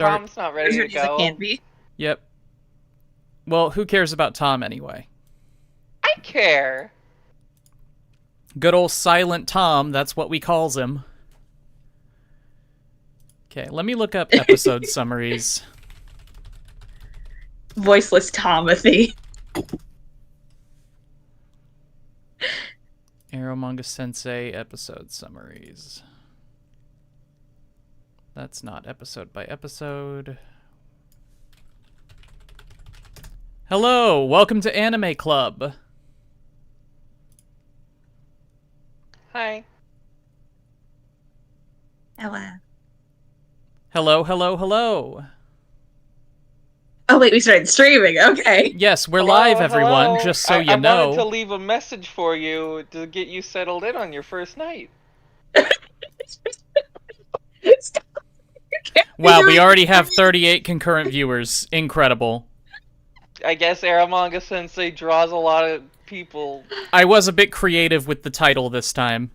Tom's not ready to As I go. can be. Yep. Well, who cares about Tom anyway? I care. Good old Silent Tom, that's what we calls him. Okay, let me look up episode summaries. Voiceless Tomothy. Eromanga Sensei episode summaries. That's not episode by episode. Hello, welcome to Anime Club. Hi. Hello. Hello, hello, hello. Oh wait, we started streaming. Okay. Yes, we're Hello, live, everyone, hello. just so I you know. wanted to leave a message for you to get you settled in on your first night. Wow, we already have 38 concurrent viewers. Incredible. I guess Eromanga Sensei draws a lot of people. I was a bit creative with the title this time.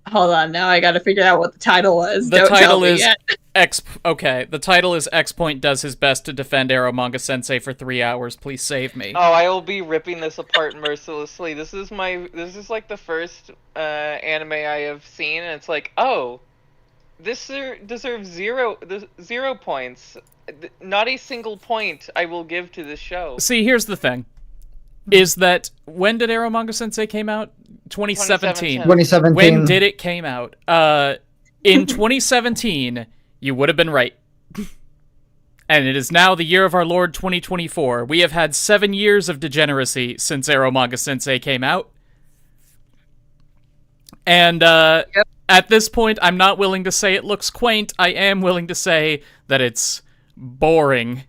Hold on, now I gotta figure out what the title was. The Don't tell title me is yet. the title is ExPoint does his best to defend Eromanga Sensei for 3 hours. Please save me. Oh, I will be ripping this apart mercilessly. This is like the first anime I have seen, and it's like, oh, this deserves 0 points. Not a single point I will give to this show. See, here's the thing. Is that when did Eromanga Sensei came out? 2017. 2017. When did it came out? In 2017, you would have been right. And it is now the year of our Lord 2024. We have had 7 years of degeneracy since Eromanga Sensei came out. And at this point, I'm not willing to say it looks quaint. I am willing to say that it's boring.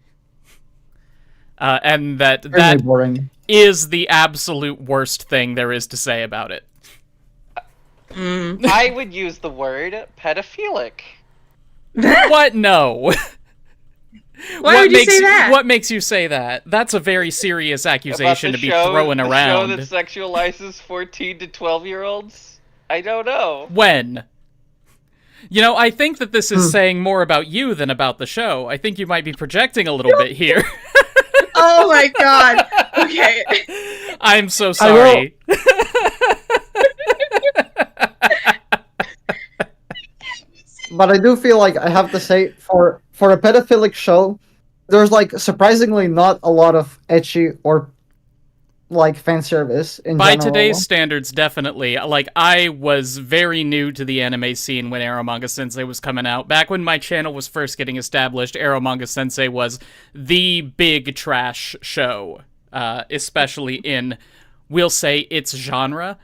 And that Really boring. is the absolute worst thing there is to say about it. I would use the word pedophilic. What? No. Why would you say that? What makes you say that? That's a very serious accusation to be throwing around. The show that sexualizes 14 to 12-year-olds? I don't know. When? You know, I think that this is saying more about you than about the show. I think you might be projecting a little bit here. Oh my god. Okay. I'm so sorry. But I do feel like I have to say, for a pedophilic show, there's like surprisingly not a lot of ecchi or like fan service in By general. today's standards, definitely. Like, I was very new to the anime scene when Eromanga Sensei was coming out. Back when my channel was first getting established, Eromanga Sensei was the big trash show, especially in, we'll say, its genre.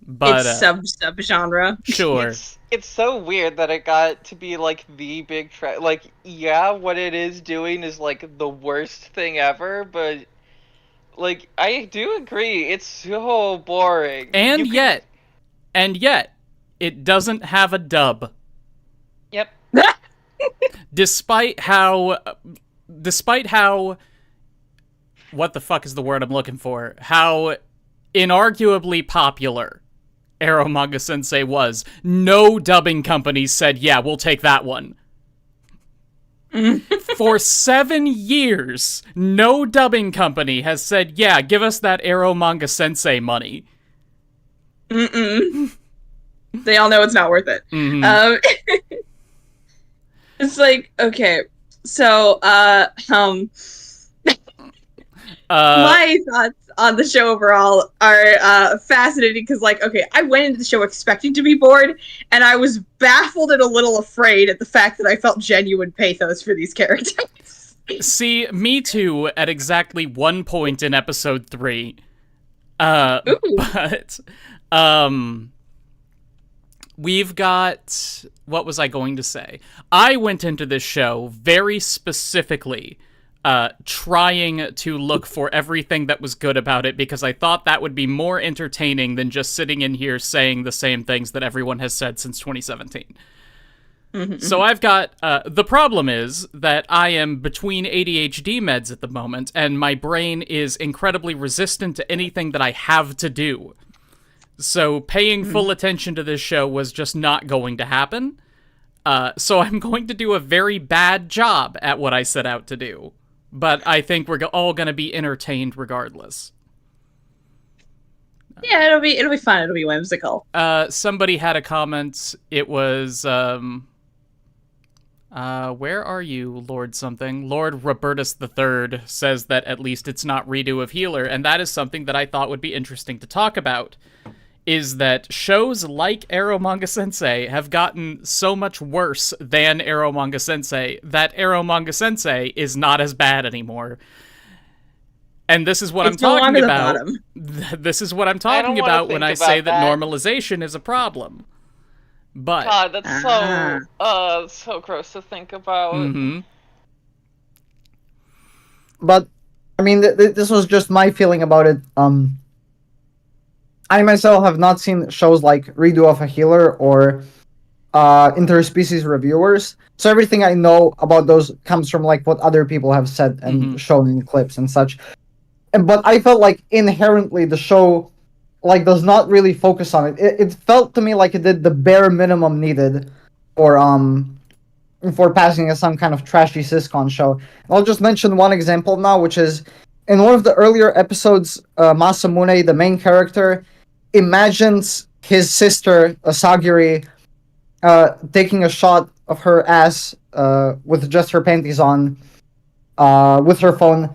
But It's sub-genre. sure. It's so weird that it got to be like the big like, yeah, what it is doing is like the worst thing ever, but like, I do agree, it's so boring. And yet, it doesn't have a dub. Yep. Despite how, what the fuck is the word I'm looking for? How inarguably popular Eromanga Sensei was, no dubbing companies said, yeah, we'll take that one. For 7 years, no dubbing company has said, yeah, give us that Eromanga Sensei money. Mm-mm. They all know it's not worth it. Mhm. It's like, okay, so, my thoughts on the show overall are fascinating because, like, okay, I went into the show expecting to be bored, and I was baffled and a little afraid at the fact that I felt genuine pathos for these characters. See, me too, at exactly one point in episode 3. But, we've got, what was I going to say? I went into this show very specifically trying to look for everything that was good about it because I thought that would be more entertaining than just sitting in here saying the same things that everyone has said since 2017. So I've got, the problem is that I am between ADHD meds at the moment, and my brain is incredibly resistant to anything that I have to do. So paying full attention to this show was just not going to happen. So I'm going to do a very bad job at what I set out to do. But I think we're all going to be entertained regardless. Yeah, it'll be fun. It'll be whimsical. Somebody had a comment. It was, where are you, Lord something? Lord Robertus III says that at least it's not redo of Healer, and that is something that I thought would be interesting to talk about, is that shows like Eromanga Sensei have gotten so much worse than Eromanga Sensei that Eromanga Sensei is not as bad anymore. And this is what I'm talking about. This is what I'm talking about when I say that normalization is a problem. But God, that's so gross to think about. Mm-hmm. But I mean, this was just my feeling about it. I myself have not seen shows like Redo of a Healer or interspecies reviewers, so everything I know about those comes from like what other people have said and shown in clips and such. But I felt like inherently the show like does not really focus on it. It felt to me like it did the bare minimum needed for passing as some kind of trashy syscon show. And I'll just mention one example now, which is in one of the earlier episodes, Masamune, the main character, imagines his sister Asagiri taking a shot of her ass with just her panties on with her phone,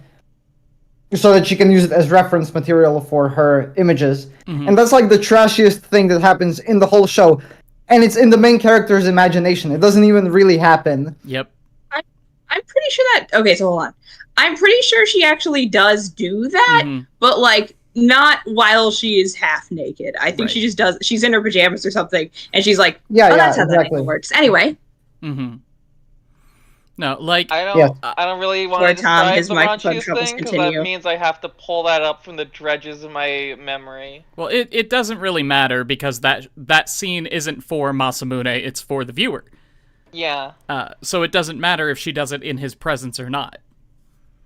so that she can use it as reference material for her images. And that's like the trashiest thing that happens in the whole show. And it's in the main character's imagination. It doesn't even really happen. Yep. I'm pretty sure that... Okay, so hold on. I'm pretty sure she actually does do that, but like not while she is half naked. I think she just does... She's in her pajamas or something, and she's like, that's how that angle works. Anyway. No, like I don't really want to describe the raunchiest thing because that means I have to pull that up from the dredges of my memory. Well, it doesn't really matter because that scene isn't for Masamune; it's for the viewer. Yeah. So it doesn't matter if she does it in his presence or not.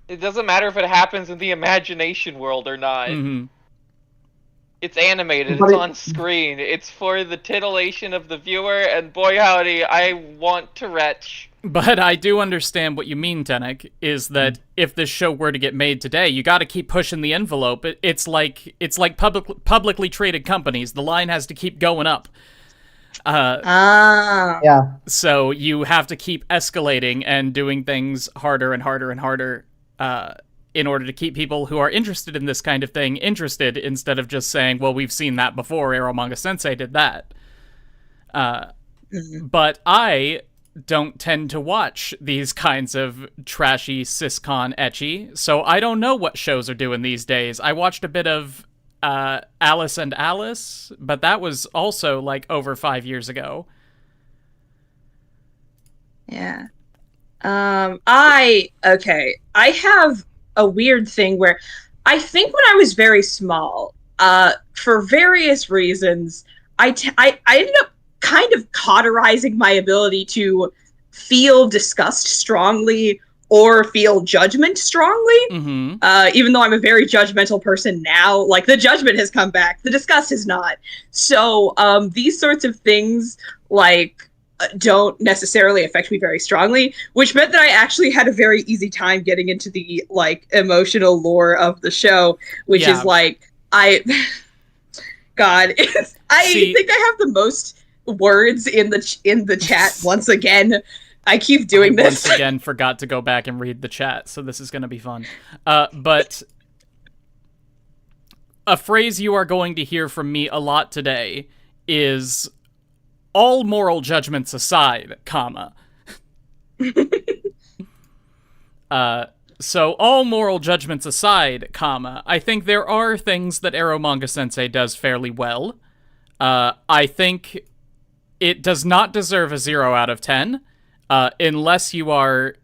It doesn't matter if it happens in the imagination world or not. It's animated. It's on screen. It's for the titillation of the viewer, and boy howdy, I want to retch. But I do understand what you mean, Tenek, is that if this show were to get made today, you got to keep pushing the envelope. It's like publicly traded companies. The line has to keep going up. So you have to keep escalating and doing things harder and harder and harder in order to keep people who are interested in this kind of thing interested, instead of just saying, well, we've seen that before, Eromanga Sensei did that. But I don't tend to watch these kinds of trashy syscon ecchi, so I don't know what shows are doing these days. I watched a bit of Alice and Alice, but that was also like over 5 years ago. Yeah. I have a weird thing where I think when I was very small, for various reasons, I ended up kind of cauterizing my ability to feel disgust strongly or feel judgment strongly. Even though I'm a very judgmental person now, like the judgment has come back, the disgust has not. So these sorts of things like don't necessarily affect me very strongly, which meant that I actually had a very easy time getting into the like emotional lore of the show, which is like I think I have the most words in the chat once again. I keep doing this. Once again, forgot to go back and read the chat, so this is going to be fun. But a phrase you are going to hear from me a lot today is all moral judgments aside, comma. So all moral judgments aside, comma, I think there are things that Eromanga Sensei does fairly well. I think it does not deserve a 0 out of 10, unless you are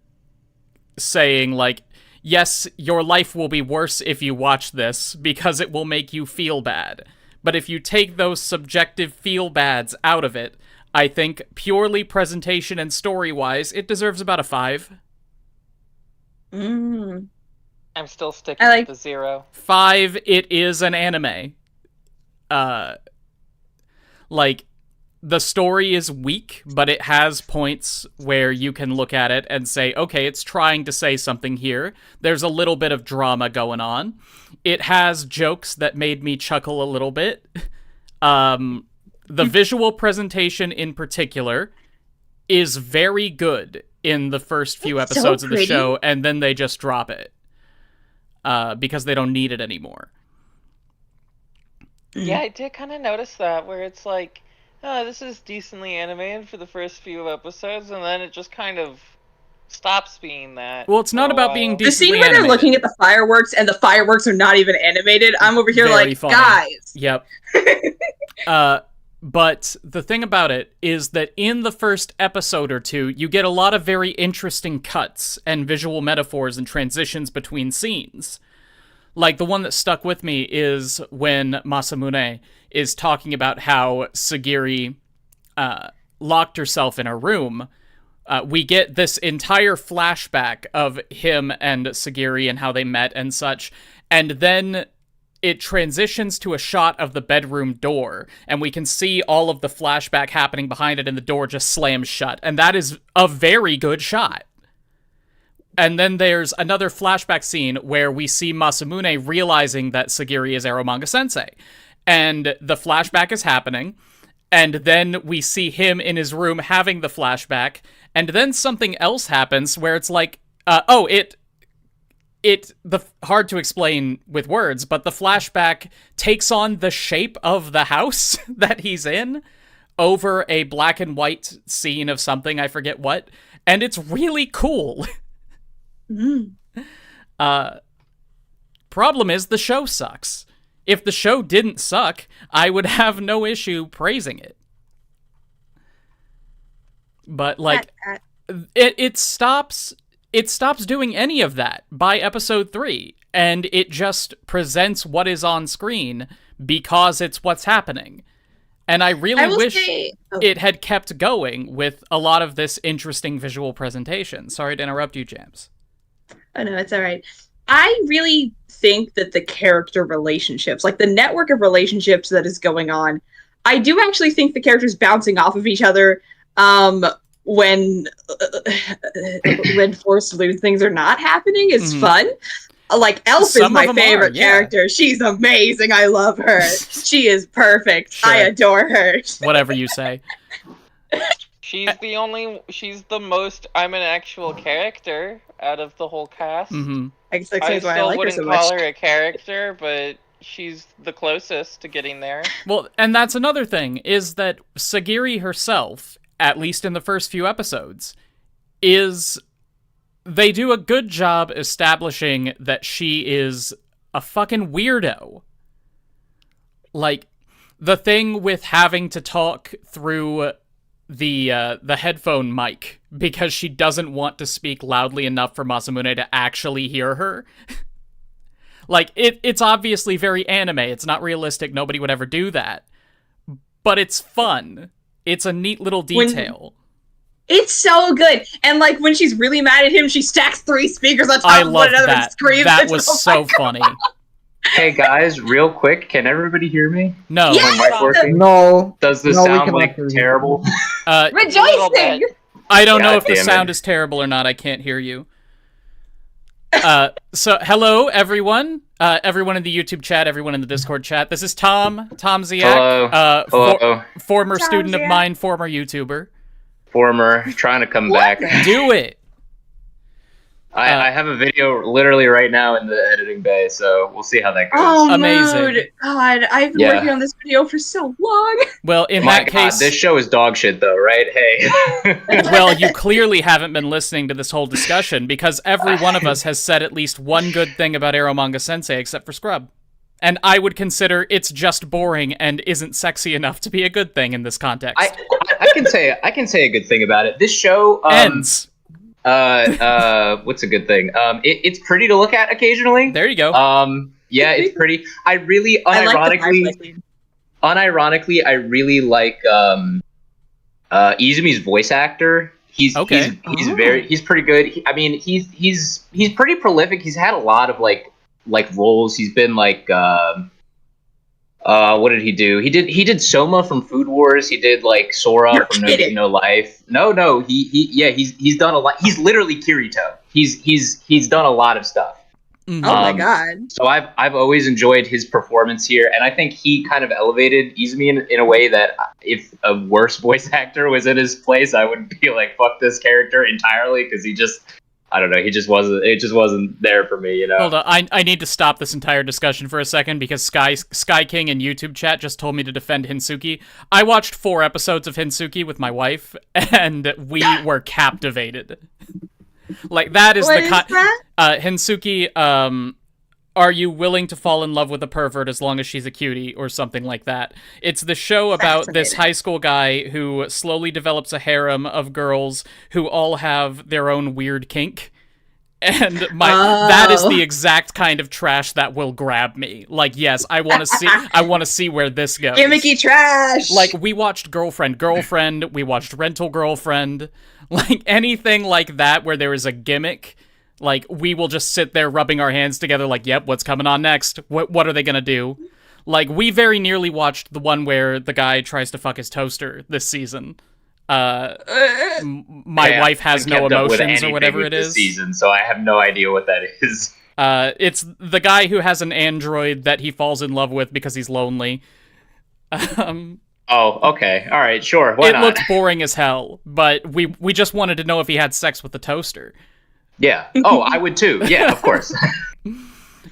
saying, like, yes, your life will be worse if you watch this, because it will make you feel bad. But if you take those subjective feel-bads out of it, I think purely presentation and story-wise, it deserves about a 5. I'm still sticking with the 0. 5, it is an anime. Like, the story is weak, but it has points where you can look at it and say, okay, it's trying to say something here. There's a little bit of drama going on. It has jokes that made me chuckle a little bit. The visual presentation in particular is very good in the first few episodes of the show, and then they just drop it because they don't need it anymore. Yeah, I did kind of notice that, where it's like, oh, this is decently animated for the first few episodes, and then it just kind of stops being that. Well, it's not about being decently The scene where animated. they're looking at the fireworks, and the fireworks are not even animated, I'm over here Very like, funny. guys. Yep. But the thing about it is that in the first episode or two, you get a lot of very interesting cuts and visual metaphors and transitions between scenes. Like, the one that stuck with me is when Masamune is talking about how Sagiri locked herself in a room. We get this entire flashback of him and Sagiri and how they met and such, and then it transitions to a shot of the bedroom door, and we can see all of the flashback happening behind it, and the door just slams shut, and that is a very good shot. And then there's another flashback scene where we see Masamune realizing that Sagiri is Eromanga Sensei. And the flashback is happening, and then we see him in his room having the flashback, and then something else happens where it's like, hard to explain with words, but the flashback takes on the shape of the house that he's in over a black and white scene of something, I forget what, and it's really cool. Problem is, the show sucks. If the show didn't suck, I would have no issue praising it. But, like, it stops doing any of that by episode 3, and it just presents what is on screen because it's what's happening. And I really wish it had kept going with a lot of this interesting visual presentation. Sorry to interrupt you, Jams. Oh, no, it's all right. I really think that the character relationships, like the network of relationships that is going on, I do actually think the characters bouncing off of each other when forced to things are not happening is fun. Like, Elf is my favorite character. She's amazing. I love her. She is perfect. Sure. I adore her. Whatever you say. She's the most I'm an actual character out of the whole cast. Mm-hmm. I still wouldn't call her a character, but she's the closest to getting there. Well, and that's another thing, is that Sagiri herself, at least in the first few episodes, they do a good job establishing that she is a fucking weirdo. Like, the thing with having to talk through the headphone mic because she doesn't want to speak loudly enough for Masamune to actually hear her. Like, it's obviously very anime. It's not realistic. Nobody would ever do that. But it's fun. It's a neat little detail. It's so good. And, like, when she's really mad at him, she stacks 3 speakers on top of one another and screams. That was so funny. Hey guys, real quick, can everybody hear me? No. Yes! My mic working? No. Does the sound like terrible? Rejoicing! I don't know if the sound is terrible or not. I can't hear you. So hello everyone. Everyone in the YouTube chat, everyone in the Discord chat. This is Tom Ziak. Hello. Former student of mine, former YouTuber. Former, trying to come back. Do it. I have a video literally right now in the editing bay, so we'll see how that goes. Oh, amazing. Mood. God, I've been working on this video for so long. Well, in that case... this show is dog shit, though, right? Hey. Well, you clearly haven't been listening to this whole discussion, because every one of us has said at least one good thing about Eromanga Sensei, except for Scrub. And I would consider it's just boring and isn't sexy enough to be a good thing in this context. I can say a good thing about it. This show... ends. What's a good thing? It's pretty to look at occasionally. There you go. Yeah, it's pretty. I really, unironically, I really like Izumi's voice actor. He's pretty good. He's pretty prolific. He's had a lot of like roles. He's been like What did he do? He did Soma from Food Wars. He did like Sora You're from No kidding. Game No Life. No, he's done a lot. He's literally Kirito. He's done a lot of stuff. Mhm. Oh my god. So I've always enjoyed his performance here, and I think he kind of elevated Izumi in a way that if a worse voice actor was in his place, I would be like, fuck this character entirely, because he just, I don't know, it just wasn't there for me, you know? Hold on, I need to stop this entire discussion for a second because Sky King in YouTube chat just told me to defend Hinsuki. I watched 4 episodes of Hinsuki with my wife, and we were captivated. Like, that is What the is that? Hinsuki, are you willing to fall in love with a pervert as long as she's a cutie, or something like that? It's the show about this Fascinating. high school guy who slowly develops a harem of girls who all have their own weird kink. And that is the exact kind of trash that will grab me. Like, yes, I want to see where this goes. Gimmicky trash. Like, we watched Girlfriend, we watched Rental Girlfriend, like, anything like that where there is a gimmick, like, we will just sit there rubbing our hands together like, yep, what's coming on next? What are they gonna do? Like, we very nearly watched the one where the guy tries to fuck his toaster this season. My wife has no emotions or whatever it is. Season, so I have no idea what that is. It's the guy who has an android that he falls in love with because he's lonely. Oh, okay. All right, sure. Why it not? looked boring as hell, but we just wanted to know if he had sex with the toaster. Yeah. Oh, I would too. Yeah, of course.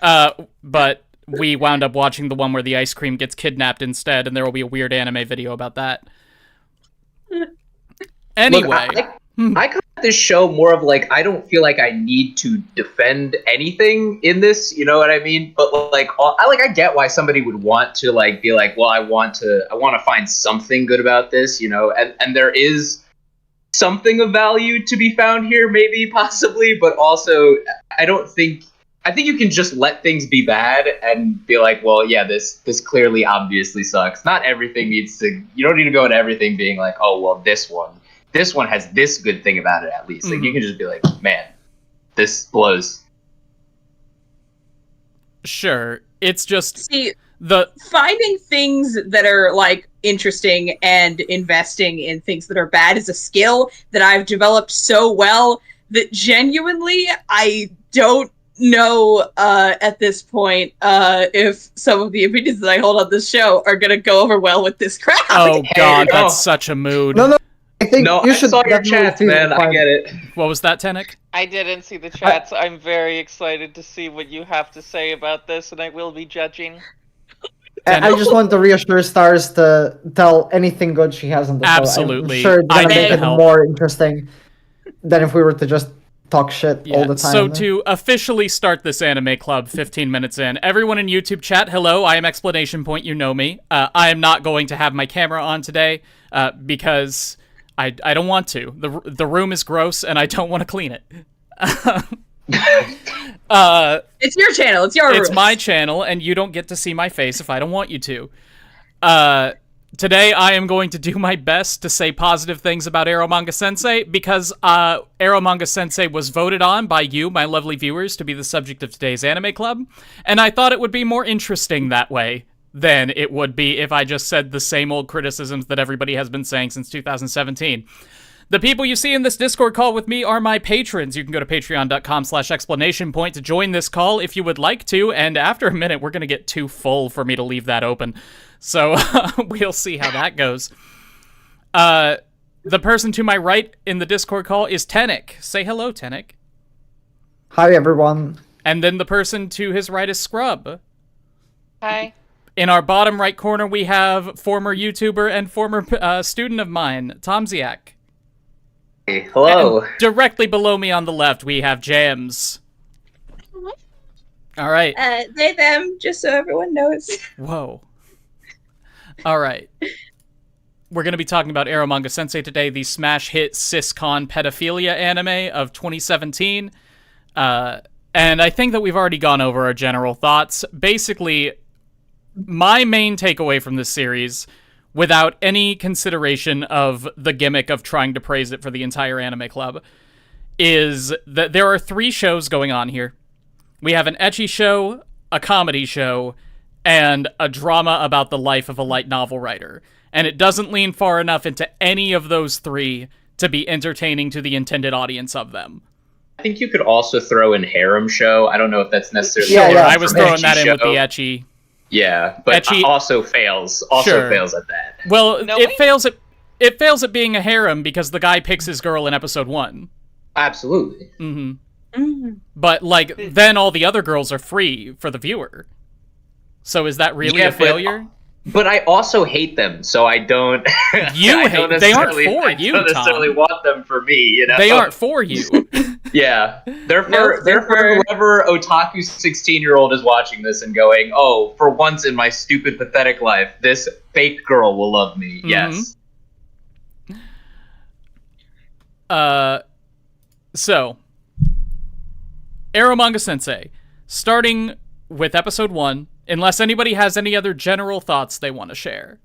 But we wound up watching the one where the ice cream gets kidnapped instead, and there will be a weird anime video about that. Anyway. Look, I come at this show more of like, I don't feel like I need to defend anything in this, you know what I mean? But like, I get why somebody would want to like be like, well, I want to find something good about this, you know, and there is something of value to be found here, maybe, possibly, but also I think you can just let things be bad and be like, well, yeah, this clearly obviously sucks. Not everything you don't need to go into everything being like, oh, well, this one has this good thing about it, at least. Like, you can just be like, man, this blows. Sure. It's just finding things that are like interesting and investing in things that are bad is a skill that I've developed so well that genuinely I don't know at this point if some of the opinions that I hold on this show are gonna go over well with this crowd. Oh god, that's such a mood. No, I think you should saw your chats, man. I get it. What was that, Tenek? I didn't see the chats. I'm very excited to see what you have to say about this, and I will be judging. I just want to reassure Stars to tell anything good she has on the Absolutely. show. I'm sure it's I gonna make need it help. more interesting than if we were to just talk shit all the time. So to officially start this anime club 15 minutes in, everyone in YouTube chat, hello, I am Explanation Point, you know me. I am not going to have my camera on today because I don't want to. The room is gross and I don't want to clean it. It's your channel. It's your It's rules. my channel, and you don't get to see my face if I don't want you to. Today, I am going to do my best to say positive things about Eromanga Sensei, because Eromanga Sensei was voted on by you, my lovely viewers, to be the subject of today's anime club, and I thought it would be more interesting that way than it would be if I just said the same old criticisms that everybody has been saying since 2017. The people you see in this Discord call with me are my patrons. You can go to patreon.com/explanationpoint to join this call if you would like to, and after a minute, we're going to get too full for me to leave that open. So, we'll see how that goes. The person to my right in the Discord call is Tenek. Say hello, Tenek. Hi, everyone. And then the person to his right is Scrub. Hi. In our bottom right corner, we have former YouTuber and former student of mine, Tomziak. Hello. And directly below me on the left, we have Jams. All right. They, them, just so everyone knows. Whoa. All right. We're going to be talking about Eromanga Sensei today, the smash hit Siscon pedophilia anime of 2017. And I think that we've already gone over our general thoughts. Basically, my main takeaway from this series, without any consideration of the gimmick of trying to praise it for the entire anime club, is that there are 3 shows going on here. We have an ecchi show, a comedy show, and a drama about the life of a light novel writer. And it doesn't lean far enough into any of those three to be entertaining to the intended audience of them. I think you could also throw in harem show. I don't know if that's necessarily. Yeah, I was throwing that in show. with the ecchi. Yeah, but Ecchi also fails. Fails at that. Well, No, it fails at being a harem because the guy picks his girl in episode 1. Absolutely. But like then all the other girls are free for the viewer. So is that really a failure? But I also hate them, so I don't. They aren't for you, I don't necessarily Tom. want them for me. You know, They aren't for you. Yeah, they're for whoever otaku 16-year-old is watching this and going, "Oh, for once in my stupid, pathetic life, this fake girl will love me." Yes. So, Eromanga Sensei, starting with episode 1, unless anybody has any other general thoughts they want to share.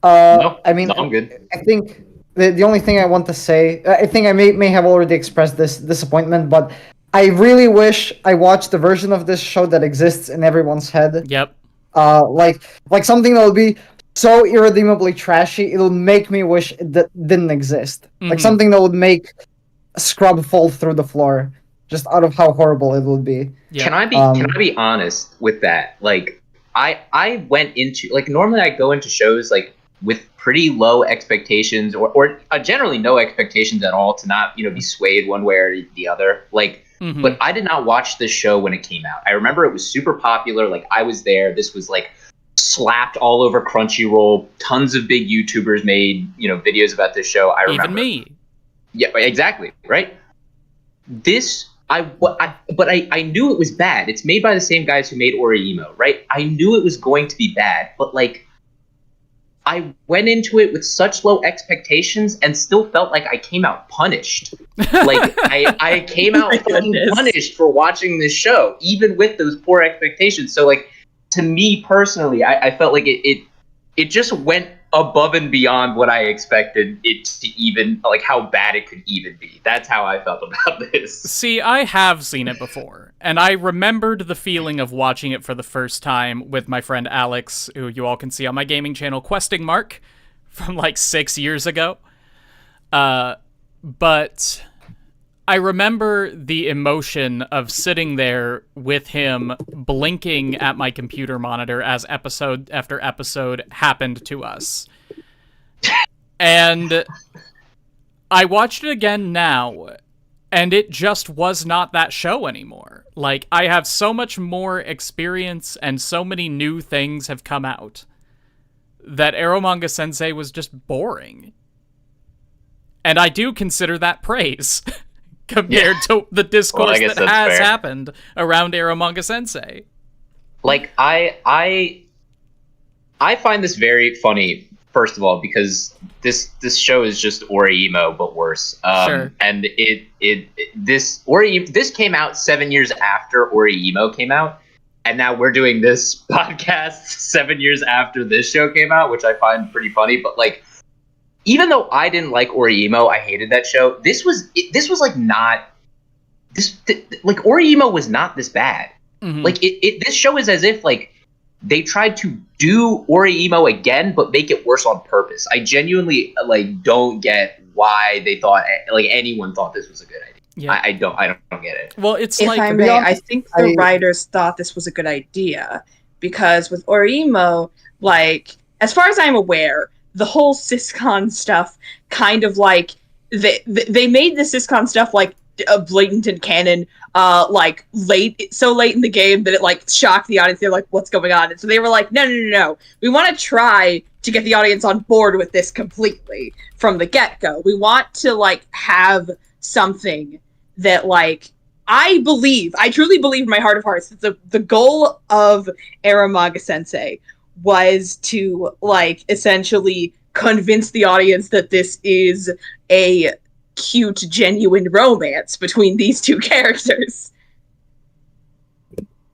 No, I mean, I'm good. I think the only thing I want to say, I think I may have already expressed this disappointment, but I really wish I watched the version of this show that exists in everyone's head. Yep. Like something that would be so irredeemably trashy, it'll make me wish it didn't exist. Like something that would make a scrub fall through the floor, just out of how horrible it would be. Yep. Can I be honest with that? Like, I went into, like, normally I go into shows like with pretty low expectations or generally no expectations at all, to not, be swayed one way or the other. Like, but I did not watch this show when it came out. I remember it was super popular. Like, I was there. This was like slapped all over Crunchyroll. Tons of big YouTubers made, videos about this show. I remember. Even me. Yeah, exactly. Right. This, I knew it was bad. It's made by the same guys who made Orihime, right? I knew it was going to be bad, but like, I went into it with such low expectations and still felt like I came out punished. Like, I came out fucking punished for watching this show, even with those poor expectations. So, like, to me personally, I felt like it just went above and beyond what I expected it to even, like, how bad it could even be. That's how I felt about this. See, I have seen it before, and I remembered the feeling of watching it for the first time with my friend Alex, who you all can see on my gaming channel, Questing Mark, from like 6 years ago. But I remember the emotion of sitting there with him, blinking at my computer monitor as episode after episode happened to us. And I watched it again now, and it just was not that show anymore. Like, I have so much more experience and so many new things have come out that Eromanga Sensei was just boring. And I do consider that praise. Compared to the discourse that has happened around Eromanga Sensei. Like, I find this very funny, first of all, because this show is just Orihime, but worse. Sure. And this came out 7 years after Orihime came out, and now we're doing this podcast 7 years after this show came out, which I find pretty funny. But like, even though I didn't like Orihime, I hated that show. This was like not this. Like, Orihime was not this bad. Like, this show is as if like they tried to do Orihime again, but make it worse on purpose. I genuinely like don't get why they thought, like, anyone thought this was a good idea. Yeah. I don't get it. Well, it's if like, I may, I think the writers thought this was a good idea because with Orihime, like, as far as I'm aware, the whole Syscon stuff kind of like they made the Syscon stuff like a blatant and canon like so late in the game that it like shocked the audience. They're like, what's going on? And so they were like, no, we want to try to get the audience on board with this completely from the get-go. We want to like have something that like I truly believe in my heart of hearts that the goal of Eromanga Sensei was to like essentially convince the audience that this is a cute, genuine romance between these two characters.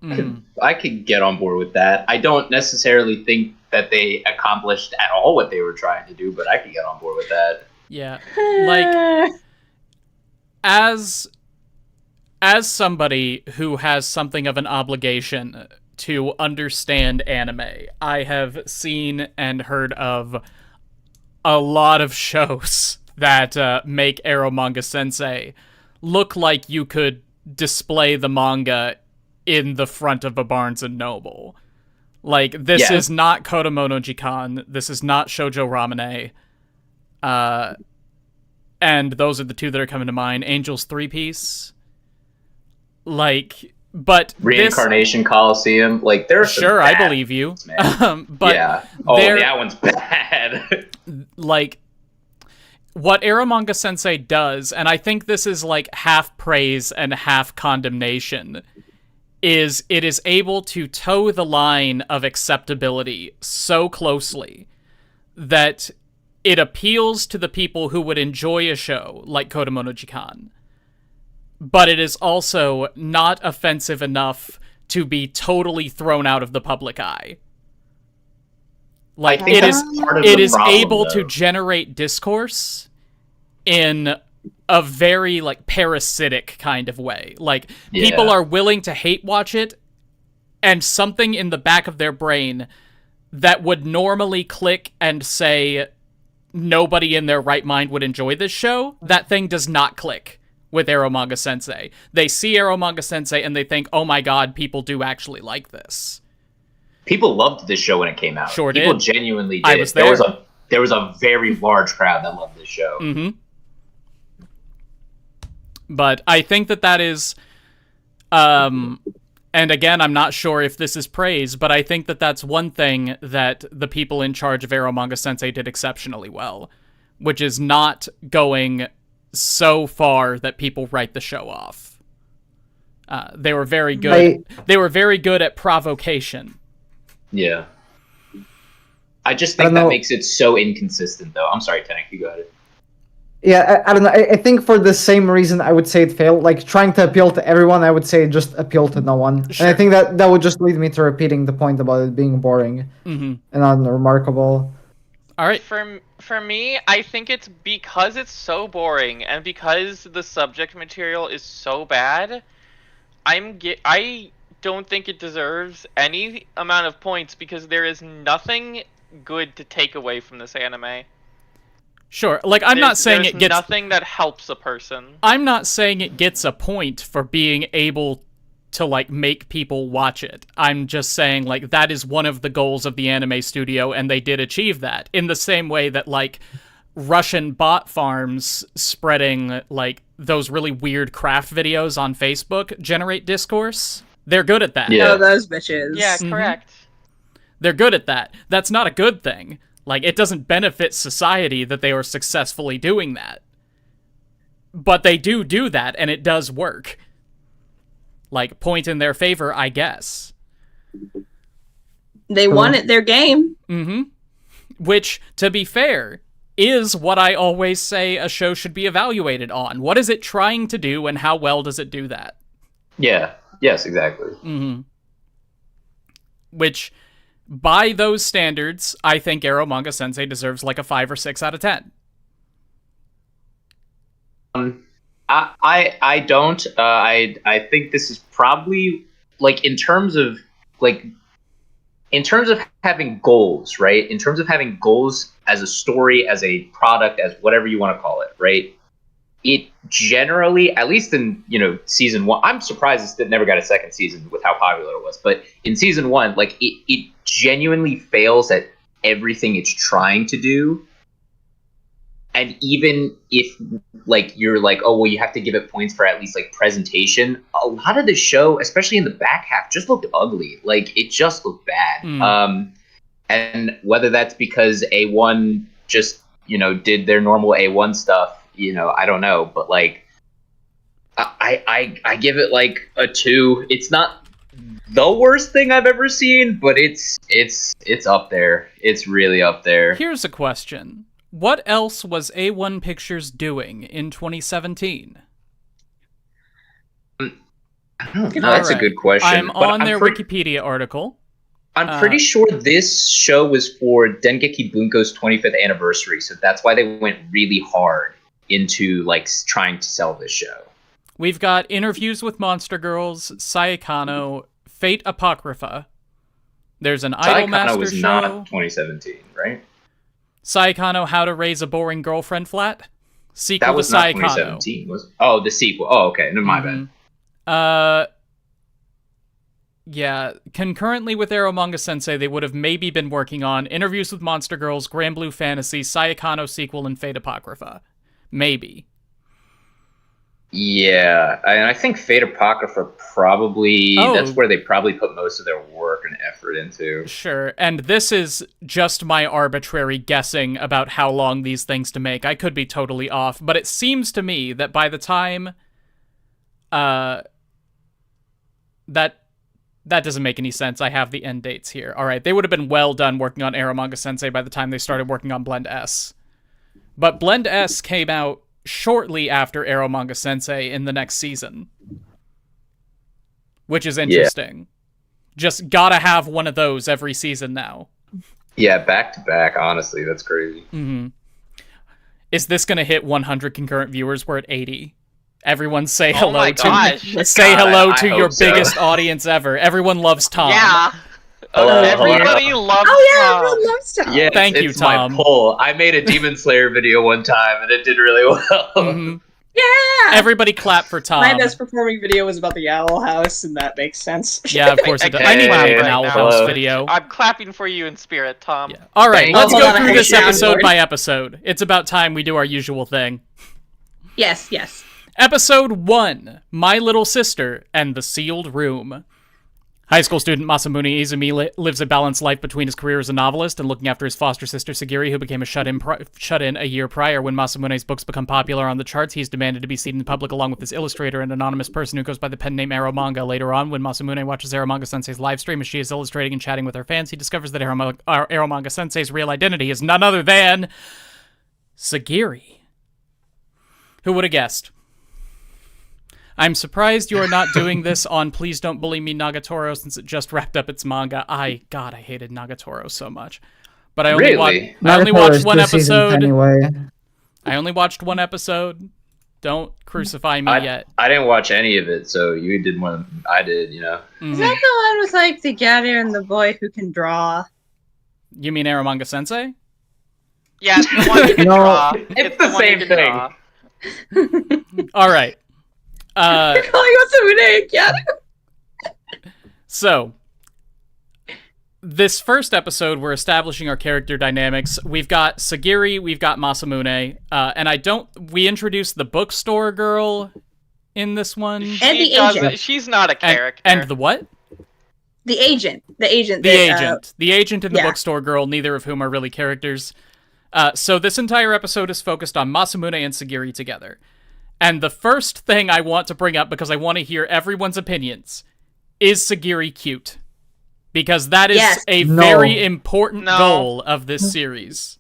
I could get on board with that. I don't necessarily think that they accomplished at all what they were trying to do, but I could get on board with that. Yeah. Like, as somebody who has something of an obligation to understand anime. I have seen and heard of a lot of shows that make Eromanga Sensei look like you could display the manga in the front of a Barnes & Noble. Like, this is not Kodomono Jikan, this is not Shoujo Ramune, and those are the two that are coming to mind. Angel's Three-Piece. Like, but Reincarnation Coliseum. Like, there's sure, I believe you. But yeah. Oh, that one's bad. Like, what Eromanga Sensei does, and I think this is like half praise and half condemnation, is it is able to toe the line of acceptability so closely that it appeals to the people who would enjoy a show like Kodomono Jikan, but it is also not offensive enough to be totally thrown out of the public eye. Like, it is able to generate discourse in a very, like, parasitic kind of way. Like, people are willing to hate watch it, and something in the back of their brain that would normally click and say nobody in their right mind would enjoy this show, that thing does not click with Eromanga Sensei. They see Eromanga Sensei and they think, oh my god, people do actually like this. People loved this show when it came out. Sure did. People genuinely did. I was there. There was a very large crowd that loved this show. Mm-hmm. But I think that is, and again, I'm not sure if this is praise, but I think that that's one thing that the people in charge of Eromanga Sensei did exceptionally well, which is not going so far that people write the show off. They were very good. They were very good at provocation. Yeah. I just think that makes it so inconsistent, though. I'm sorry, Tenek, you go ahead. Yeah, I don't know. I think for the same reason I would say it failed. Like, trying to appeal to everyone, I would say just appeal to no one. Sure. And I think that would just lead me to repeating the point about it being boring and unremarkable. All right. For me, I think it's because it's so boring and because the subject material is so bad, I don't think it deserves any amount of points because there is nothing good to take away from this anime. Sure, like, I'm not saying it gets... nothing that helps a person. I'm not saying it gets a point for being able to, like, make people watch it. I'm just saying, like, that is one of the goals of the anime studio, and they did achieve that. In the same way that, like, Russian bot farms spreading, like, those really weird craft videos on Facebook generate discourse. They're good at that. Yeah. Oh, those bitches. Yeah, correct. They're good at that. That's not a good thing. Like, it doesn't benefit society that they are successfully doing that. But they do that, and it does work. Like, point in their favor, I guess. They won at their game. Mm-hmm. Which, to be fair, is what I always say a show should be evaluated on. What is it trying to do, and how well does it do that? Yeah. Yes, exactly. Mm-hmm. Which... by those standards, I think Eromanga Sensei deserves like a 5 or 6 out of 10. I don't. I think this is probably, like, in terms of having goals, right? In terms of having goals as a story, as a product, as whatever you want to call it, right? It generally, at least in, season 1, I'm surprised it never got a second season with how popular it was. But in season 1, like, it genuinely fails at everything it's trying to do. And even if, like, you're like, oh, well, you have to give it points for at least, like, presentation, a lot of the show, especially in the back half, just looked ugly. Like, it just looked bad. And whether that's because A1 just, did their normal A1 stuff, I don't know, but, like, I give it, like, a 2. It's not the worst thing I've ever seen, but it's up there. It's really up there. Here's a question. What else was A1 Pictures doing in 2017? I don't know. That's a good question. I'm on their Wikipedia article. I'm pretty sure this show was for Dengeki Bunko's 25th anniversary, so that's why they went really hard into, like, trying to sell this show. We've got Interviews with Monster Girls, Saekano, Fate Apocrypha. There's an Saikano Idolmaster was show. not 2017, right? Saikano, How to Raise a Boring Girlfriend Flat. Sequel That was to not Saikano. 2017, was it? Oh, the sequel. Oh, okay. No, my bad. Yeah, concurrently with Eromanga Sensei, they would have maybe been working on Interviews with Monster Girls, Grand Blue Fantasy, Saikano sequel, and Fate Apocrypha. Maybe. Yeah, and I think Fate Apocrypha probably, that's where they probably put most of their work and effort into. Sure, and this is just my arbitrary guessing about how long these things to make. I could be totally off, but it seems to me that by the time... That doesn't make any sense. I have the end dates here. All right, they would have been well done working on Eromanga Sensei by the time they started working on Blend S. But Blend S came out shortly after Eromanga Sensei in the next season. Which is interesting. Yeah. Just gotta have one of those every season now. Yeah, back to back, honestly, that's crazy. Mm-hmm. Is this gonna hit 100 concurrent viewers? We're at 80. Everyone say hello to your biggest audience ever. Everyone loves Tom. Yeah. Everybody loves Tom. Yeah, thank you, Tom. My poll. I made a Demon Slayer video one time, and it did really well. Mm-hmm. Yeah! Everybody clap for Tom. My best performing video was about the Owl House, and that makes sense. Yeah, of course it does. I need to make an Owl House video. I'm clapping for you in spirit, Tom. Yeah. All right, let's go through this episode by episode. It's about time we do our usual thing. Yes. Episode 1, My Little Sister and the Sealed Room. High school student Masamune Izumi lives a balanced life between his career as a novelist and looking after his foster sister Sagiri, who became a shut-in a year prior. When Masamune's books become popular on the charts, he's demanded to be seen in public along with his illustrator, an anonymous person who goes by the pen name Eromanga. Later on, when Masamune watches Eromanga Sensei's live stream as she is illustrating and chatting with her fans, he discovers that Eromanga Sensei's real identity is none other than Sagiri. Who would have guessed? I'm surprised you are not doing this on Please Don't Bully Me Nagatoro since it just wrapped up its manga. I hated Nagatoro so much. But I only watched one episode. Anyway. I only watched one episode. Don't crucify me yet. I didn't watch any of it, so you did one. I did, you know. Mm-hmm. Is that the one with like the gather and the boy who can draw? You mean Eromanga Sensei? Yeah, it's the one who can draw. It's the same thing. All right. So, this first episode, we're establishing our character dynamics. We've got Sagiri, we've got Masamune, and we introduced the bookstore girl in this one. And the agent. She's not a character. And the what? The agent. The agent and the bookstore girl, neither of whom are really characters. So this entire episode is focused on Masamune and Sagiri together. And the first thing I want to bring up, because I want to hear everyone's opinions, is Sagiri cute? Because that is a very important goal of this series.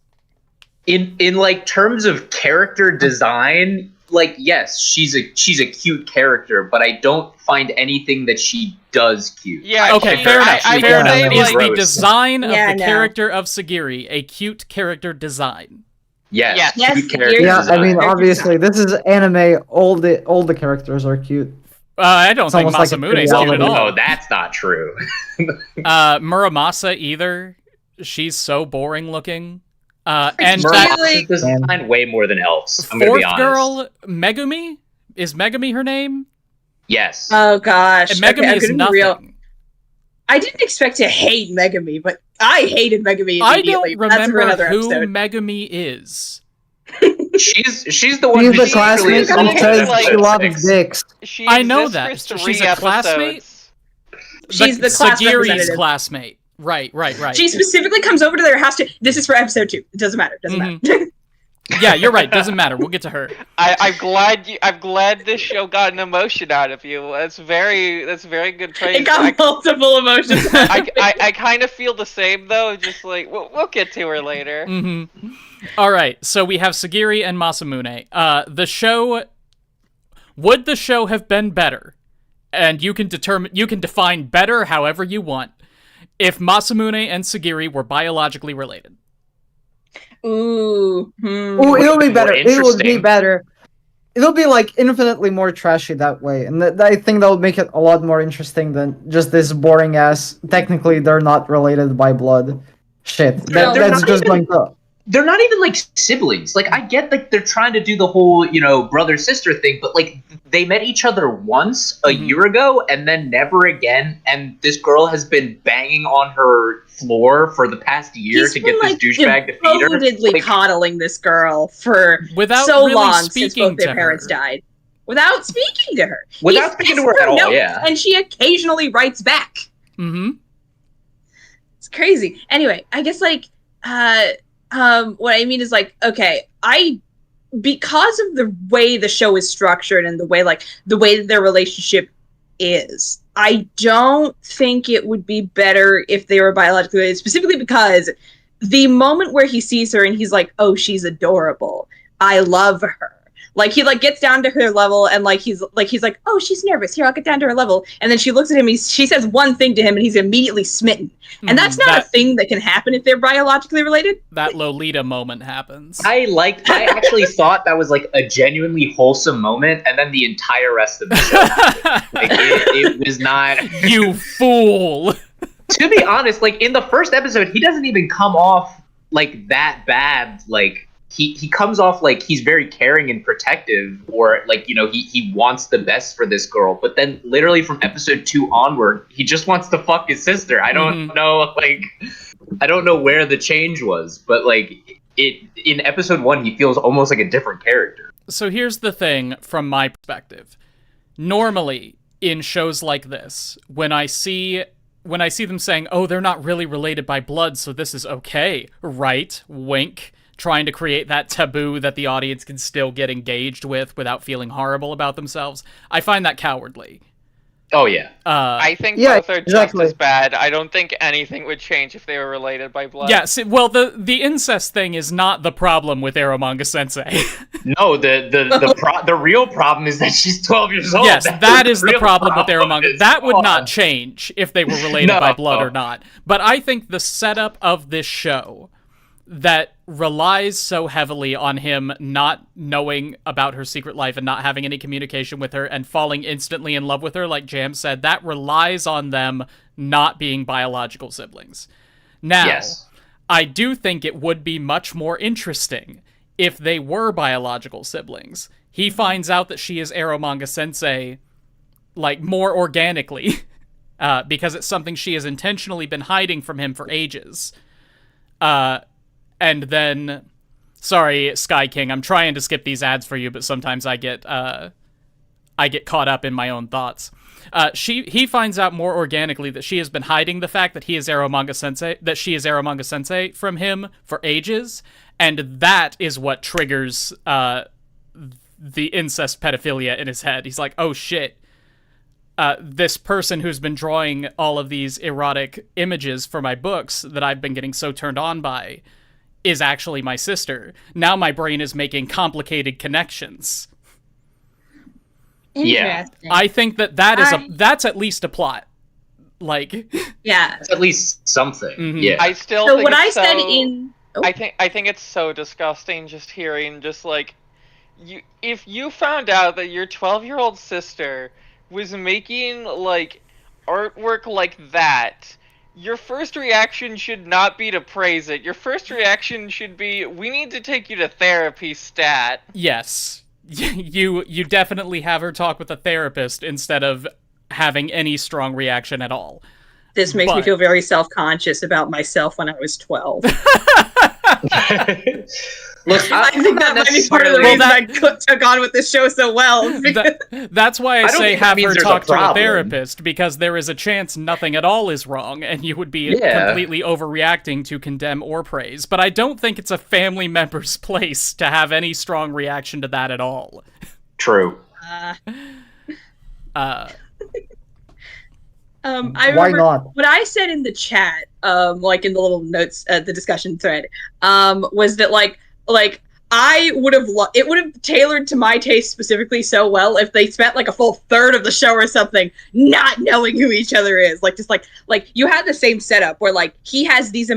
In like terms of character design, like yes, she's a cute character, but I don't find anything that she does cute. Yeah, okay, fair enough. Fair enough. Is the design of the character of Sagiri a cute character design? Yes. Cute character design. I mean, obviously, this is anime. All the characters are cute. I don't think Masamune's cute at all. No, that's not true. Muramasa either. She's so boring looking. And Muramasa's design way more than Elf's. I'm gonna be honest. Girl, Megumi? Is Megumi her name? Yes. Oh gosh. And Megumi is nothing. Real. I didn't expect to hate Megumi, but I hated Megumi immediately. I don't remember who episode. Megumi is. She's the one who's the classmate who says she loves dicks. I know that. She's a classmate? She's the class Sagiri's classmate. Right. She specifically comes over to their house to... This is for episode 2. It doesn't matter. Matter. Yeah, you're right. Doesn't matter. We'll get to her. I'm glad this show got an emotion out of you. That's very good praise. It got multiple emotions. I kind of feel the same though. Just like we'll get to her later. Mm-hmm. All right. So we have Sagiri and Masamune. Would the show have been better? And you can define better however you want. If Masamune and Sagiri were biologically related. Ooh. Ooh, it'll be better. It would be better. it'll be like infinitely more trashy that way, and I think that would make it a lot more interesting than just this boring ass. Technically, they're not related by blood. Shit, They're that's not just even- going to. They're not even like siblings. Like I get like they're trying to do the whole, brother sister thing, but like they met each other once a year ago and then never again. And this girl has been banging on her floor for the past year to get this douchebag to feed her. Devotedly coddling this girl for Without so really long since speaking both their to parents her. died. Without speaking to her. Without speaking to her at all, yeah. And she occasionally writes back. Mm-hmm. It's crazy. Anyway, I guess like what I mean is like, okay, because of the way the show is structured and the way that their relationship is, I don't think it would be better if they were biologically related, specifically because the moment where he sees her and he's like, oh, she's adorable, I love her. Like he like gets down to her level and he's like, oh, she's nervous. Here, I'll get down to her level. And then she looks at him. She says one thing to him, and he's immediately smitten. And that's not a thing that can happen if they're biologically related. That Lolita moment happens. I actually thought that was like a genuinely wholesome moment, and then the entire rest of the show happened. Like it was not. You fool. To be honest, like in the first episode, he doesn't even come off like that bad. Like. He comes off like he's very caring and protective, or like, he wants the best for this girl. But then literally from episode 2 onward, he just wants to fuck his sister. I don't know, I don't know where the change was, but like in episode 1, he feels almost like a different character. So here's the thing from my perspective. Normally in shows like this, when I see them saying, oh, they're not really related by blood, so this is okay, right? Wink. Trying to create that taboo that the audience can still get engaged with without feeling horrible about themselves. I find that cowardly. Oh, yeah. I think both are just as bad. I don't think anything would change if they were related by blood. Yeah, well, the incest thing is not the problem with Eromanga Sensei. No, the real problem is that she's 12 years old. Yes, that is the problem with Eromanga. That would not change if they were related by blood or not. But I think the setup of this show that relies so heavily on him not knowing about her secret life and not having any communication with her and falling instantly in love with her, like Jam said, that relies on them not being biological siblings. Now, yes. I do think it would be much more interesting if they were biological siblings. He finds out that she is Eromanga Sensei, like, more organically, because it's something she has intentionally been hiding from him for ages. And then, sorry, Sky King, I'm trying to skip these ads for you, but sometimes I get caught up in my own thoughts. He finds out more organically that she has been hiding the fact that she is Eromanga Sensei from him for ages, and that is what triggers the incest pedophilia in his head. He's like, oh shit. This person who's been drawing all of these erotic images for my books that I've been getting so turned on by is actually my sister. Now my brain is making complicated connections. Yeah. I think that's at least a plot. Like, yeah. It's at least something. Mm-hmm. Yeah. I still so think what it's I said in I think it's so disgusting just hearing just like if you found out that your 12-year-old sister was making like artwork like that, your first reaction should not be to praise it. Your first reaction should be, we need to take you to therapy, stat. Yes. You definitely have her talk with a therapist instead of having any strong reaction at all. This makes me feel very self-conscious about myself when I was 12. Look, I think that might be part of the reason I took on with this show so well. That's why I say have her talk to a therapist, because there is a chance nothing at all is wrong, and you would be completely overreacting to condemn or praise. But I don't think it's a family member's place to have any strong reaction to that at all. True. Why not? What I said in the chat, like in the little notes, the discussion thread, was that like I would have it would have tailored to my taste specifically so well if they spent like a full third of the show or something not knowing who each other is. Like just like you had the same setup where like he has these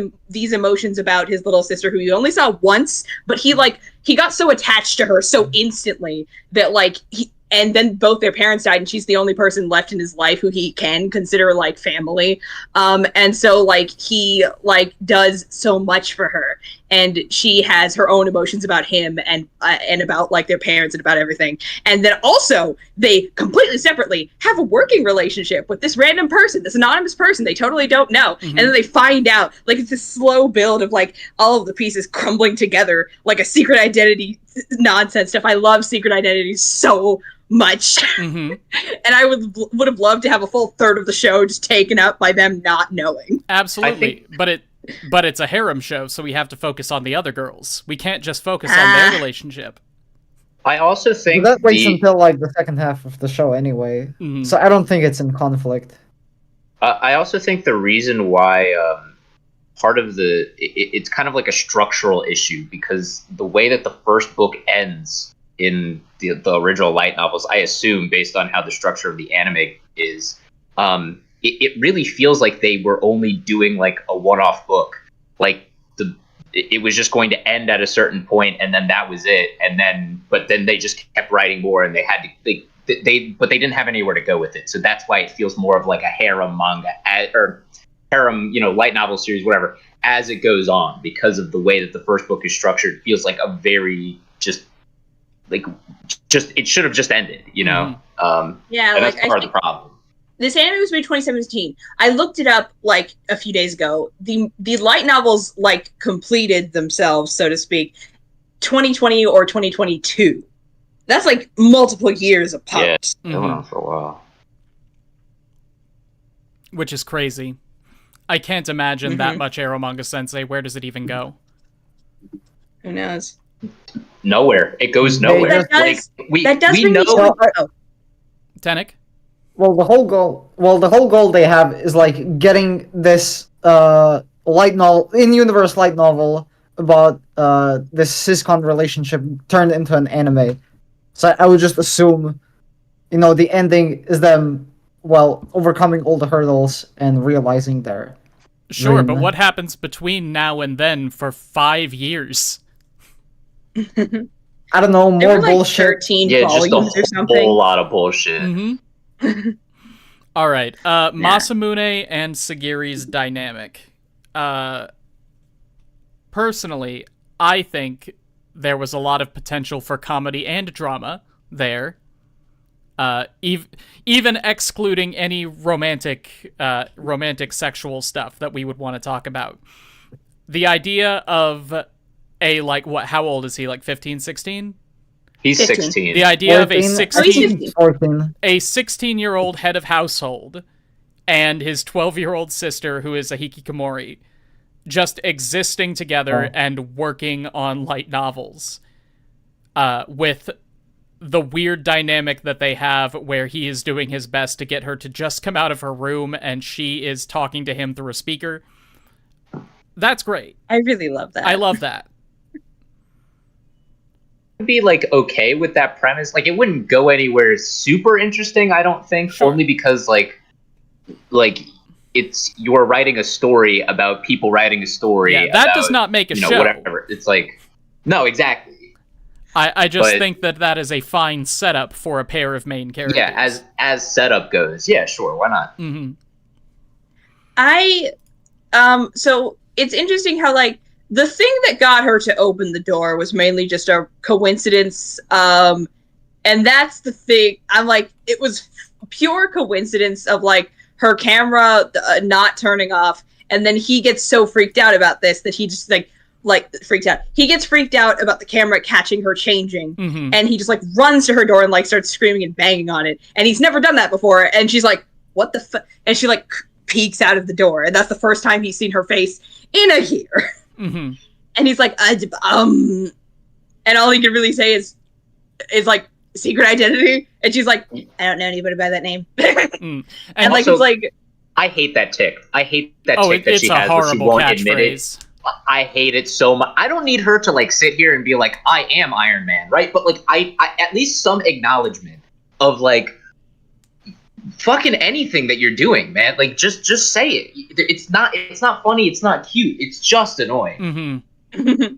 emotions about his little sister who you only saw once, but he got so attached to her so instantly that like and then both their parents died and she's the only person left in his life who he can consider like family. And so like he like does so much for her, and she has her own emotions about him and about like their parents and about everything. And then also they completely separately have a working relationship with this random person, this anonymous person they totally don't know. And then they find out, like it's a slow build of like all of the pieces crumbling together like a secret identity nonsense stuff. I love secret identities so much. And I would have loved to have a full third of the show just taken up by them not knowing. Absolutely. But it's a harem show, so we have to focus on the other girls. We can't just focus on their relationship. I also think that waits until like the second half of the show anyway. So I don't think it's in conflict. I also think the reason why part of it's kind of like a structural issue, because the way that the first book ends in the original light novels, I assume based on how the structure of the anime is, it really feels like they were only doing like a one-off book. Like it was just going to end at a certain point, and then that was it. But then they just kept writing more, and they had to but they didn't have anywhere to go with it. So that's why it feels more of like a harem manga or harem, light novel series, whatever, as it goes on, because of the way that the first book is structured. It feels like a very it should have just ended, Yeah, and that's part of the problem. This anime was made 2017. I looked it up like a few days ago. The light novels like completed themselves, so to speak, 2020 or 2022. That's like multiple years apart. Yeah, it's been on for a while. Which is crazy. I can't imagine that much Eromanga Sensei. Where does it even go? Who knows? Nowhere. It goes nowhere. We know. Tenek? Well, the whole goal they have is like getting this light novel, in-universe light novel about this cis-con relationship turned into an anime. So I would just assume, the ending is them, overcoming all the hurdles and realizing their Sure, dream. But what happens between now and then for 5 years? I don't know, more like bullshit. 13 volumes or something. Whole lot of bullshit. All right, Masamune and Sagiri's dynamic. Personally, I think there was a lot of potential for comedy and drama there. Even excluding any romantic sexual stuff that we would want to talk about. The idea of how old is he? Like 15, 16? He's 15. 16. The idea 14, of a 14. 16-year-old head of household and his 12-year-old sister, who is a hikikomori, just existing together and working on light novels, with the weird dynamic that they have where he is doing his best to get her to just come out of her room and she is talking to him through a speaker. That's great. I really love that. I love that. I'd be okay with that premise. It wouldn't go anywhere super interesting, I don't think. Sure. Only because it's you're writing a story about people writing a story. Yeah, that about, does not make a show. Whatever. It's no, exactly. I just think that is a fine setup for a pair of main characters. Yeah, as setup goes, yeah, sure, why not? So it's interesting how the thing that got her to open the door was mainly just a coincidence. And that's the thing. It was pure coincidence of her camera not turning off. And then he gets so freaked out about this that he just freaked out. He gets freaked out about the camera catching her changing. And he just runs to her door and starts screaming and banging on it. And he's never done that before. And she's like, what the fuck? And she peeks out of the door. And that's the first time he's seen her face in a year. And he's like, and all he can really say is secret identity. And she's like, I don't know anybody by that name. And also, it's I hate that tick. I hate that tick that she has where she won't admit it. I hate it so much. I don't need her to like sit here and be like, I am Iron Man, right? But like, I at least some acknowledgement of like, fucking anything that you're doing, man. Like, just say it. It's not funny. It's not cute. It's just annoying. Mm-hmm.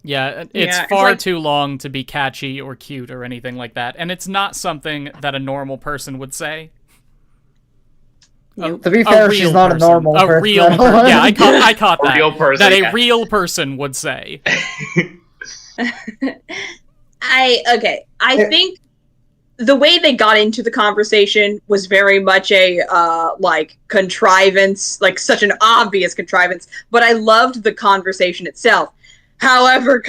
Yeah, it's Yeah, far like, too long to be catchy or cute or anything like that, and it's not something that a normal person would say. Nope. To be fair, she's not a normal person. Real person. Yeah, I caught that. A real person, that a yeah. real person would say. I think the way they got into the conversation was very much a like contrivance, like such an obvious contrivance, but I loved the conversation itself. However,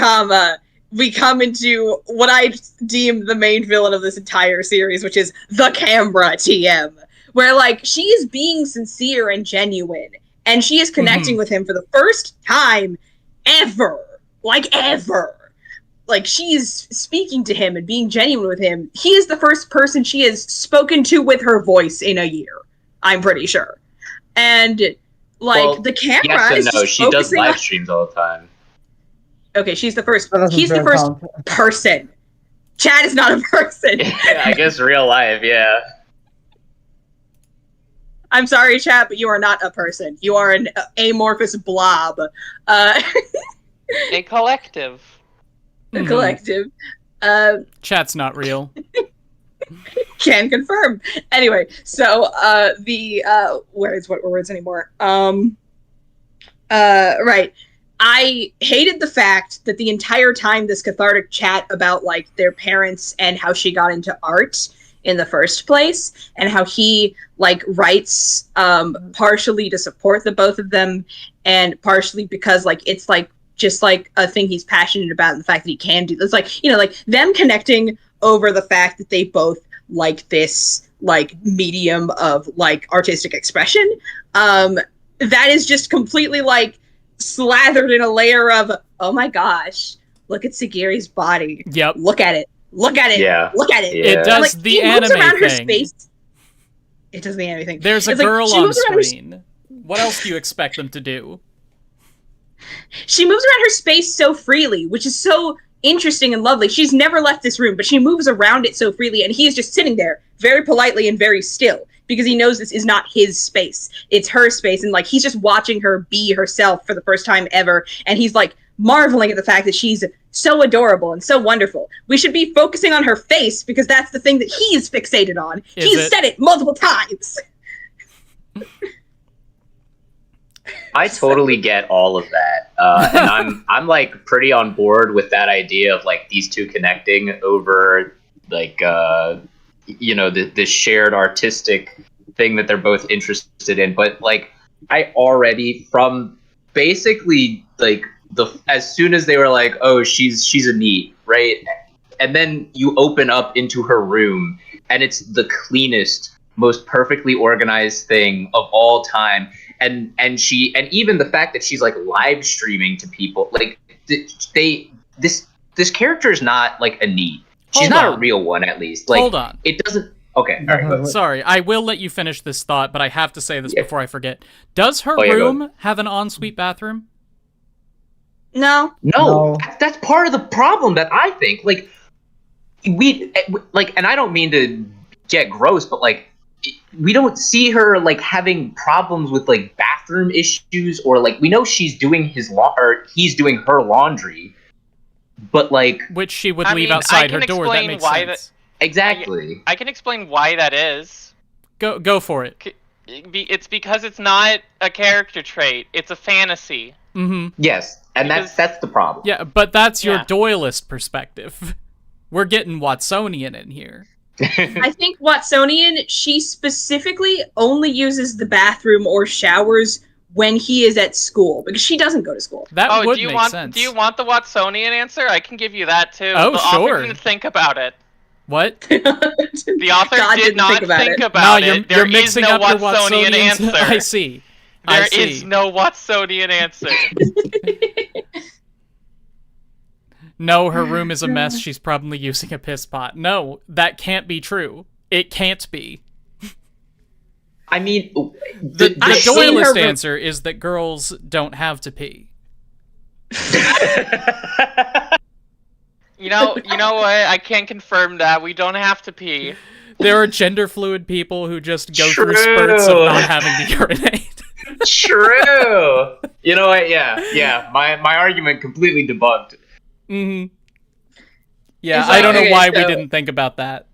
we come into what I deem the main villain of this entire series, which is the camera TM, where like she is being sincere and genuine, and she is connecting with him for the first time ever. Like she's speaking to him and being genuine with him. He is the first person she has spoken to with her voice in a year, I'm pretty sure. And like the camera yes and no. is She does live streams all the time. Okay, she's the first. He's the first person. Chad is not a person. Yeah, I guess real life, yeah. I'm sorry, Chad, but you are not a person. You are an amorphous blob. A collective. A collective. Chat's not real. Can confirm. Anyway, so what words anymore? Right. I hated the fact that the entire time this cathartic chat about like their parents and how she got into art in the first place and how he like writes partially to support the both of them and partially because like it's like just like a thing he's passionate about and the fact that he can do this, like, you know, like them connecting over the fact that they both like this like medium of like artistic expression, that is just completely like slathered in a layer of, oh my gosh, look at Sagiri's body. Yep. Look at it. Look at it. Yeah. Look at it. It does like, the anime around her thing. space. It does the anime thing. There's a It's like, girl she on moves around her screen. What else do you expect them to do? She moves around her space so freely, which is so interesting and lovely. She's never left this room, but she moves around it so freely, and he is just sitting there very politely and very still because he knows this is not his space. It's her space, and like he's just watching her be herself for the first time ever, and he's like marveling at the fact that she's so adorable and so wonderful. We should be focusing on her face because that's the thing that he's fixated on. He's said it multiple times. I totally get all of that, and I'm like pretty on board with that idea of like these two connecting over like you know this shared artistic thing that they're both interested in. But like I already from basically like as soon as they were like, oh, she's a NEET, right? And then you open up into her room and it's the cleanest, most perfectly organized thing of all time. And even the fact that she's like live streaming to people, like this character is not like a NEET. She's not a real one, at least. Like, hold on. It doesn't. Okay. All right. Go ahead. Sorry, I will let you finish this thought, but I have to say this before I forget. Does her room have an ensuite bathroom? No. That's part of the problem that I think. Like, and I don't mean to get gross, but like, we don't see her like having problems with like bathroom issues, or like we know she's doing he's doing her laundry, but like which she would leave outside her door. That makes sense. Exactly. I can explain why that is. Go for it. It's because it's not a character trait. It's a fantasy. Mm-hmm. Yes, and that's the problem. Yeah, but that's your Doyleist perspective. We're getting Watsonian in here. I think Watsonian, she specifically only uses the bathroom or showers when he is at school, because she doesn't go to school. That would make sense. Do you want the Watsonian answer? I can give you that too. Oh, the sure. author didn't think about it. What? The author did not think about it. You're mixing no up your Watsonian answer. I see. There is no Watsonian answer. No, her room is a mess. She's probably using a piss pot. No, that can't be true. It can't be. I mean, The I've seen Doylist her- answer is that girls don't have to pee. You know what? I can't confirm that. We don't have to pee. There are gender fluid people who just go True. through spurts of not having to urinate. True. You know what? Yeah. My argument completely debunked. Mm-hmm. Yeah, It's I don't know okay, why we so- didn't think about that.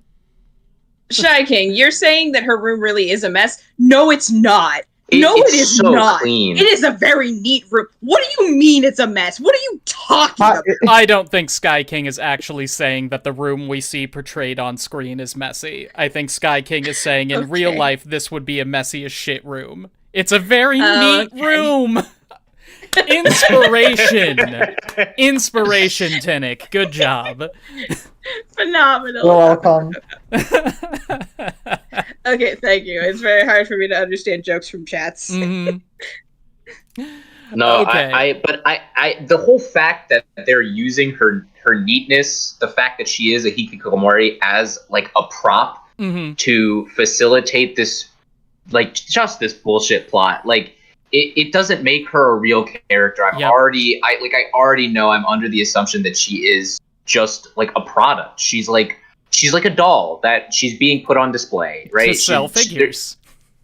Shy King, you're saying that her room really is a mess? No, it's not. No, It's it is so not. clean. It is a very neat room. What do you mean it's a mess? What are you talking about? I don't think Sky King is actually saying that the room we see portrayed on screen is messy. I think Sky King is saying in real Okay. life this would be a messy as shit room. It's a very Oh, neat okay. room. Inspiration. Inspiration, Tinnick. Good job. Phenomenal. You're welcome. Okay, thank you. It's very hard for me to understand jokes from chats. Mhm. No, Okay. but the whole fact that they're using her neatness, the fact that she is a hikikomori as like a prop Mhm. to facilitate this, like just this bullshit plot, like it doesn't make her a real character. I already know I'm under the assumption that she is just like a product. She's like a doll that she's being put on display, right? To sell figures.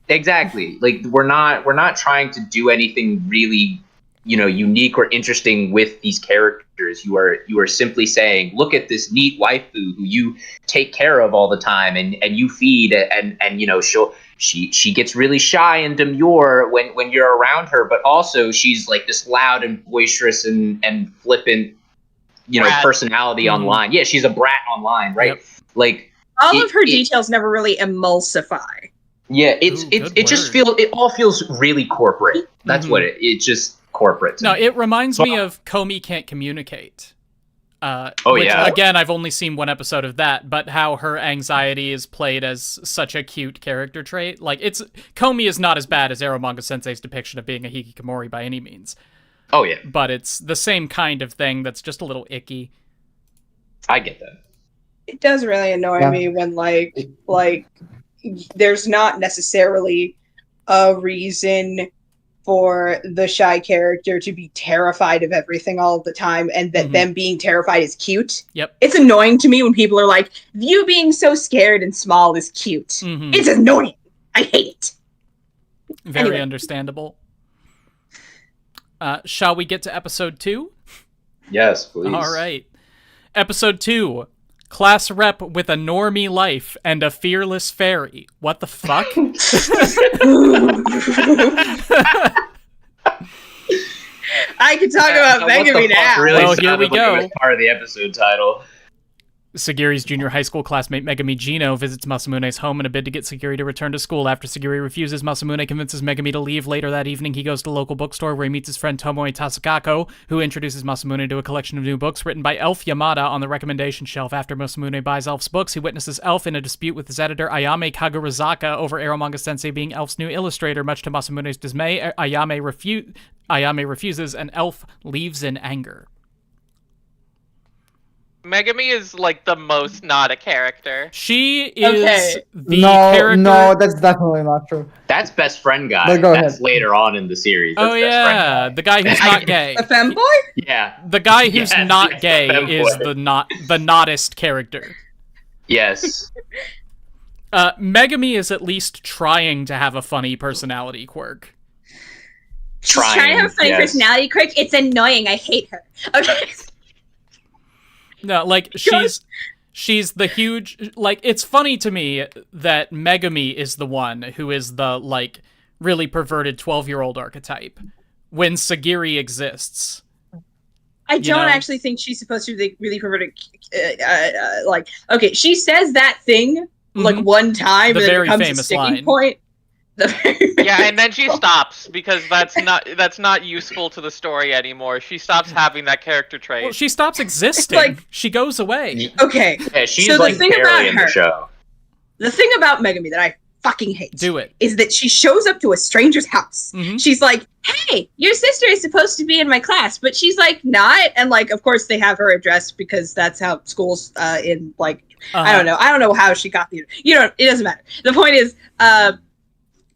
Exactly. Like we're not trying to do anything really, unique or interesting with these characters. You are simply saying, look at this neat waifu who you take care of all the time and you feed and she gets really shy and demure when you're around her, but also she's like this loud and boisterous and flippant, Brat. personality online. Yeah, she's a brat online, right? Yep. Like All of her details never really emulsify. yeah, Ooh, good it all feels really corporate. That's Mhm. what it's just corporate. to No, me. it reminds me of Comey Can't Communicate. Which, yeah? again, I've only seen one episode of that, but how her anxiety is played as such a cute character trait. Like, Comey is not as bad as Eromanga Sensei's depiction of being a hikikomori by any means. Oh yeah, But it's the same kind of thing that's just a little icky. I get that. It does really annoy Yeah. me when like there's not necessarily a reason for the shy character to be terrified of everything all of the time and that Mhm. them being terrified is cute. Yep. It's annoying to me when people are like, you being so scared and small is cute. Mhm. It's annoying. I hate it. Very Anyway. understandable. Shall we get to episode 2? Yes, please. All right. Episode 2. Class rep with a normie life and a fearless fairy. What the fuck? I could talk about What the Megami fuck now. really Well, here sounded we like it go. was part of the episode title. Sagiri's junior high school classmate Megami Gino visits Masamune's home in a bid to get Sagiri to return to school. After Sagiri refuses, Masamune convinces Megami to leave. Later that evening, he goes to a local bookstore where he meets his friend Tomoe Tasakako, who introduces Masamune to a collection of new books written by Elf Yamada on the recommendation shelf. After Masamune buys Elf's books, he witnesses Elf in a dispute with his editor Ayame Kagurazaka over Eromanga Sensei being Elf's new illustrator. Much to Masamune's dismay, Ayame refuses, and Elf leaves in anger. Megami is like the most not a character. She is Okay. the No, character... no, that's definitely not true. That's best friend guy. But go That's ahead. later on in the series. That's Oh best friend yeah, guy. the guy who's not gay. A femboy? Yeah. The guy who's Yes, not yes, gay the is femboy. the nottest character. Yes. Megami is at least trying to have a funny personality quirk. She's trying to have a funny yes. personality quirk. It's annoying. I hate her. Okay. No, like she's the huge like it's funny to me that Megami is the one who is the like really perverted 12-year-old archetype when Sagiri exists. I don't know? actually think she's supposed to be really perverted. Like, okay, she says that thing like Mhm. one time, The and then very it becomes a famous sticking line. point. Yeah, and then she stops because that's not useful to the story anymore. She stops having that character trait. Well, she stops existing. like- she goes away. Okay, Yeah, she's So the like thing Barry about in her- the show. the thing about Megami that I fucking hate Do it. is that she shows up to a stranger's house. Mhm. She's like, "Hey, your sister is supposed to be in my class," but she's like, "Not." And like, of course, they have her address because that's how schools in like I don't know how she got the. It doesn't matter. The point is,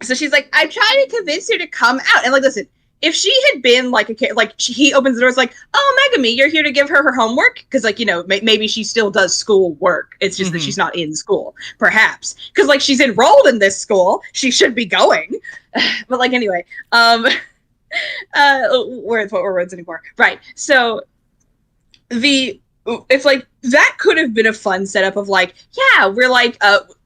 So she's like, I'm trying to convince her to come out. And like, listen, if she had been like he opens the door, it's like, oh, Megami, you're here to give her homework? Because like, maybe she still does school work. It's just that she's not in school, perhaps. Because like, she's enrolled in this school. She should be going. But like, anyway, what words anymore? Right. So it's like, that could have been a fun setup of like, yeah, we're like,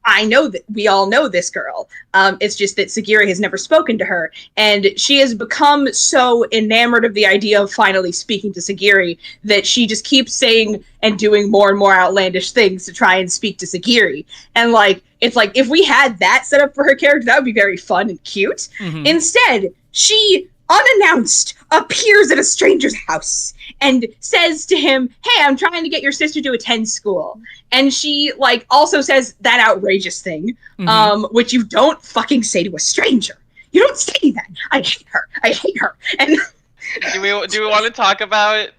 I know that we all know this girl. It's just that Sagiri has never spoken to her, and she has become so enamored of the idea of finally speaking to Sagiri that she just keeps saying and doing more and more outlandish things to try and speak to Sagiri. And like, it's like, if we had that set up for her character, that would be very fun and cute. Instead, she unannounced appears at a stranger's house and says to him, hey, I'm trying to get your sister to attend school. And she like also says that outrageous thing, which you don't fucking say to a stranger. You don't say that. I hate her. And do we want to talk about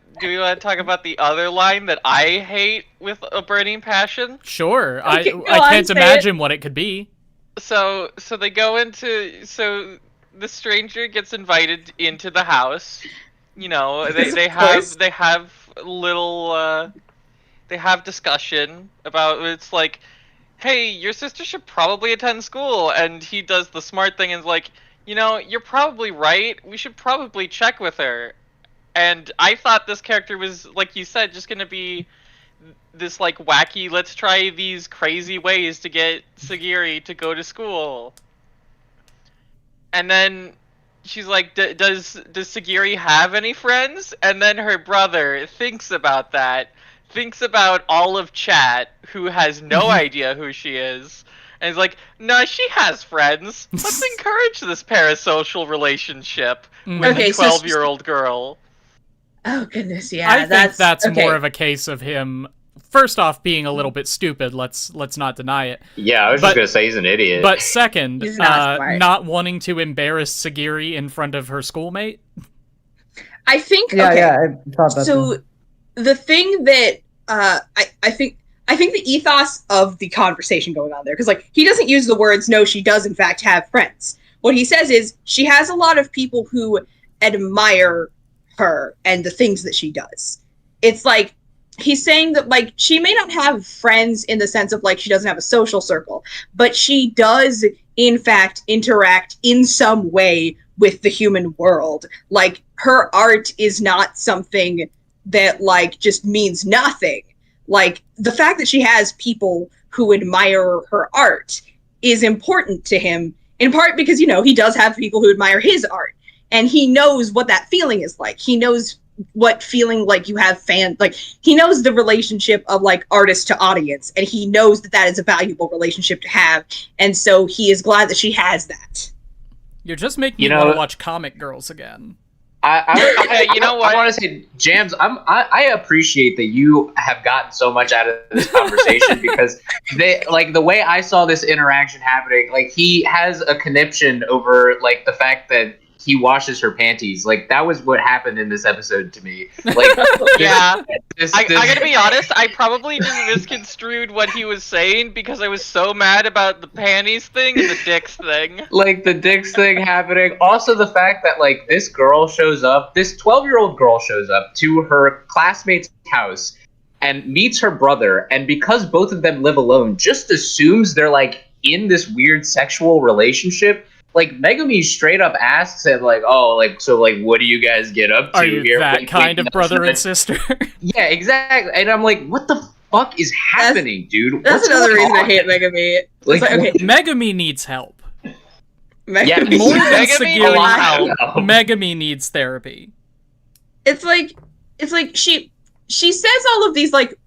the other line that I hate with a burning passion? Sure. Okay, I can't imagine what it could be. So they go into the stranger gets invited into the house. You know, they have little they have discussion about, it's like, hey, your sister should probably attend school, and he does the smart thing and is like, you know, you're probably right. We should probably check with her. And I thought this character was, like you said, just gonna be this like wacky, let's try these crazy ways to get Sagiri to go to school. And then she's like, does Sagiri have any friends? And then her brother thinks about that, thinks about all of chat, who has no idea who she is, and he's like, no, she has friends. Let's encourage this parasocial relationship with a 12-year-old girl. Oh, goodness, yeah. I think that's more of a case of him, first off, being a little bit stupid. Let's not deny it. Yeah, I was just gonna say he's an idiot. But second, not wanting to embarrass Sagiri in front of her schoolmate. I think. Yeah, okay. yeah. I thought that. So the thing that I think the ethos of the conversation going on there, because like he doesn't use the words, no, she does in fact have friends. What he says is she has a lot of people who admire her and the things that she does. It's like, he's saying that like she may not have friends in the sense of like she doesn't have a social circle, but she does in fact interact in some way with the human world. Like her art is not something that like just means nothing. Like the fact that she has people who admire her art is important to him, in part because, you know, he does have people who admire his art, and he knows what that feeling is like. He knows what feeling like you have fans, like he knows the relationship of like artist to audience, and he knows that that is a valuable relationship to have, and so he is glad that she has that. You're just making me want to watch Comic Girls again. You know what? I want to say, Jams, I appreciate that you have gotten so much out of this conversation because they, like, the way I saw this interaction happening, like he has a conniption over like the fact that he washes her panties. Like that was what happened in this episode to me. Like, yeah, I gotta be honest. I probably just misconstrued what he was saying because I was so mad about the panties thing and the dicks thing. Like the dicks thing happening. Also, the fact that like this girl shows up, this 12-year-old girl shows up to her classmate's house and meets her brother, and because both of them live alone, just assumes they're like in this weird sexual relationship. Like Megami straight up asks him, like, "Oh, like, so, like, what do you guys get up to Are you here?" that like, kind of brother and sister? Yeah, exactly. And I'm like, "What the fuck is happening, dude?" That's another reason I hate Megami. Like, okay, Megami needs help. Yeah, More than Sagiri, Megami needs therapy. It's like she says all of these like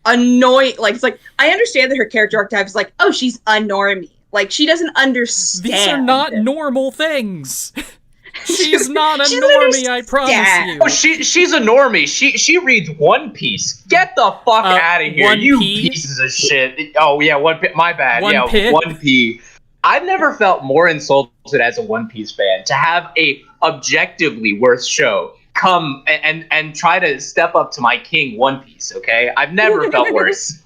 annoying, like, it's like, I understand that her character archetype is like, oh, she's a normie. Like, she doesn't understand. These are not normal things. She's not a normie, I promise you. Oh, she's a normie. She reads One Piece. Get the fuck out of here, you pieces of shit. Oh, yeah, my bad. One Piece. I've never felt more insulted as a One Piece fan to have a objectively worse show come and try to step up to my king, One Piece, okay? I've never felt worse.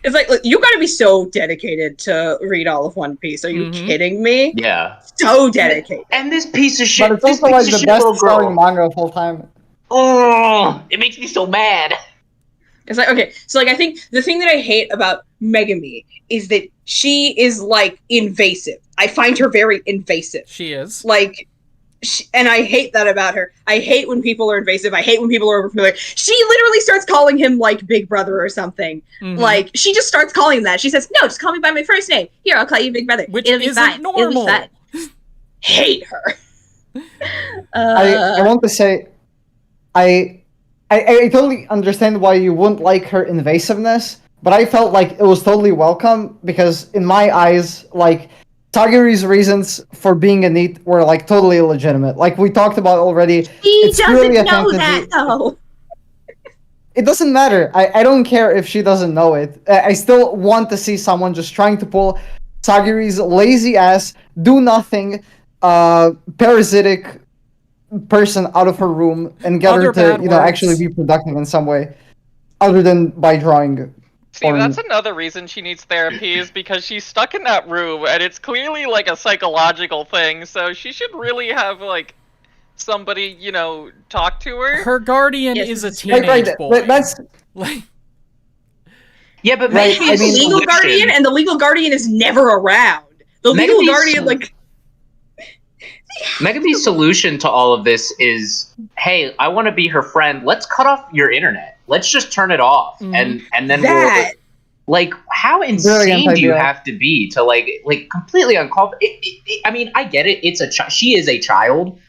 It's like, look, you gotta be so dedicated to read all of One Piece. Are you kidding me? Yeah. So dedicated. And this piece of shit. But it's also like the best selling manga of all time. Oh, it makes me so mad. It's like, okay, so like I think the thing that I hate about Megami is that she is like invasive. I find her very invasive. She is. Like, and I hate that about her. I hate when people are invasive. I hate when people are overfamiliar. She literally starts calling him like Big Brother or something. Like, she just starts calling him that. She says, "No, just call me by my first name. Here, I'll call you Big Brother. Which It'll be isn't fine. normal. It'll be fine." Hate her. I want to say, I totally understand why you wouldn't like her invasiveness, but I felt like it was totally welcome because in my eyes, like, Tagiri's reasons for being a NEET were like totally legitimate. Like we talked about already. He doesn't know that though. It doesn't matter. I don't care if she doesn't know it. I still want to see someone just trying to pull Tagiri's lazy ass, do nothing, parasitic person out of her room and get her to, actually be productive in some way, other than by drawing. See, that's another reason she needs therapy is because she's stuck in that room, and it's clearly like a psychological thing. So she should really have like somebody, talk to her. Her guardian is a teenage boy. That's like. Yeah, but maybe it's the legal guardian, and the legal guardian is never around. The legal guardian, like. Megami's solution to all of this is, hey, I want to be her friend. Let's cut off your internet. Let's just turn it off, and then we'll, like, how insane do you have to be to like completely uncalled? I mean, I get it. It's she is a child,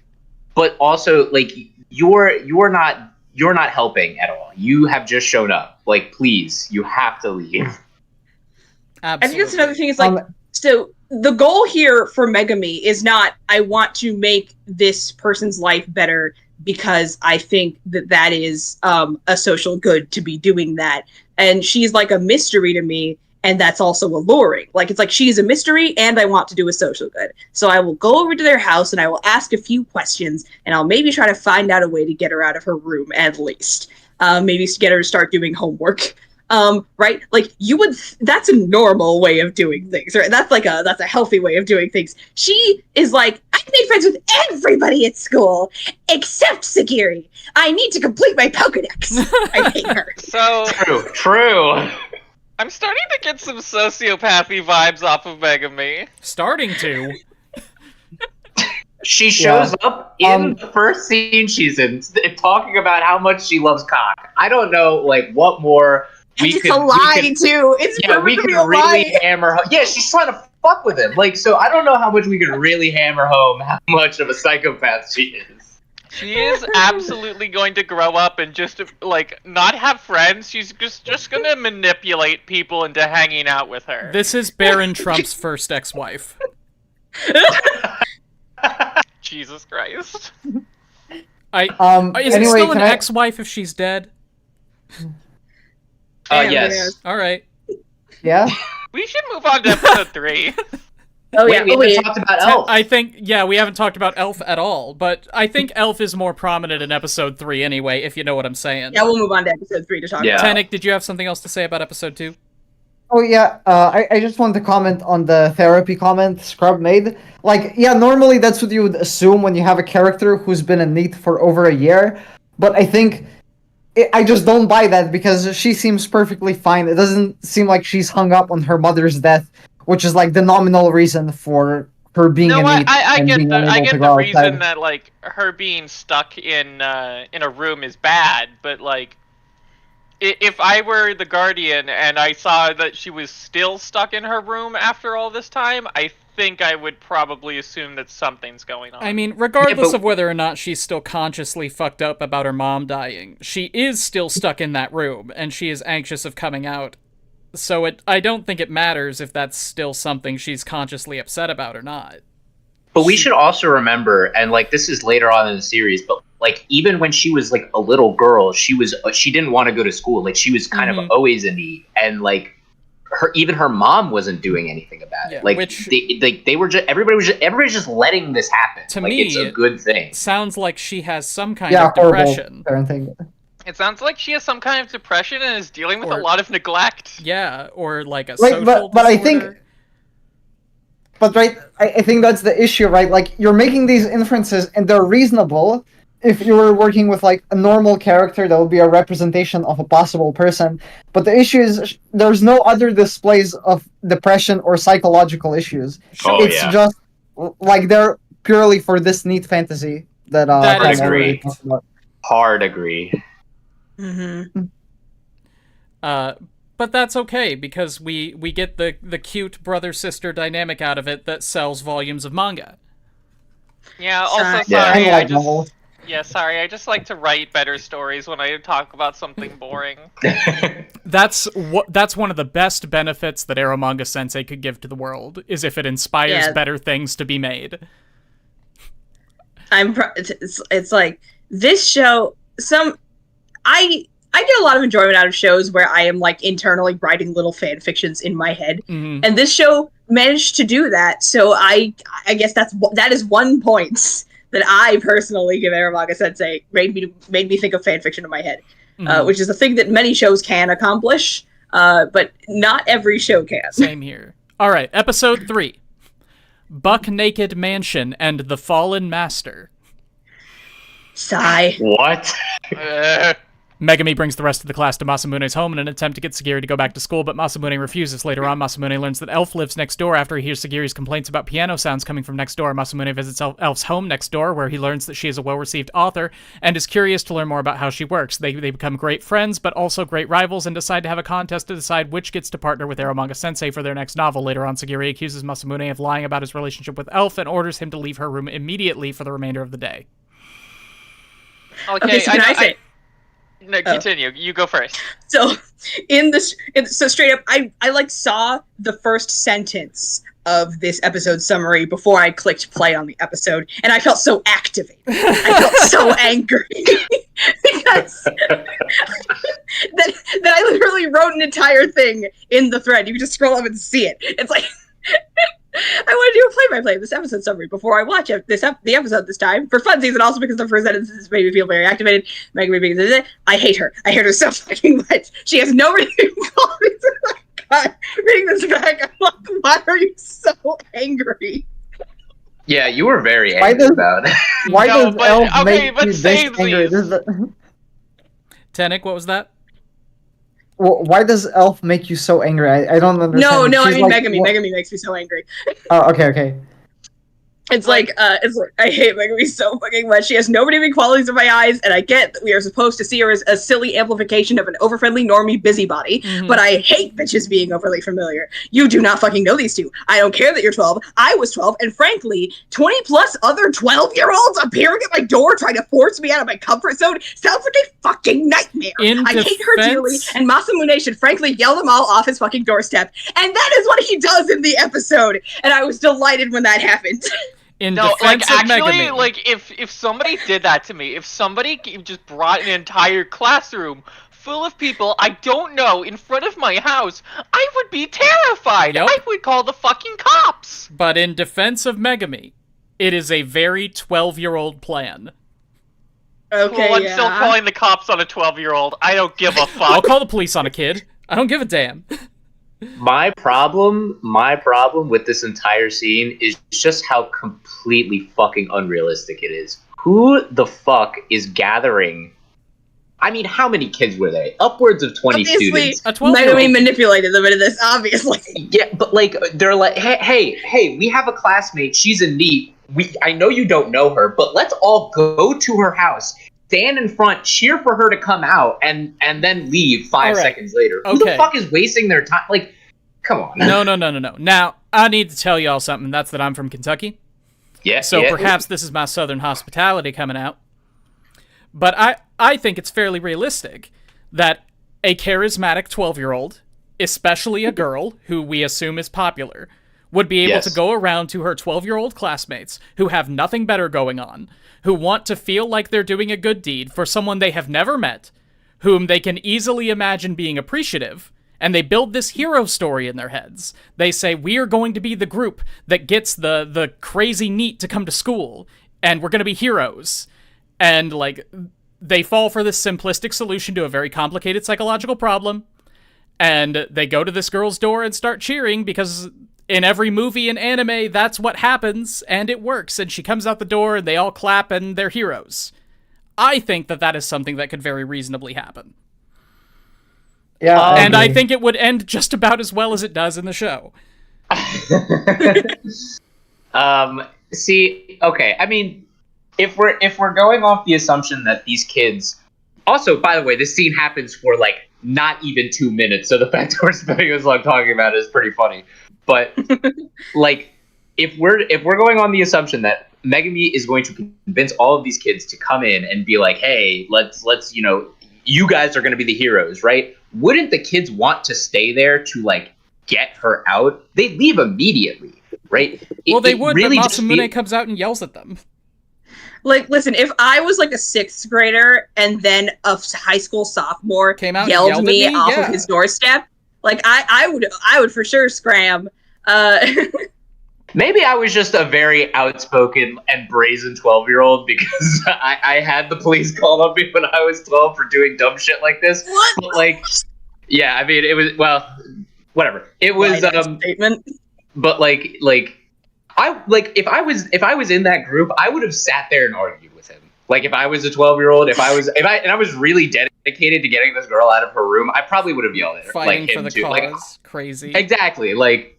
but also like you're not helping at all. You have just shown up. Like, please, you have to leave. Absolutely. I think that's another thing. Is like so. The goal here for Megami is not, I want to make this person's life better because I think that is a social good to be doing that. And she's like a mystery to me, and that's also alluring. Like, it's like she's a mystery, and I want to do a social good. So I will go over to their house, and I will ask a few questions, and I'll maybe try to find out a way to get her out of her room, at least. Maybe to get her to start doing homework. Right? Like, that's a normal way of doing things, right? That's a healthy way of doing things. She is like, I've made friends with everybody at school, except Sagiri. I need to complete my Pokedex. I hate her. So True. I'm starting to get some sociopathy vibes off of Megami. Starting to. She shows up in the first scene she's in, talking about how much she loves cock. I don't know, like, what more... It's a lie, too. It's we could really hammer home. Yeah, she's trying to fuck with him. Like, so I don't know how much we could really hammer home how much of a psychopath she is. She is absolutely going to grow up and just, like, not have friends. She's just going to manipulate people into hanging out with her. This is Baron Trump's first ex-wife. Jesus Christ. Is it still an ex-wife if she's dead? Yes. All right. Yeah. We should move on to episode 3. Oh yeah, we haven't talked about Elf. I think, we haven't talked about Elf at all, but I think Elf is more prominent in episode 3 anyway, if you know what I'm saying. Yeah, we'll move on to episode 3 to talk about. Tanik, did you have something else to say about episode 2? Oh yeah, I just wanted to comment on the therapy comment Scrub made. Like, yeah, normally that's what you would assume when you have a character who's been a NEET for over a year, but I think I just don't buy that because she seems perfectly fine. It doesn't seem like she's hung up on her mother's death, which is like the nominal reason for her being a NEET. I get the reason that like her being stuck in a room is bad, but like if I were the Guardian and I saw that she was still stuck in her room after all this time, I think I would probably assume that something's going on. I mean, regardless of whether or not she's still consciously fucked up about her mom dying, she is still stuck in that room, and she is anxious of coming out. So I don't think it matters if that's still something she's consciously upset about or not. But we should also remember, and like this is later on in the series, but like even when she was like a little girl, she didn't want to go to school. Like she was kind of always a NEET, and like her mom wasn't doing anything about it. Like they were just everybody's just letting this happen. To like, me, it's a good thing. Sounds like she has some kind of depression. Parenting. It sounds like she has some kind of depression and is dealing with Or- a lot of neglect. Yeah, or like a Like, social but I think, disorder. but right, I think that's the issue, right? Like, you're making these inferences, and they're reasonable if you were working with like a normal character that would be a representation of a possible person. But the issue is there's no other displays of depression or psychological issues. Oh, It's yeah. just like they're purely for this neat fantasy that That Tom is already correct. talked about. Hard agree. Mm-hmm. But that's okay because we get the cute brother sister dynamic out of it that sells volumes of manga. Yeah, also Sorry. Yeah. sorry, And I like just novels. sorry, I just like to write better stories when I talk about something boring. That's one of the best benefits that Eromanga Sensei could give to the world is if it inspires Yeah. better things to be made. It's like this show. I get a lot of enjoyment out of shows where I am like internally writing little fan fictions in my head, Mhm. and this show managed to do that. So I guess that is 1 point that I personally give Eromanga Sensei. Made me think of fan fiction in my head, Mhm. which is a thing that many shows can accomplish, but not every show can. Same here. All right, episode 3. Buck Naked Mansion and the Fallen Master. Sigh. What? Megami brings the rest of the class to Masamune's home in an attempt to get Sagiri to go back to school, but Masamune refuses. Later on, Masamune learns that Elf lives next door after he hears Sagiri's complaints about piano sounds coming from next door. Masamune visits Elf's home next door, where he learns that she is a well-received author, and is curious to learn more about how she works. They become great friends, but also great rivals, and decide to have a contest to decide which gets to partner with Eromanga Sensei for their next novel. Later on, Sagiri accuses Masamune of lying about his relationship with Elf, and orders him to leave her room immediately for the remainder of the day. Okay, so can I say? No, continue. You go first. So so straight up, I like saw the first sentence of this episode summary before I clicked play on the episode, and I felt so activated. I felt so angry because that I literally wrote an entire thing in the thread. You can just scroll up and see it. It's like I want to do a play-by-play of this episode summary before I watch the episode this time for funsies, and also because the first sentences made me feel very activated. I hate her. I hate her so fucking much. She has no redeeming qualities. God, reading this back, I'm like, why are you so angry? Yeah, you were very Why angry does- about it. Why No, does but- Elf okay, make but you say this angry? these. Tenek, what was that? Why does Elf make you so angry? I don't understand. No, I She's mean like, Megami. what- Megami makes me so angry. Oh, okay. It's like I hate Megami so fucking much. She has no redeeming qualities in my eyes, and I get that we are supposed to see her as a silly amplification of an overfriendly normie busybody, but I hate bitches being overly familiar. You do not fucking know these two. I don't care that you're 12. I was 12, and frankly, 20 plus other 12-year-olds appearing at my door trying to force me out of my comfort zone sounds like a fucking nightmare. I hate her dearly, and Masamune should frankly yell them all off his fucking doorstep. And that is what he does in the episode, and I was delighted when that happened. In No, like defense of actually, Megami. like if somebody did that to me, if somebody just brought an entire classroom full of people I don't know in front of my house, I would be terrified. Yep. I would call the fucking cops. But in defense of Megami, it is a very 12-year-old plan. Okay, Well, I'm yeah. still calling the cops on a 12-year-old. I don't give a fuck. I'll call the police on a kid. I don't give a damn. My problem with this entire scene is just how completely fucking unrealistic it is. Who the fuck is gathering? I mean, how many kids were they? Upwards of 20 Obviously, students. A 12-year-old. Megami manipulated them into this, obviously. Yeah, but like they're like, hey, we have a classmate. She's a NEET. I know you don't know her, but let's all go to her house, stand in front, cheer for her to come out, and then leave 5 All right. seconds later. Who the Okay. fuck is wasting their time? Like, come on. No. Now, I need to tell y'all something. That's that I'm from Kentucky. Yeah. So yeah. perhaps this is my southern hospitality coming out. But I think it's fairly realistic that a charismatic 12-year-old, especially a girl who we assume is popular, would be able Yes. to go around to her 12-year-old classmates who have nothing better going on, who want to feel like they're doing a good deed for someone they have never met, whom they can easily imagine being appreciative, and they build this hero story in their heads. They say, we are going to be the group that gets the crazy NEET to come to school, and we're going to be heroes. And, like, they fall for this simplistic solution to a very complicated psychological problem, and they go to this girl's door and start cheering because in every movie and anime, that's what happens, and it works, and she comes out the door, and they all clap, and they're heroes. I think that is something that could very reasonably happen. Yeah, and I think it would end just about as well as it does in the show. See, okay, I mean, if we're going off the assumption that these kids, also, by the way, this scene happens for like not even 2 minutes, so the fact that we're spending as long talking about it is pretty funny. But like, if we're going on the assumption that Megami is going to convince all of these kids to come in and be like, hey, let's you guys are going to be the heroes, right? Wouldn't the kids want to stay there to like get her out? They'd leave immediately, right? They would, really, but Masamune comes out and yells at them. Like, listen, if I was like a 6th grader and then a high school sophomore came out yelled and me off of his doorstep, like I would for sure scram. Maybe I was just a very outspoken and brazen 12-year-old because I had the police called on me when I was 12 for doing dumb shit like this. What? But like, yeah, I mean, it was, well, whatever. It was statement. But like if I was in that group, I would have sat there and argued with him. Like if I was a 12-year-old, and I was really dedicated to getting this girl out of her room, I probably would have yelled at her. Fighting like for him the too. cause. Like, crazy. Exactly. Like,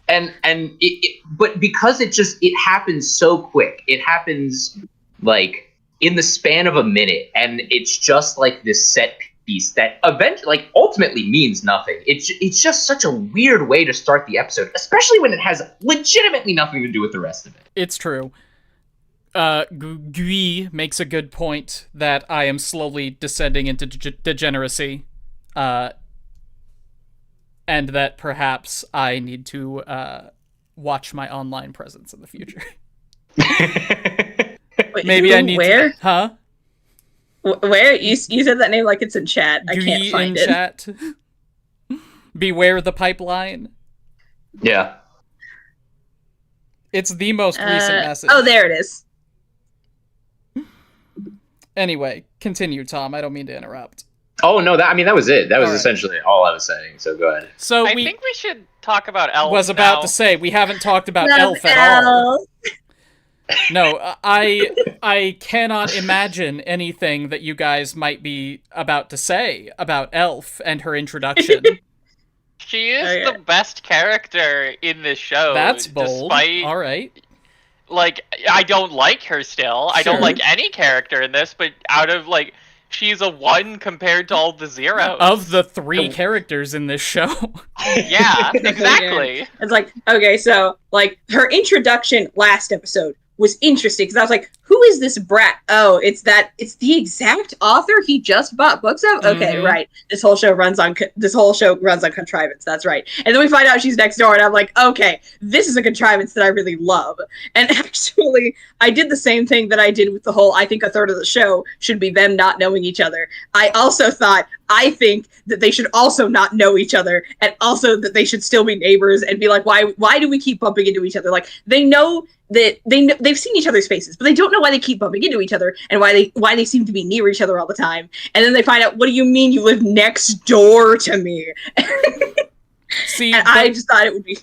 but because it happens so quick, it happens like in the span of a minute, and it's just like this set piece that eventually, like, ultimately means nothing. It's just such a weird way to start the episode, especially when it has legitimately nothing to do with the rest of it. It's true. Gui makes a good point that I am slowly descending into degeneracy, and that perhaps I need to watch my online presence in the future. Wait, maybe I need where? Huh? Where? You said that name like it's in chat. I can't find it. Chat. Beware the pipeline. Yeah. It's the most recent message. Oh, there it is. Anyway, continue, Tom. I don't mean to interrupt. Oh, no, that was it. That was all right. essentially all I was saying, so go ahead. So I think we should talk about Elf was about now. to say, we haven't talked about Elf at all. No, I cannot imagine anything that you guys might be about to say about Elf and her introduction. She is the best character in this show. That's bold. Despite, all right. Like, I don't like her still. I don't Sure. like any character in this, but out of, like, she's a 1 compared to all the zeros. Of the 3 characters in this show. Yeah, exactly. It's like, okay, so, like, her introduction last episode was interesting, because I was like, who is this brat? Oh, it's the exact author he just bought books of? Okay, right. This whole show runs on contrivance, that's right. And then we find out she's next door, and I'm like, okay, this is a contrivance that I really love. And actually, I did the same thing that I did with the whole, I think a third of the show should be them not knowing each other. I also thought, I think that they should also not know each other, and also that they should still be neighbors and be like, why do we keep bumping into each other? Like, they know that they've seen each other's faces, but they don't know why they keep bumping into each other and why they seem to be near each other all the time. And then they find out, what do you mean you live next door to me? See, and I just thought it would be.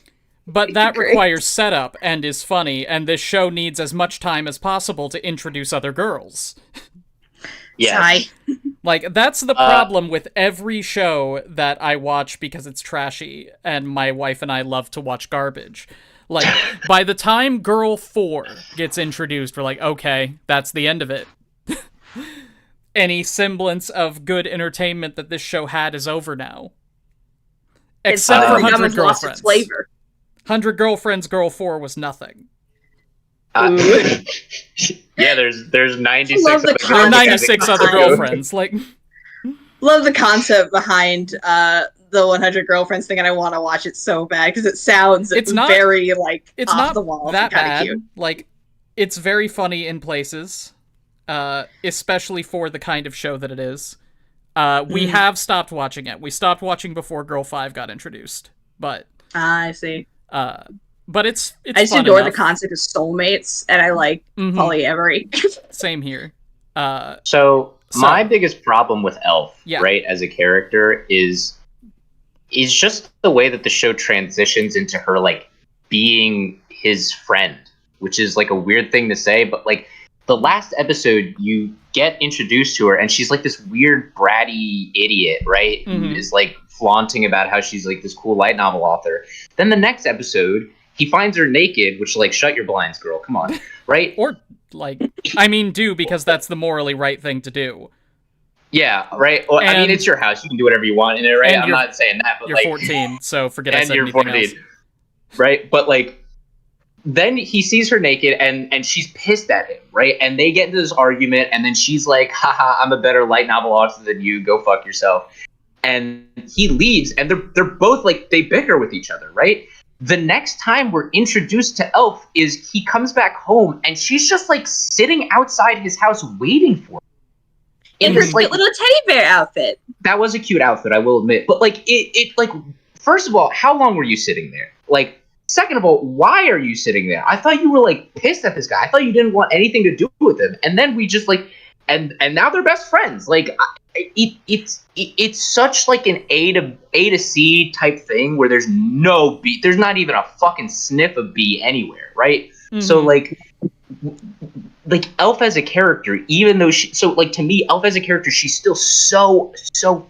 But that great. requires setup and is funny, and this show needs as much time as possible to introduce other girls. Yes. Like, that's the problem with every show that I watch because it's trashy, and my wife and I love to watch garbage. Like, by the time Girl 4 gets introduced, we're like, okay, that's the end of it. Any semblance of good entertainment that this show had is over now. Except for 100 Girlfriends. Flavor. 100 Girlfriends, Girl 4 was nothing. Yeah, there's 96 Love the There are 96 other behind- girlfriends. Like, Love the concept behind the 100 Girlfriends thing, and I want to watch it so bad because it sounds very like it's off not the wall. that kind bad. of cute. Like, it's very funny in places, especially for the kind of show that it is. We have stopped watching it. We stopped watching before Girl 5 got introduced, but I see. But it's I just fun adore enough. the concept of soulmates, and I like polyamory. Same here. So my biggest problem with Elf, Yeah. right, as a character is just the way that the show transitions into her like being his friend, which is like a weird thing to say, but like the last episode you get introduced to her and she's like this weird bratty idiot, right? Who is like flaunting about how she's like this cool light novel author. Then the next episode he finds her naked, which like shut your blinds, girl, come on, right? Or like, I mean, do, because that's the morally right thing to do. Yeah, right. Well, I mean, it's your house; you can do whatever you want in it, right? I'm not saying that, but you're like 14, so forget I and said you're anything 14, else. right? But like, then he sees her naked, and she's pissed at him, right? And they get into this argument, and then she's like, "Haha, I'm a better light novel author than you. Go fuck yourself." And he leaves, and they're both like they bicker with each other, right? The next time we're introduced to Elf is he comes back home, and she's just like sitting outside his house waiting for him. In her like little teddy bear outfit. That was a cute outfit, I will admit. But like it like first of all, how long were you sitting there? Like, second of all, why are you sitting there? I thought you were like pissed at this guy. I thought you didn't want anything to do with him. And then we just like and now they're best friends. Like it's such like an A to C type thing where there's no B, there's not even a fucking sniff of B anywhere, right? So like Elf as a character, even though to me, Elf as a character, she's still so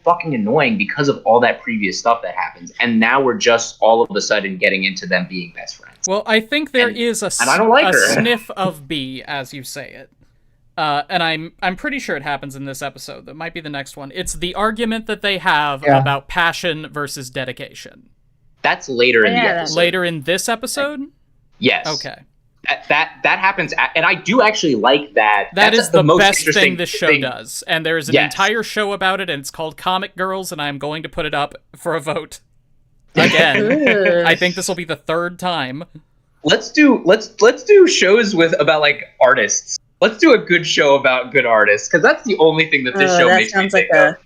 fucking annoying because of all that previous stuff that happens, and now we're just all of a sudden getting into them being best friends. Well, I think there is a I don't like her. sniff of B, as you say it. And I'm pretty sure it happens in this episode. That might be the next one. It's the argument that they have about passion versus dedication. That's later in the episode. Later in this episode? Yes. Okay. That happens, and I do actually like that. That's is the most best thing this show does, and there is an Yes. entire show about it, and it's called Comic Girls, and I'm going to put it up for a vote again. I think this will be the third time. Let's do shows about like artists. Let's do a good show about good artists, because that's the only thing that this show makes me think of.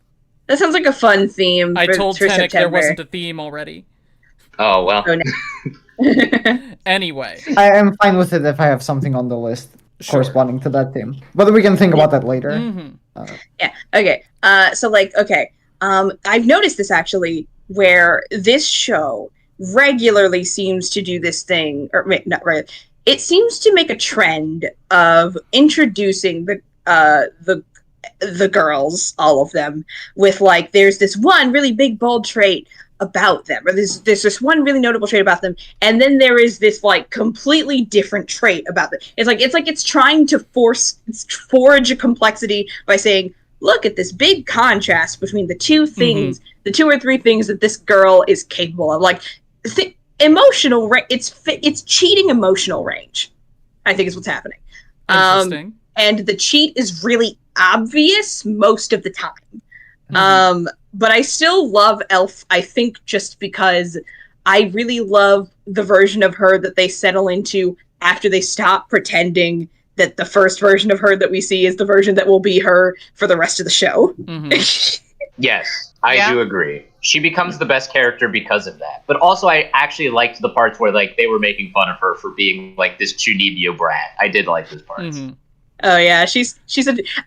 That sounds like a fun theme. I told Tenek September. there wasn't a theme already. Oh well. Oh, no. Anyway, I am fine with it if I have something on the list corresponding to that theme, but we can think about that later. Yeah. Okay. I've noticed this actually, where this show regularly seems to do this thing, or not right. It seems to make a trend of introducing the girls, all of them, with like there's this one really big bold trait about them, or there's this one really notable trait about them, and then there is this like completely different trait about them. It's trying to forge a complexity by saying, look at this big contrast between the two things, the two or three things that this girl is capable of. Like emotional, it's cheating emotional range, I think is what's happening. Interesting. And the cheat is really obvious most of the time. But I still love Elf, I think, just because I really love the version of her that they settle into after they stop pretending that the first version of her that we see is the version that will be her for the rest of the show. Yes, I do agree. She becomes the best character because of that. But also, I actually liked the parts where like they were making fun of her for being like this Chunibyo brat. I did like those parts. Oh yeah,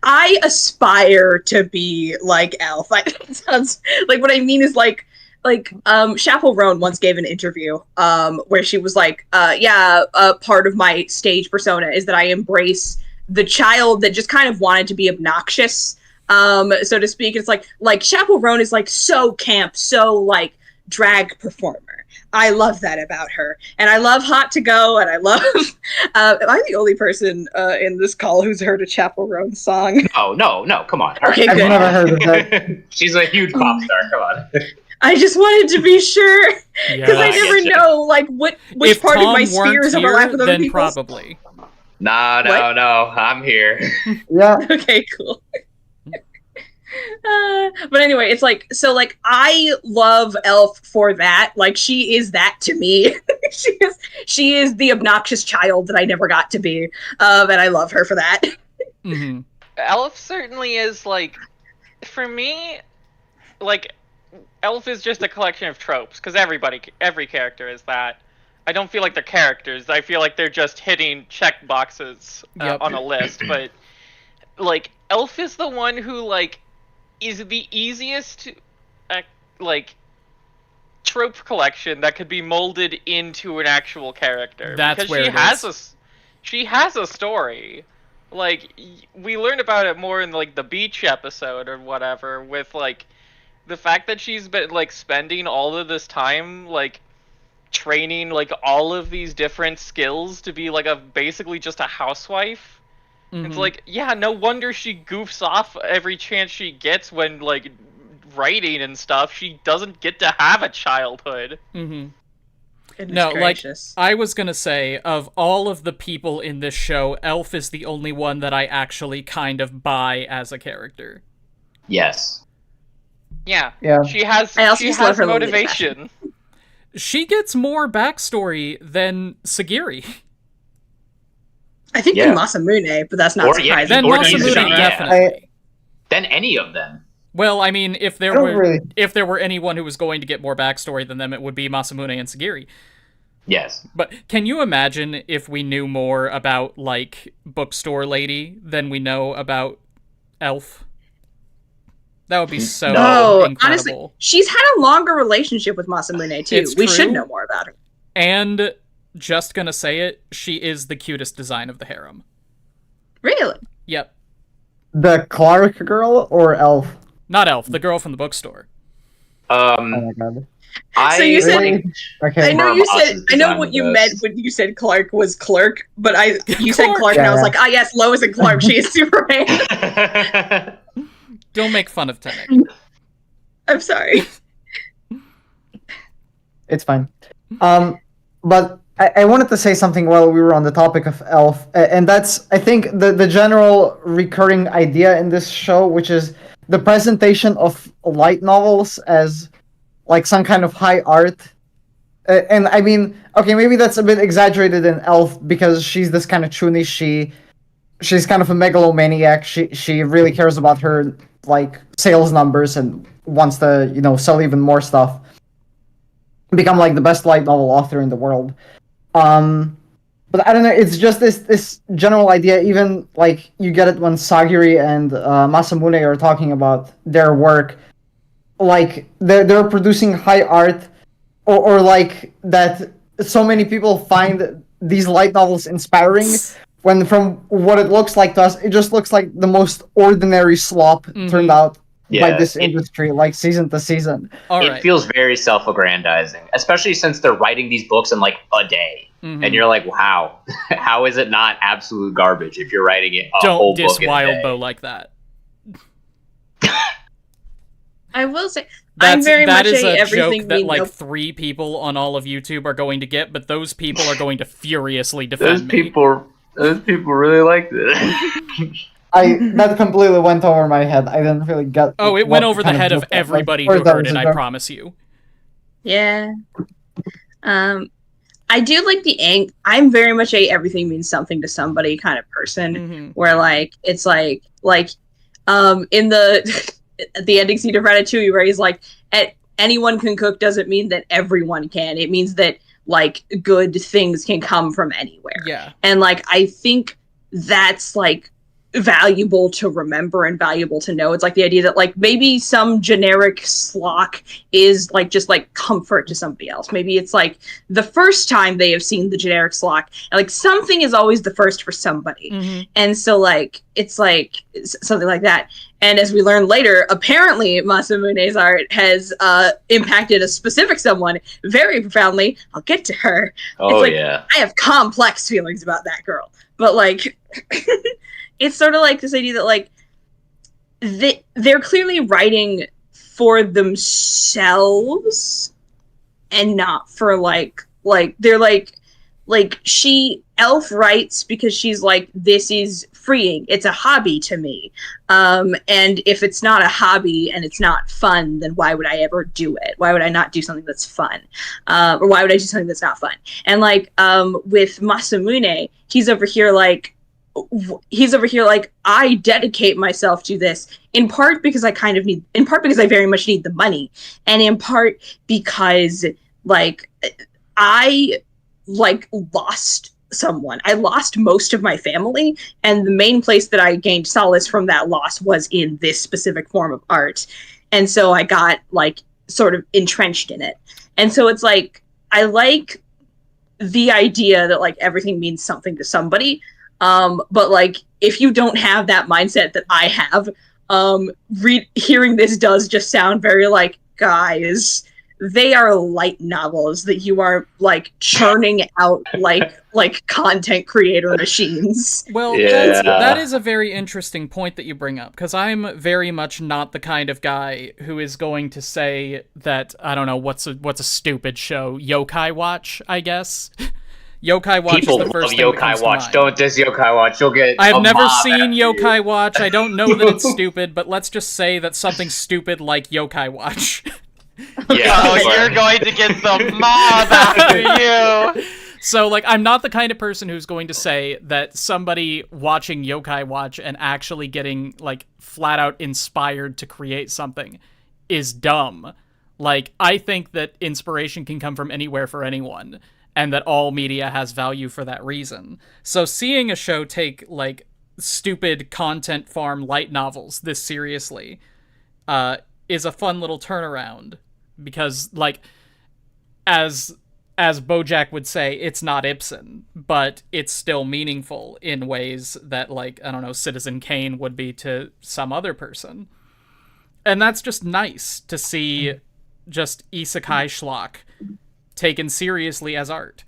I aspire to be like Elf. That sounds like, what I mean is like Chappell Roan once gave an interview where she was like, part of my stage persona is that I embrace the child that just kind of wanted to be obnoxious, so to speak. It's like Chappell Roan is like so camp, so like drag performer. I love that about her, and I love Hot to Go, and I love. Am I the only person in this call who's heard a Chappell Roan song? No, come on. Okay, I've good. never heard of that. She's a huge pop star. Come on. I just wanted to be sure, because I never know like which part of my spheres overlap with other then people's. Probably. No, I'm here. Yeah. Okay, cool. But anyway, it's like, so like I love Elf for that. Like she is that to me. she is the obnoxious child that I never got to be, and I love her for that. Elf certainly is like, for me, like Elf is just a collection of tropes, because every character is that. I don't feel like they're characters. I feel like they're just hitting check boxes on a list. But like Elf is the one who like is the easiest like trope collection that could be molded into an actual character. That's because where she has a story. Like we learned about it more in like the beach episode or whatever, with like the fact that she's been like spending all of this time like training like all of these different skills to be like a basically just a housewife. It's like, yeah, no wonder she goofs off every chance she gets when like writing and stuff. She doesn't get to have a childhood. No, gracious. Like, I was gonna say, of all of the people in this show, Elf is the only one that I actually kind of buy as a character. Yes. Yeah. She has motivation. She gets more backstory than Sagiri. I think than Masamune, but that's not surprising. Then Masamune, definitely. Than any of them. Well, I mean, if there were anyone who was going to get more backstory than them, it would be Masamune and Sagiri. Yes. But can you imagine if we knew more about, like, Bookstore Lady than we know about Elf? That would be so incredible. Honestly, she's had a longer relationship with Masamune, too. We should know more about her. And, just gonna say it, she is the cutest design of the harem. Really? Yep. The Clark girl or Elf? Not Elf, the girl from the bookstore. Oh my god. So you said, okay. I know what you meant when you said Clark was Clerk, but you said Clark and I was like, yes, Lois and Clark, she is Superman. Don't make fun of Tenek. I'm sorry. It's fine. But I wanted to say something while we were on the topic of Elf, and that's, I think, the general recurring idea in this show, which is the presentation of light novels as like some kind of high art. And I mean, okay, maybe that's a bit exaggerated in Elf because she's this kind of chuny. She's kind of a megalomaniac. She really cares about her like sales numbers and wants to, sell even more stuff. Become like the best light novel author in the world. But I don't know, it's just this general idea, even like you get it when Sagiri and Masamune are talking about their work, like they're producing high art, or like that so many people find these light novels inspiring, when from what it looks like to us, it just looks like the most ordinary slop turned out by this industry, like season to season. It feels very self-aggrandizing, especially since they're writing these books in like a day. And you're like, wow, how is it not absolute garbage if you're writing it a whole book in a day? Don't diss Wildbow like that. I will say, I'm very much a everything joke that like 3 people on all of YouTube are going to get, but those people are going to furiously defend me. Those people really like this. That completely went over my head. I didn't really get. Oh, it went over the head of everybody who heard it, I promise you. Yeah. I do like the I'm very much a everything means something to somebody kind of person, where like it's like in the the ending scene of Ratatouille, where he's like, anyone can cook doesn't mean that everyone can. It means that like good things can come from anywhere. Yeah. And like I think that's like valuable to remember and valuable to know. It's like the idea that like maybe some generic slock is like just like comfort to somebody else. Maybe it's like the first time they have seen the generic slock, and like something is always the first for somebody. And so like it's like something like that. And as we learn later, apparently Masamune's art has impacted a specific someone very profoundly. I'll get to her. Oh, it's like, I have complex feelings about that girl. But like it's sort of like this idea that like they're clearly writing for themselves and not for like they're like Elf writes because she's like, this is freeing. It's a hobby to me. And if it's not a hobby and it's not fun, then why would I ever do it? Why would I not do something that's fun? Or why would I do something that's not fun? And like with Masamune, he's over here like, I dedicate myself to this in part because I very much need the money, and in part because like I like lost someone. I lost most of my family, and the main place that I gained solace from that loss was in this specific form of art. And so I got like sort of entrenched in it. And so it's like I like the idea that like everything means something to somebody. But like if you don't have that mindset that I have, hearing this does just sound very like, guys, they are light novels that you are like churning out like content creator machines. Well, that is a very interesting point that you bring up, because I'm very much not the kind of guy who is going to say that, I don't know, what's a stupid show, Yokai Watch, I guess. Yokai Watch People is the first love thing Yokai that comes Watch. to mind. Don't diss Yokai Watch. You'll get. I've never seen after you. Yokai Watch. I don't know that it's stupid, but let's just say that something stupid like Yokai Watch. Yeah. Oh, you're going to get the mob after you. So, like, I'm not the kind of person who's going to say that somebody watching Yokai Watch and actually getting, like, flat out inspired to create something is dumb. Like, I think that inspiration can come from anywhere for anyone, and that all media has value for that reason. So seeing a show take, like, stupid content farm light novels this seriously is a fun little turnaround. Because, like, as BoJack would say, it's not Ibsen, but it's still meaningful in ways that, like, I don't know, Citizen Kane would be to some other person. And that's just nice to see just isekai schlock taken seriously as art.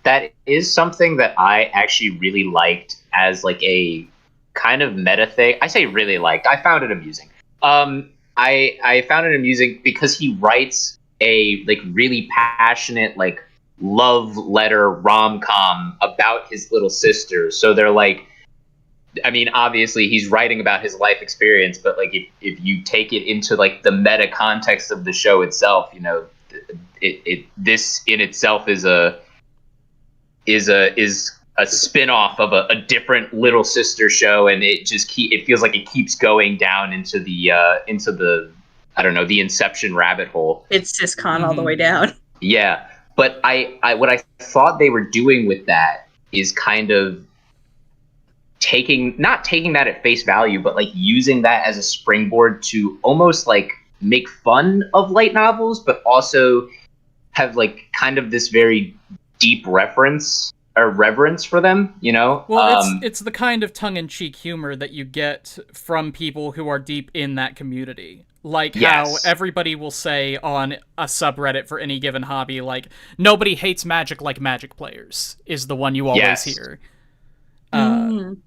That is something that I actually really liked as, like, a kind of meta thing. I say really liked. I found it amusing. I found it amusing because he writes a like really passionate like love letter rom-com about his little sister. So they're like, I mean, obviously he's writing about his life experience, but like if you take it into like the meta context of the show itself, you know, this in itself is a spin-off of a different little sister show, and it feels like it keeps going down into the I don't know, the Inception rabbit hole. It's Syscon all the way down. Yeah, but I what I thought they were doing with that is kind of not taking that at face value, but like using that as a springboard to almost like make fun of light novels, but also have like kind of this very deep reference or reverence for them, you know? Well, it's the kind of tongue-in-cheek humor that you get from people who are deep in that community. Like how everybody will say on a subreddit for any given hobby, like, nobody hates Magic like Magic players, is the one you always hear. And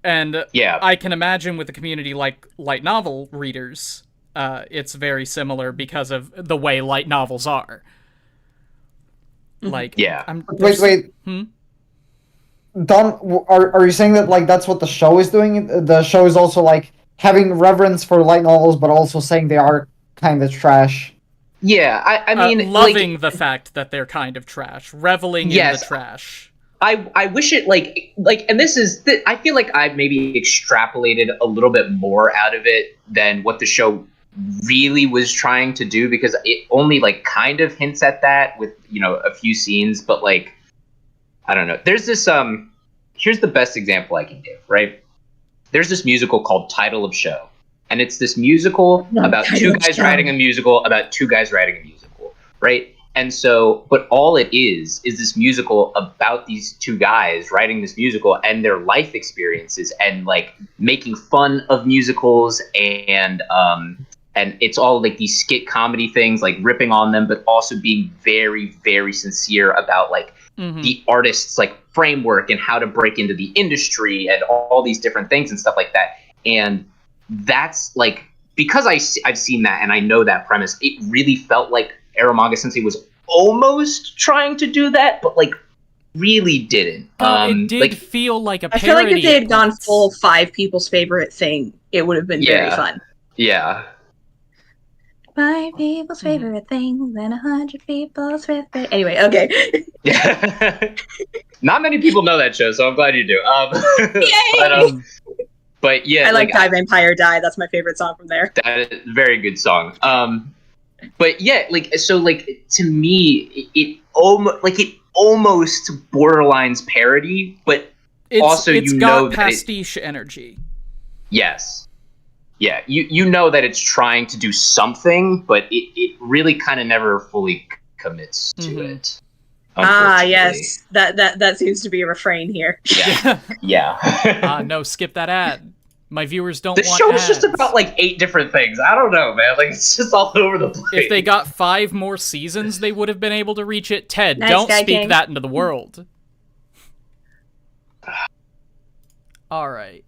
I can imagine with a community like light novel readers, it's very similar because of the way light novels are. Like, wait. Don, are you saying that like that's what the show is doing? The show is also like having reverence for light novels, but also saying they are kind of trash. Yeah, I mean, loving like, the fact that they're kind of trash, reveling in the trash. I wish it like, and this is, I feel like I maybe extrapolated a little bit more out of it than what the show really was trying to do, because it only like kind of hints at that with, you know, a few scenes, but like, I don't know. There's this, here's the best example I can give, right? There's this musical called Title of Show, and it's this musical about two guys writing a musical about two guys writing a musical, right? And so, but all it is this musical about these two guys writing this musical and their life experiences and like making fun of musicals, and it's all like these skit comedy things, like ripping on them, but also being very, very sincere about like the artist's like framework and how to break into the industry and all these different things and stuff like that. And that's like, because I've seen that and I know that premise, it really felt like Eromanga Sensei was almost trying to do that, but like really didn't. It did feel like a parody. I feel like if they had gone full 5 people's favorite thing, it would have been very fun. Yeah. 5 people's favorite thing, then 100 people's favorite. Anyway, okay. Not many people know that show, so I'm glad you do. Yay! But yeah, I like Die Vampire Die. That's my favorite song from there. That is a very good song. But yeah, like, so like, to me, it almost borderlines parody, but also it's you got know that pastiche energy. Yes. Yeah, you know that it's trying to do something, but it really kind of never fully commits to it. Yes, that seems to be a refrain here. Yeah. No, skip that ad. My viewers don't The want show's ads. just about like 8 different things. I don't know, man. Like it's just all over the place. If they got 5 more seasons, they would have been able to reach it. Ted, Nice don't guy, speak King. that into the world. All right.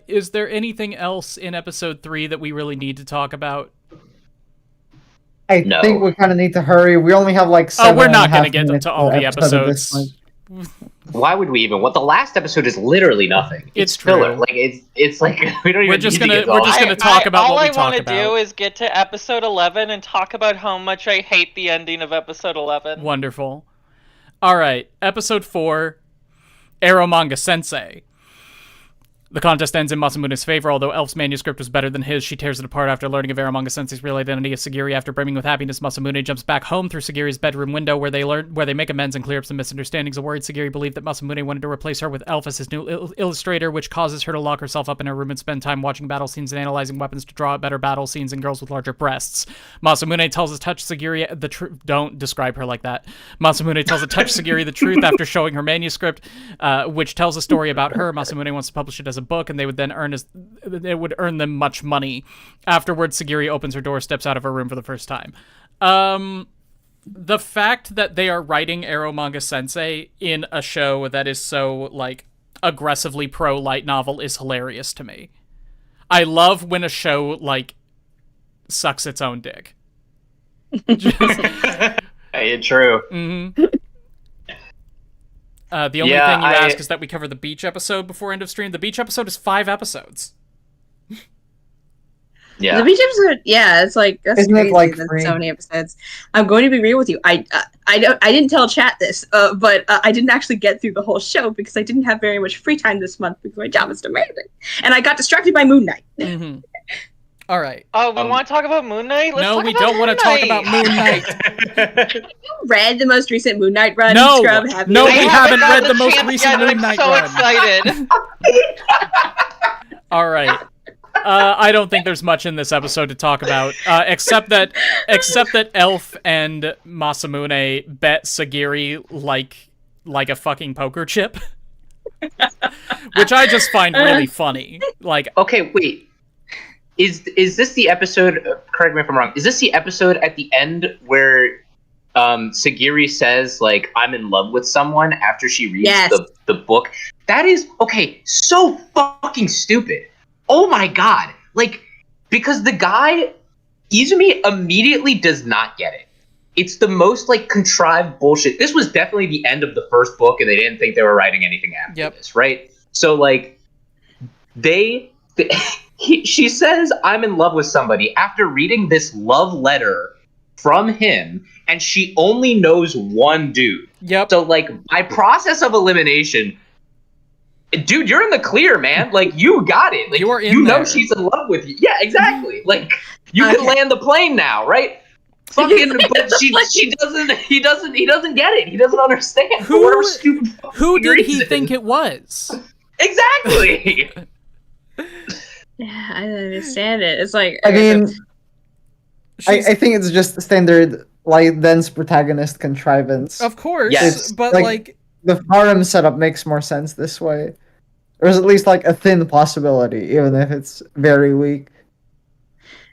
Is there anything else in episode 3 that we really need to talk about? I think we kind of need to hurry. We only have like 7 we're not going to get into all the episodes. Why would we even? What the last episode is literally nothing. It's filler. true. Like it's like we don't even. We're just need to gonna get we're just gonna talk about all what we I talk want to about. do is get to episode 11 and talk about how much I hate the ending of episode 11. Wonderful. All right, episode 4, Eromanga Sensei. The contest ends in Masamune's favor. Although Elf's manuscript was better than his, she tears it apart after learning of Eromanga Sensei's real identity as Sagiri. After brimming with happiness, Masamune jumps back home through Sagiri's bedroom window, where they make amends and clear up some misunderstandings. A worried Sagiri believed that Masamune wanted to replace her with Elf as his new illustrator, which causes her to lock herself up in her room and spend time watching battle scenes and analyzing weapons to draw out better battle scenes and girls with larger breasts. Masamune tells a touched Sagiri the truth. Don't describe her like that. Masamune tells a touched Sagiri the truth after showing her manuscript, which tells a story about her. Masamune wants to publish it as a book, and they would then it would earn them much money. Afterwards, Sagiri opens her door, steps out of her room for the first time. The fact that they are writing Eromanga Sensei in a show that is so, like, aggressively pro-light novel is hilarious to me. I love when a show, like, sucks its own dick. Hey, true. Mm-hmm. The only thing you ask is that we cover the beach episode before end of stream. The beach episode is 5 episodes. Yeah. The beach episode, it's like that's Isn't crazy. it like That's free? so many episodes. I'm going to be real with you. I didn't tell chat this, but I didn't actually get through the whole show because I didn't have very much free time this month because my job is demanding, and I got distracted by Moon Knight. Mm-hmm. All right. Oh, we want to talk about Moon Knight? No, we don't want to talk about Moon Knight. Read the most recent Moon Knight run? No, Scrub, have you? no, I we haven't read gotten the most chance recent yet, Moon and Knight I'm so run. excited. All right. I don't think there's much in this episode to talk about, except that Elf and Masamune bet Sagiri like a fucking poker chip, which I just find really funny. Like, Okay, wait. Is this the episode? Correct me if I'm wrong. Is this the episode at the end where Sagiri says like I'm in love with someone after she reads the book? That is so fucking stupid. Oh my god! Like because the guy Izumi immediately does not get it. It's the most like contrived bullshit. This was definitely the end of the first book, and they didn't think they were writing anything after this, right? So like she says I'm in love with somebody after reading this love letter from him, and she only knows one dude. Yep. So like by process of elimination, dude, you're in the clear, man. Like you got it. Like You are in you know there. she's in love with you. Yeah, exactly. Like you can land the plane now, right? Fucking, but he doesn't get it. He doesn't understand. For whatever stupid Who fucking did he reason. think it was? Exactly. Yeah, I don't understand it. It's like I mean, I think it's just standard like dense protagonist contrivance. Of course, Yes. but Like- the harem setup makes more sense this way. There's at least like a thin possibility, even if it's very weak.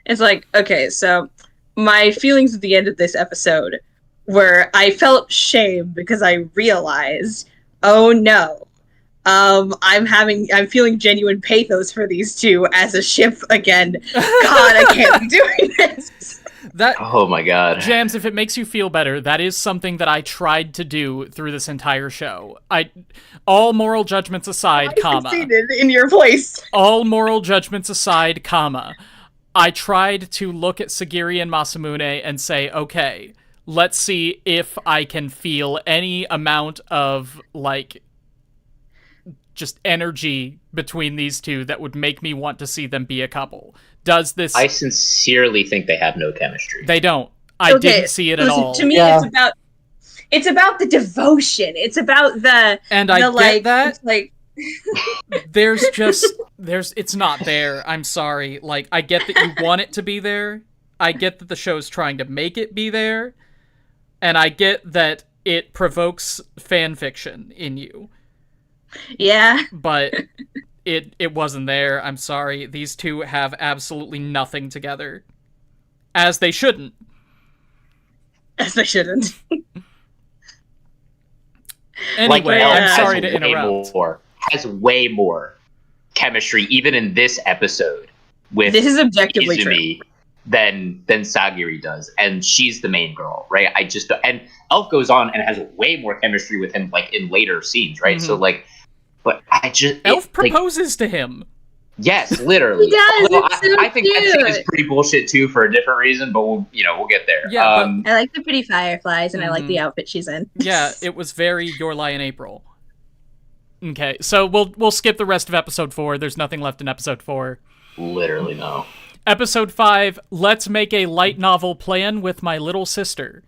It's like, okay, so my feelings at the end of this episode were I felt shame because I realized, oh no, I'm feeling genuine pathos for these two as a ship again. God, I can't be doing this. Oh my god. Jams, if it makes you feel better, that is something that I tried to do through this entire show. All moral judgments aside, I succeeded in your place. All moral judgments aside, I tried to look at Sagiri and Masamune and say, okay, let's see if I can feel any amount of, like, just energy between these two that would make me want to see them be a couple. Does this... I sincerely think they have no chemistry. They don't. I didn't see it at all. To me, Yeah. it's about the devotion. It's about the get that. It's like it's not there. I'm sorry. Like, I get that you want it to be there. I get that the show's trying to make it be there. And I get that it provokes fan fiction in you. Yeah. But it wasn't there. I'm sorry. These two have absolutely nothing together. As they shouldn't. As they shouldn't. Anyway, I'm sorry to interrupt. Has way more chemistry, even in this episode, with this is objectively Izumi true. than Sagiri does, and she's the main girl, right? And Elf goes on and has way more chemistry with him, like in later scenes, right? Mm-hmm. So like, but Elf proposes to him. Yes, literally. He does. I think that scene is pretty bullshit too, for a different reason, but we'll get there. Yeah, I like the pretty fireflies, and I like the outfit she's in. Yeah, it was very Your Lie in April. Okay, so we'll skip the rest of episode 4. There's nothing left in episode 4. Literally no. Episode 5, let's make a light novel plan with my little sister.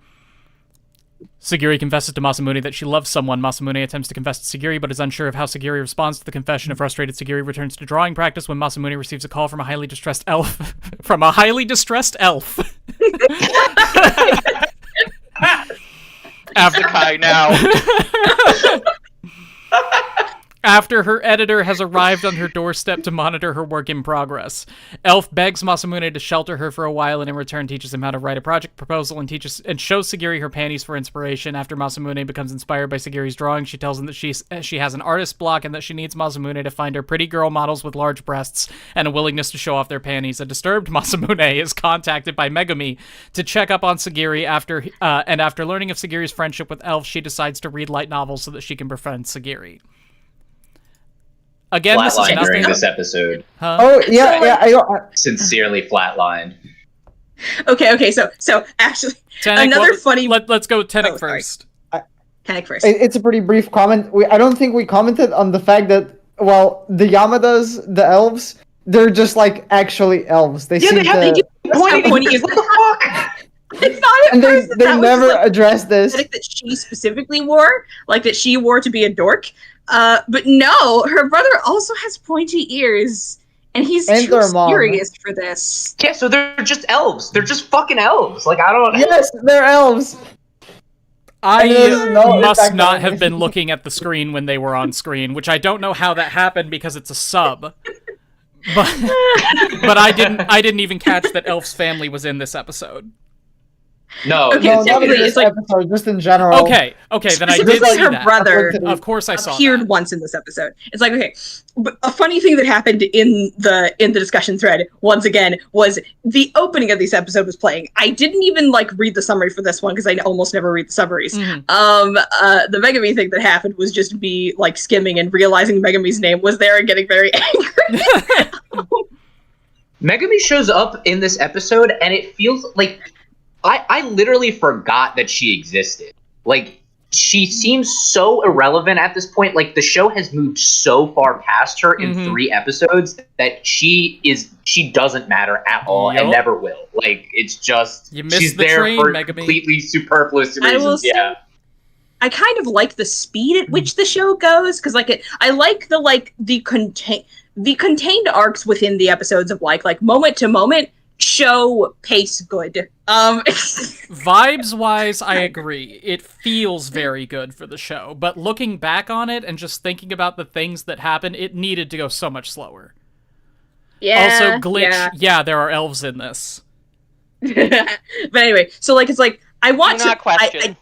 Sagiri confesses to Masamune that she loves someone. Masamune attempts to confess to Sagiri, but is unsure of how Sagiri responds to the confession. A frustrated Sagiri returns to drawing practice when Masamune receives a call from a highly distressed elf. From a highly distressed elf. Kai now. After her editor has arrived on her doorstep to monitor her work in progress. Elf begs Masamune to shelter her for a while and in return teaches him how to write a project proposal and shows Sagiri her panties for inspiration. After Masamune becomes inspired by Sagiri's drawing, she tells him that she has an artist block and that she needs Masamune to find her pretty girl models with large breasts and a willingness to show off their panties. A disturbed Masamune is contacted by Megumi to check up on Sagiri after learning of Sagiri's friendship with Elf, she decides to read light novels so that she can befriend Sagiri. Again, this is nothing during this episode. Huh? Oh yeah. I sincerely flatlined. Okay. So actually, Tenek, funny. Let's go Tenek first. Tenek first. It's a pretty brief comment. I don't think we commented on the fact that the Yamadas, the elves, they're just like actually elves. They seem they do pointy as fuck. It's not and they never addressed this. That she specifically wore, like that she wore to be a dork. But no, her brother also has pointy ears, and he's too serious for this. Yeah, so they're just elves. They're just fucking elves. Like, I don't. Yes, they're elves. I must not have been looking at the screen when they were on screen, which I don't know how that happened because it's a sub. But I didn't even catch that Elf's family was in this episode. No, not in this episode, just in general. Okay, then I did see her that. brother. Of course, I saw appeared that. once in this episode. It's like, okay, but a funny thing that happened in the discussion thread once again was the opening of this episode was playing. I didn't even read the summary for this one because I almost never read the summaries. Mm-hmm. The Megami thing that happened was just me skimming and realizing Megami's name was there and getting very angry. Megami shows up in this episode, and it feels like. I literally forgot that she existed. Like, she seems so irrelevant at this point. Like, the show has moved so far past her in 3 episodes that she doesn't matter at all and never will. Like, it's just she's there train, for Megami. Completely superfluous reasons. Yeah. I kind of like the speed at which the show goes because I like the contained arcs within the episodes of like moment to moment. Show pace good. Vibes wise, I agree. It feels very good for the show, but looking back on it and just thinking about the things that happened, it needed to go so much slower. Yeah. Also, glitch. Yeah, there are elves in this. But anyway, so it's I want to question.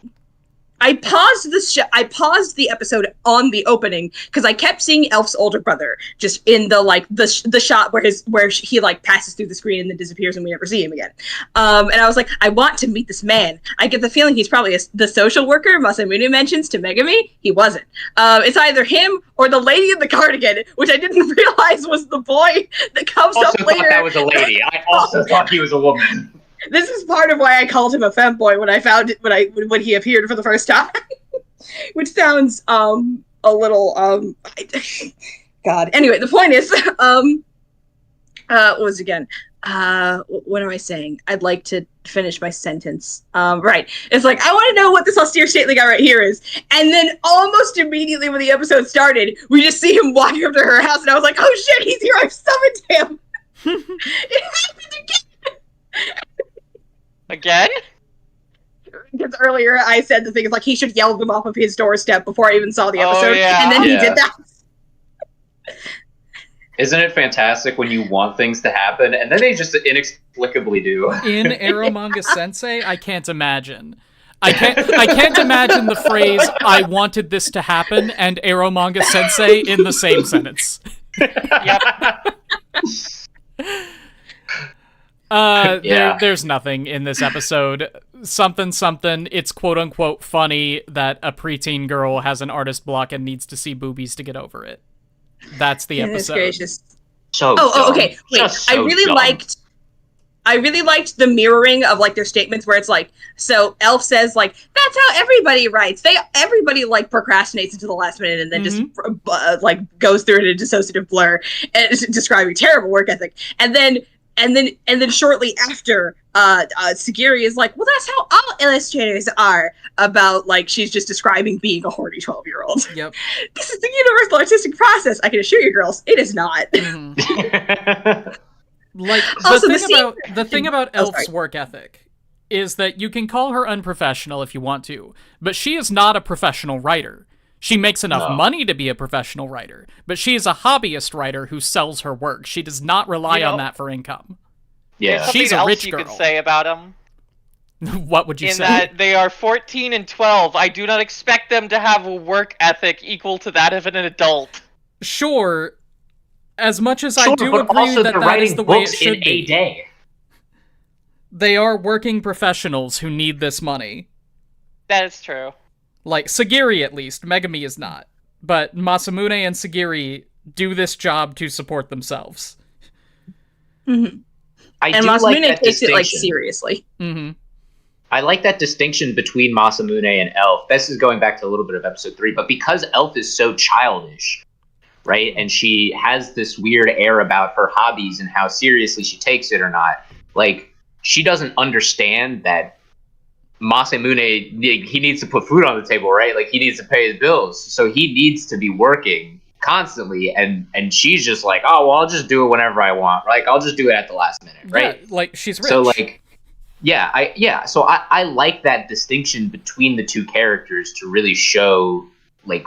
I paused I paused the episode on the opening because I kept seeing Elf's older brother just in the shot where he passes through the screen and then disappears and we never see him again. And I was like, I want to meet this man. I get the feeling he's probably the social worker Masamune mentions to Megami. He wasn't. It's either him or the lady in the cardigan, which I didn't realize was the boy that comes up later. I also thought that was a lady. I also thought he was a woman. This is part of why I called him a femboy when he appeared for the first time, which sounds a little God. Anyway, the point is what was it again? what am I saying? I'd like to finish my sentence. Right. It's like, I want to know what this austere stately guy right here is. And then almost immediately when the episode started, we just see him walking up to her house, and I was like, oh shit, he's here, I've summoned him. It happened Again? because earlier I said the thing is like he should yell them off of his doorstep before I even saw the episode. Yeah. And then he did that. Isn't it fantastic when you want things to happen and then they just inexplicably do? In Eromanga Sensei, I can't imagine. I can't imagine the phrase "I wanted this to happen" and Eromanga Sensei in the same sentence. Yep. There's nothing in this episode. Something. It's quote unquote funny that a preteen girl has an artist block and needs to see boobies to get over it. That's the episode. Gracious. So Okay. Wait. I really liked the mirroring of like their statements where it's like, so Elf says like, that's how everybody writes. Everybody like procrastinates until the last minute and then just like goes through it in a dissociative blur and describing terrible work ethic. And then shortly after, Sagiri is like, well, that's how all illustrators are, about like she's just describing being a horny 12-year-old. Yep. This is the universal artistic process. I can assure you, girls, it is not. Like Also, the thing about Elf's work ethic is that you can call her unprofessional if you want to, but she is not a professional writer. She makes enough money to be a professional writer, but she is a hobbyist writer who sells her work. She does not rely on that for income. Yeah, she's a rich girl. You could say about them. What would you say? In that they are 14 and 12. I do not expect them to have a work ethic equal to that of an adult. Sure. As much as I do agree also that they're that is writing the way it books should in be. a day. They are working professionals who need this money. That is true. Like, Sagiri at least. Megami is not. But Masamune and Sagiri do this job to support themselves. Mm-hmm. And Masamune takes it like seriously. Mm-hmm. I like that distinction between Masamune and Elf. This is going back to a little bit of episode 3, but because Elf is so childish, right, and she has this weird air about her hobbies and how seriously she takes it or not, like, she doesn't understand that Masamune, he needs to put food on the table, right? Like, he needs to pay his bills, so he needs to be working constantly, and she's just like, oh, well, I'll just do it whenever I want. Like, I'll just do it at the last minute, right? Yeah, like, she's rich. So, like, so I like that distinction between the two characters to really show, like,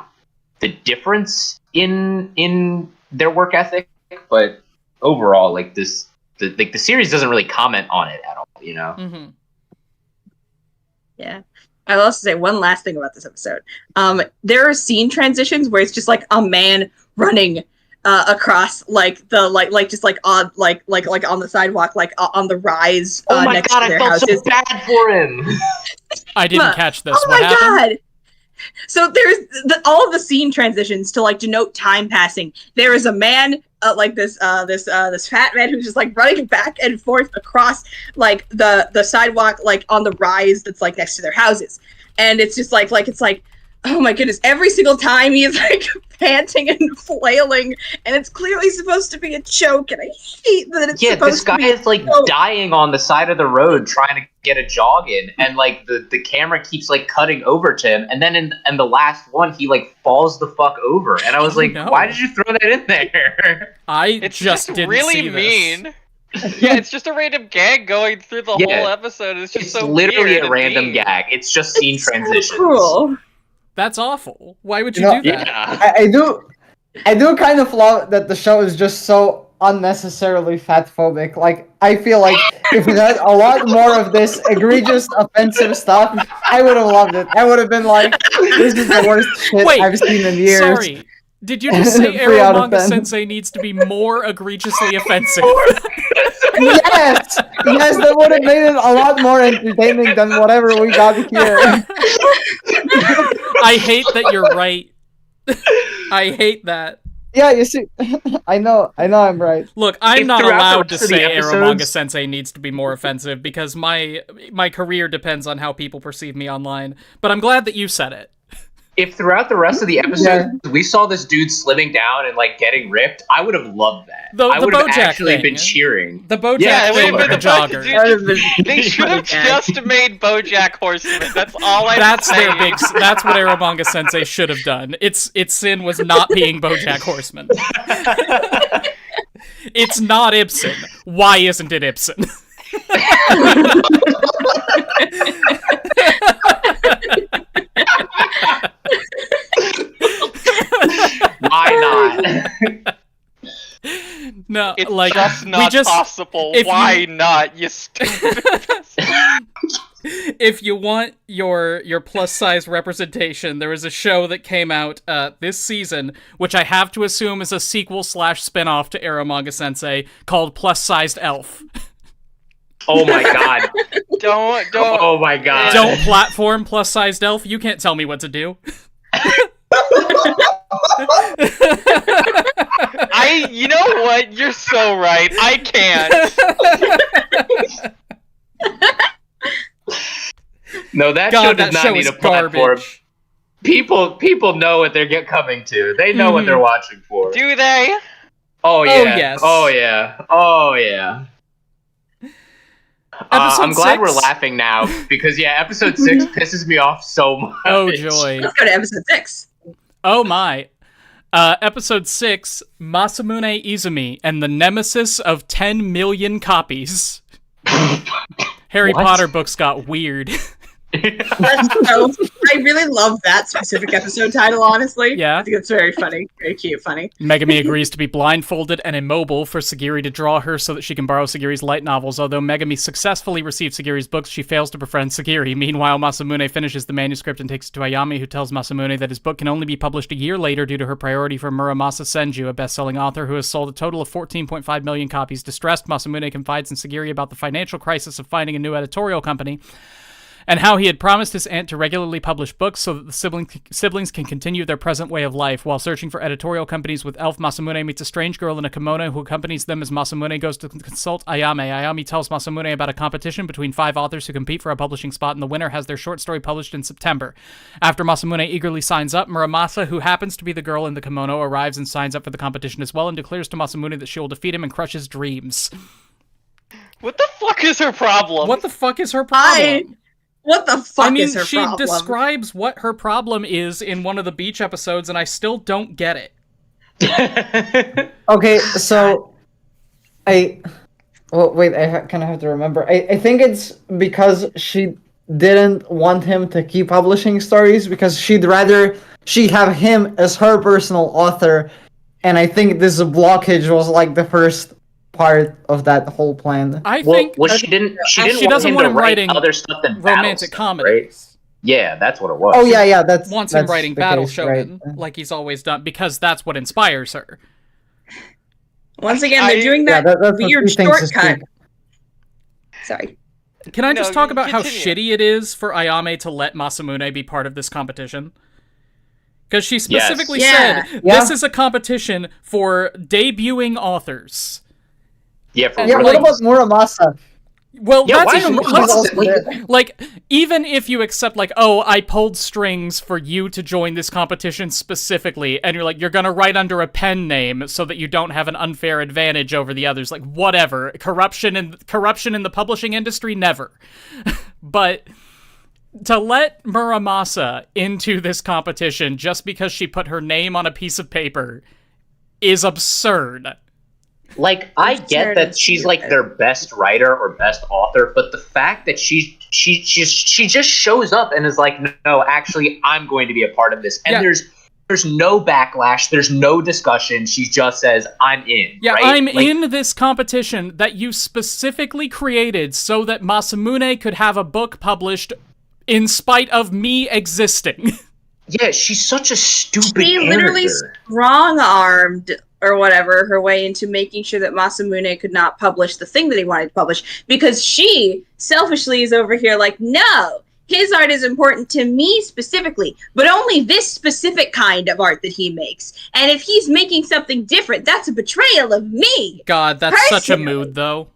the difference in their work ethic, but overall, like, the series doesn't really comment on it at all, you know? Mm-hmm. Yeah. I'll also say one last thing about this episode. There are scene transitions where it's just like a man running across like the just like on like on the sidewalk, like on the rise. Oh my next god, to their I felt houses. so bad for him. I didn't catch this. Oh what my happened? god! So there's all of the scene transitions to like denote time passing. There is a man like this fat man who's just like running back and forth across like the sidewalk, like on the rise that's like next to their houses, and it's just like it's like, oh my goodness, every single time he's like panting and flailing, and it's clearly supposed to be a joke, and I hate that it's supposed this guy to be is like dying on the side of the road trying to get a jog in, and like the camera keeps like cutting over to him, and then in the last one he like falls the fuck over, and I was like, why did you throw that in there? It's just didn't really see mean. this. Yeah, it's just a random gag going through the whole episode. It's just so literally weird a random mean. gag. It's just scene transitions. So cruel. That's awful. Why would you do that? Yeah. I do kind of love that the show is just so unnecessarily fatphobic. Like, I feel like if it had a lot more of this egregious, offensive stuff, I would have loved it. I would have been like, this is the worst shit I've seen in years. Sorry. Did you just say 3 out of Eromanga 10. Sensei needs to be more egregiously offensive? Yes! Yes, that would have made it a lot more entertaining than whatever we got here. I hate that you're right. I hate that. Yeah, you see, I know I'm right. Look, I'm If not throughout the allowed to rest of the say episodes- Eromanga Sensei needs to be more offensive because my career depends on how people perceive me online. But I'm glad that you said it. if throughout the rest of the episode we saw this dude slimming down and like getting ripped, I would have loved that. I would have actually been cheering. The BoJack thing with the jogger. They should have just made BoJack Horseman. That's all I. That's their big. That's what Eromanga Sensei should have done. Its sin was not being BoJack Horseman. It's not Ibsen. Why isn't it Ibsen? Why not? No, it's like just not possible. Why not? You stupid. If you want your plus size representation, there was a show that came out this season, which I have to assume is a sequel / spinoff to Eromanga Sensei, called Plus Sized Elf. Oh my god! Don't. Oh my god! Don't platform Plus Sized Elf. You can't tell me what to do. You know what? You're so right. I can't. No, that show does not need a platform. People know what they're coming to. They know what they're watching for. Do they? Oh yeah. Oh, yes. Oh yeah. Oh yeah. I'm glad we're laughing now because episode 6 pisses me off so much. Oh joy. Let's go to episode 6. Oh my. Episode 6, Masamune Izumi and the Nemesis of 10 million copies. Harry Potter books got weird. I really love that specific episode title, honestly. Yeah. I think it's very funny. Very cute, funny. Megami agrees to be blindfolded and immobile for Sagiri to draw her so that she can borrow Sagiri's light novels. Although Megami successfully receives Sagiri's books, she fails to befriend Sagiri. Meanwhile, Masamune finishes the manuscript and takes it to Ayami, who tells Masamune that his book can only be published a year later due to her priority for Muramasa Senju, a best-selling author who has sold a total of 14.5 million copies. Distressed, Masamune confides in Sagiri about the financial crisis of finding a new editorial company, and how he had promised his aunt to regularly publish books so that the siblings can continue their present way of life. While searching for editorial companies with Elf, Masamune meets a strange girl in a kimono who accompanies them as Masamune goes to consult Ayame. Ayame tells Masamune about a competition between 5 authors who compete for a publishing spot, and the winner has their short story published in September. After Masamune eagerly signs up, Muramasa, who happens to be the girl in the kimono, arrives and signs up for the competition as well and declares to Masamune that she will defeat him and crush his dreams. What the fuck is her problem? What the fuck is her problem? What the fuck is her problem? She describes what her problem is in one of the beach episodes, and I still don't get it. Okay, so I kind of have to remember. I think it's because she didn't want him to keep publishing stories because she'd rather she have him as her personal author, and I think this blockage was like the first part of that whole plan. I think she didn't doesn't want him writing other stuff than romantic comedies. Right? Yeah, that's what it was. Oh yeah, that's wants that's him writing the battle case, shonen right? like he's always done because that's what inspires her. Once again, they're doing that weird shortcut. Sorry. Can I just talk about how shitty it is for Ayame to let Masamune be part of this competition? Because she specifically said, this is a competition for debuting authors. Yeah, what about Muramasa? Well, that's even like, even if you accept, like, oh, I pulled strings for you to join this competition specifically, and you're like, you're gonna write under a pen name so that you don't have an unfair advantage over the others, like, whatever. Corruption in the publishing industry, never. But to let Muramasa into this competition just because she put her name on a piece of paper is absurd. Like, I get that she's like their best writer or best author, but the fact that she just shows up and is like, no, actually, I'm going to be a part of this, and there's no backlash, there's no discussion. She just says, I'm in. Yeah, right? I'm in this competition that you specifically created so that Masamune could have a book published in spite of me existing. Yeah, she's such a stupid She character. literally strong-armed or whatever her way into making sure that Masamune could not publish the thing that he wanted to publish, because she selfishly is over here like, no, his art is important to me specifically, but only this specific kind of art that he makes. And if he's making something different, that's a betrayal of me. God, that's such a mood, though.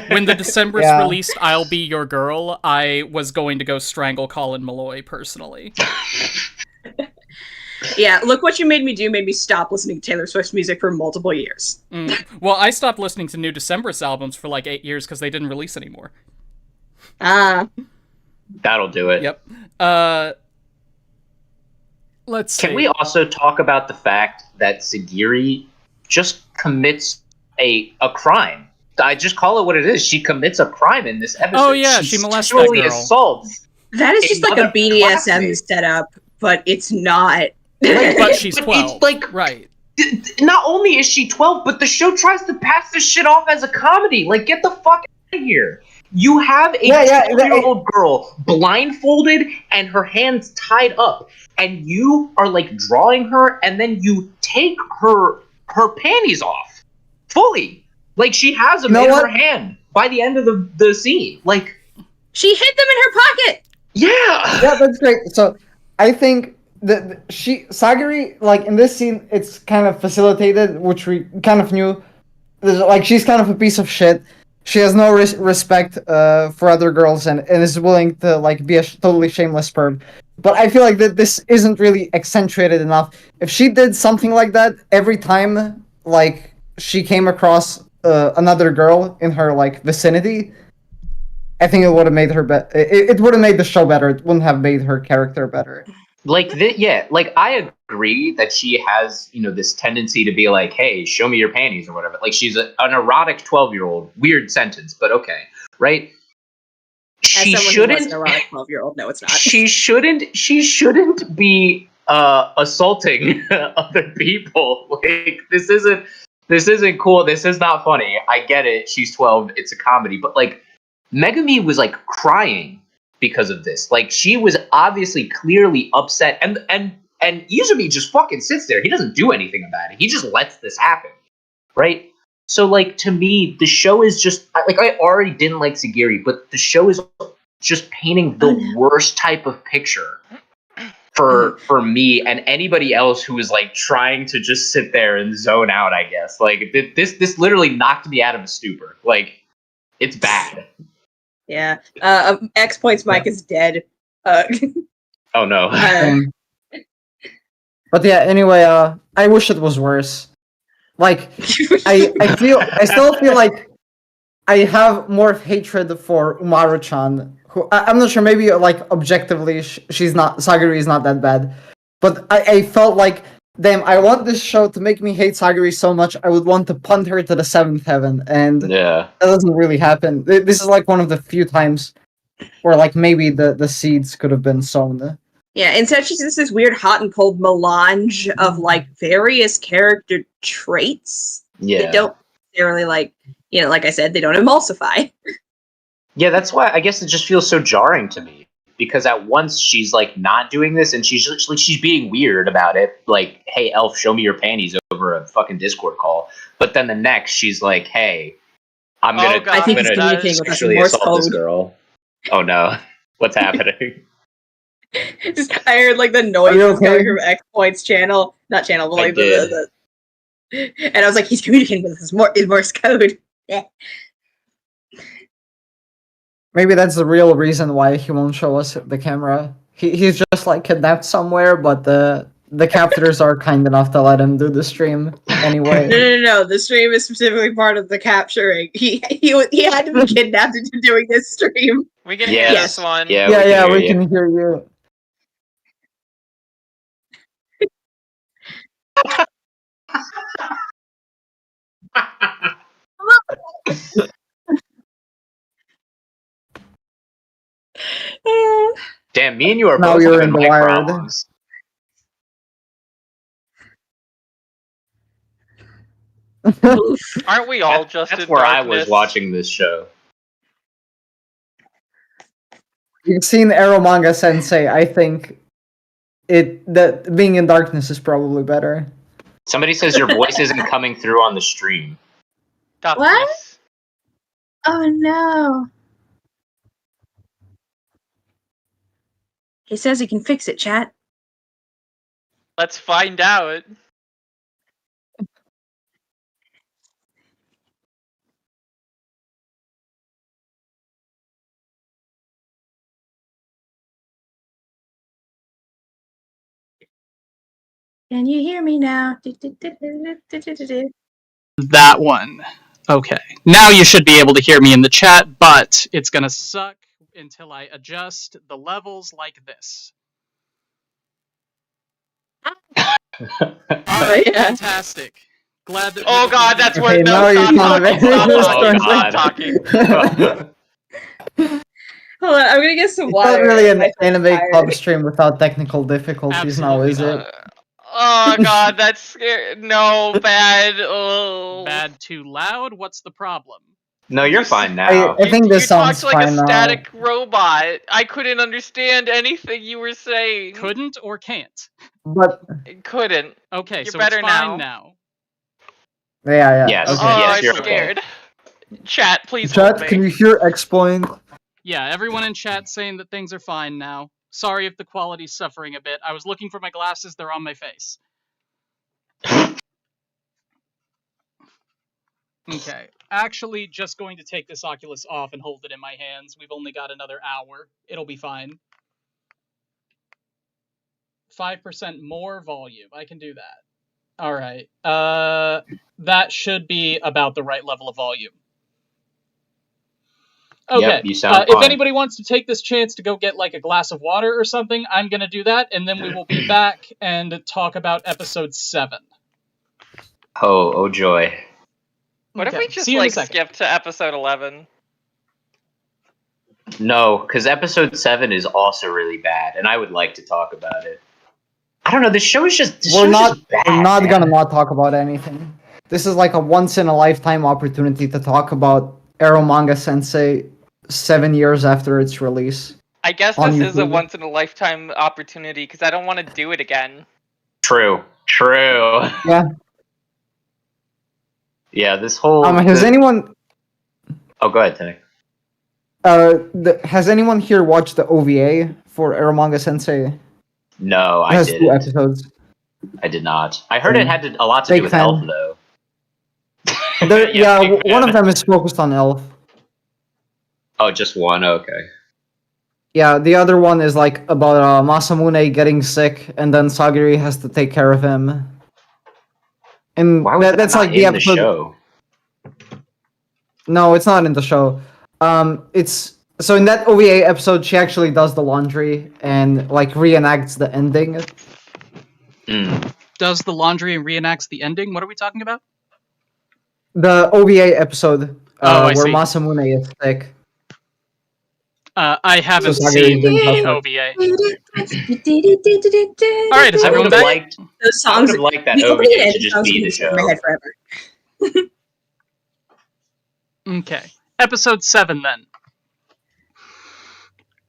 When the December's Yeah. released I'll Be Your Girl, I was going to go strangle Colin Malloy personally. Yeah, Look What You Made Me Do made me stop listening to Taylor Swift's music for multiple years. Well, I stopped listening to new December's albums for like 8 years because they didn't release anymore. Ah. That'll do it. Yep. Let's see. Can we also talk about the fact that Sagiri just commits a crime? I just call it what it is. She commits a crime in this episode. Oh yeah, she molested that sexually girl. assaults. That is just like a another BDSM classmate. setup, but it's not. But she's But 12. it's like, right. not only is she 12, but the show tries to pass this shit off as a comedy. Like, get the fuck out of here. You have a 12-year-old girl blindfolded and her hands tied up, and you are like drawing her, and then you take her panties off fully. Like, she has them in her hand by the end of the scene. Like, she hid them in her pocket. Yeah, that's great. So I think that Sagiri, like in this scene, it's kind of facilitated, which we kind of knew. Like, she's kind of a piece of shit. She has no respect for other girls and is willing to like be a totally shameless perv. But I feel like that this isn't really accentuated enough. If she did something like that every time, like she came across another girl in her like vicinity, I think it would have made her it would have made the show better. It wouldn't have made her character better. Like like I agree that she has, this tendency to be like, hey, show me your panties or whatever. Like, she's an erotic 12-year-old. Weird sentence, but okay, right? She shouldn't. An erotic 12-year-old. No, it's not. She shouldn't be assaulting other people. Like, this isn't cool. This is not funny. I get it. She's 12. It's a comedy, but like, Megami was like crying because of this. Like, she was obviously clearly upset, and Izumi just fucking sits there. He doesn't do anything about it. He just lets this happen, right? So, like, to me, the show is just like, I already didn't like Sagiri, but the show is just painting the worst type of picture for me and anybody else who is like trying to just sit there and zone out. I guess like this literally knocked me out of a stupor. Like, it's bad. Yeah. ExPoint's mic is dead. Oh no. But yeah, anyway, I wish it was worse. Like, I still feel like I have more hatred for Umaru-chan, who I'm not sure, maybe like objectively Sagiri is not that bad. But I felt like, damn, I want this show to make me hate Sagiri so much I would want to punt her to the seventh heaven, and that doesn't really happen. This is like one of the few times where like maybe the seeds could have been sown. Yeah, instead she's just this weird hot and cold melange of like various character traits. Yeah. That don't necessarily like I said, they don't emulsify. Yeah, that's why I guess it just feels so jarring to me. Because at once she's like not doing this, and she's just, like, she's being weird about it. Like, hey, Elf, show me your panties over a fucking Discord call. But then the next, she's like, hey, I'm gonna sexually assault this girl. Oh no, what's happening? Just I heard like the noises coming from ExPoint's channel, not channel, but like the and I was like, he's communicating with us Morse code. Maybe that's the real reason why he won't show us the camera. He's just like kidnapped somewhere, but the captors are kind enough to let him do the stream anyway. No. The stream is specifically part of the capturing. He had to be kidnapped into doing this stream. We can hear this one. Yeah, we can hear you. Damn, me and you are now both you're having in the mic wired. problems. Aren't we all just That's in where darkness? I was watching this show. You've seen Eromanga Sensei. I think that being in darkness is probably better. Somebody says your voice isn't coming through on the stream. What? Oh no. He says he can fix it, chat. Let's find out. Can you hear me now? That one. Okay. Now you should be able to hear me in the chat, but it's gonna suck until I adjust the levels like this. Alright, yeah. Fantastic. Glad that. Oh god, that's Okay, what. No, now you stop sound talking. very Stop talking. Stop talking. Hold on, I'm gonna get some It's water. not really an My throat's anime tired. club stream without technical difficulties now, Absolutely is not. it? Oh god, that's scary. No, bad. Oh. Bad too loud? What's the problem? No, you're fine now. I think this you sounds talked like fine a now. static robot. I couldn't understand anything you were saying. Couldn't or can't? But Couldn't. Okay, You're so better it's fine now. yeah. Yes. Okay. Oh, Yes, I'm you're scared. Chat, please hold Chat, me. can you hear ExPoint? Yeah, everyone in chat saying that things are fine now. Sorry if the quality's suffering a bit. I was looking for my glasses, they're on my face. Okay. Actually, just going to take this Oculus off and hold it in my hands. We've only got another hour. It'll be fine. 5% more volume. I can do that. Alright. That should be about the right level of volume. Okay. Yep, you sound if fine. anybody wants to take this chance to go get like a glass of water or something, I'm gonna do that, and then we will be back and talk about episode 7. Oh joy. What if Okay, we just see you in a like second. skip to episode 11? No, because episode 7 is also really bad, and I would like to talk about it. I don't know. This show is just. We're not Man. gonna not talk about anything. This is like a once in a lifetime opportunity to talk about Eromanga Sensei 7 years after its release. I guess On this is a YouTube. once in a lifetime opportunity because I don't want to do it again. True. Yeah. Yeah. This whole. Has anyone Oh, go ahead, Tony. has anyone here watched the OVA for Eromanga Sensei? No, It I has 2 didn't. episodes. I did not. I heard it had a lot to do Big with fan. Elf, though. Yeah, big one fan. of them is focused on Elf. Oh, just one. Okay. Yeah, the other one is like about Masamune getting sick, and then Sagiri has to take care of him. And Why was that's not like the in episode. the show? No, it's not in the show. It's so in that OVA episode, she actually does the laundry and like reenacts the ending. Does the laundry and reenacts the ending? What are we talking about? The OVA episode I where see. Masamune is sick. I haven't So Sagiri seen didn't touch the her. OVA. Alright, is I would everyone have back? liked. Those I would songs. have liked that The OVA opening and to ending just songs be will the stuck in my show. head forever. Okay. Episode 7, then.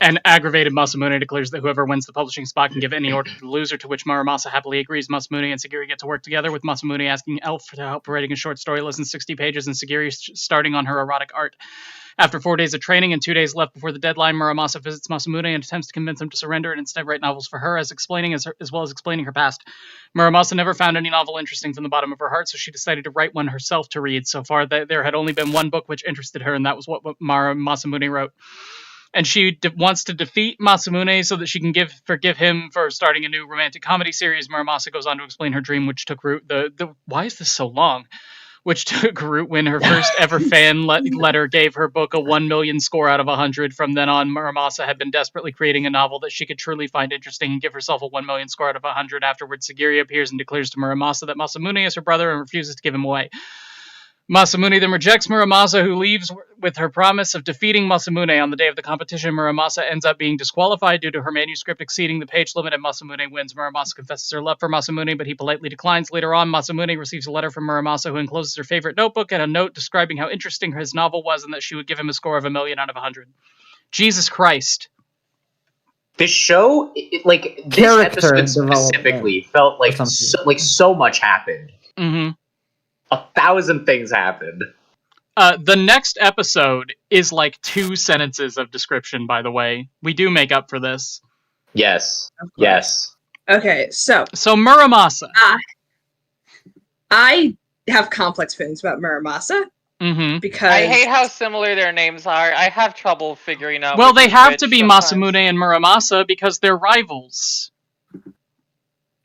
An aggravated Masamune declares that whoever wins the publishing spot can give any order to the loser, to which Muramasa happily agrees. Masamune and Sagiri get to work together, with Masamune asking Elf to help writing a short story less than 60 pages and Sagiri starting on her erotic art. After 4 days of training and 2 days left before the deadline, Muramasa visits Masamune and attempts to convince him to surrender and instead write novels for her, as well as explaining her past. Muramasa never found any novel interesting from the bottom of her heart, so she decided to write one herself to read. So far, there had only been one book which interested her, and that was what Masamune wrote. And she wants to defeat Masamune so that she can forgive him for starting a new romantic comedy series. Muramasa goes on to explain her dream, which took root. Why is this so long? Which took root when her first ever fan letter gave her book a 1 million score out of 100. From then on, Muramasa had been desperately creating a novel that she could truly find interesting and give herself a 1 million score out of 100. Afterwards, Sagiri appears and declares to Muramasa that Masamune is her brother and refuses to give him away. Masamune then rejects Muramasa, who leaves with her promise of defeating Masamune. On the day of the competition, Muramasa ends up being disqualified due to her manuscript exceeding the page limit, and Masamune wins. Muramasa confesses her love for Masamune, but he politely declines. Later on, Masamune receives a letter from Muramasa, who encloses her favorite notebook and a note describing how interesting his novel was and that she would give him a score of 1 million out of 100. Jesus Christ. This show, this Character episode specifically felt like so much happened. Mm-hmm. 1,000 things happened. The next episode is like 2 sentences of description, by the way. We do make up for this. Yes. Yes. Okay, so Muramasa. I have complex feelings about Muramasa because I hate how similar their names are. I have trouble figuring out. Well, which they is have which to be sometimes. Masamune and Muramasa because they're rivals.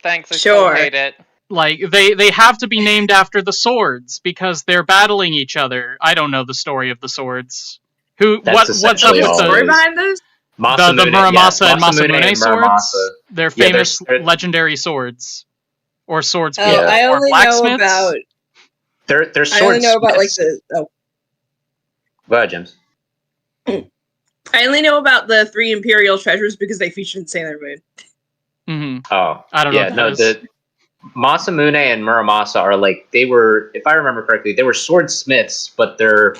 Thanks, I still hate it. Like, they have to be named after the swords, because they're battling each other. I don't know the story of the swords. What's up with the story behind this? The Muramasa and Masamune swords? Muramasa. They're famous legendary swords. Or swords. I only know about... They're swordsmiths. I only know about, like, the... Oh. Go ahead, James. I only know about the 3 Imperial treasures because they featured in Sailor Moon. Mm-hmm. Oh. I don't know. The Masamune and Muramasa are like, they were, if I remember correctly, they were swordsmiths, but their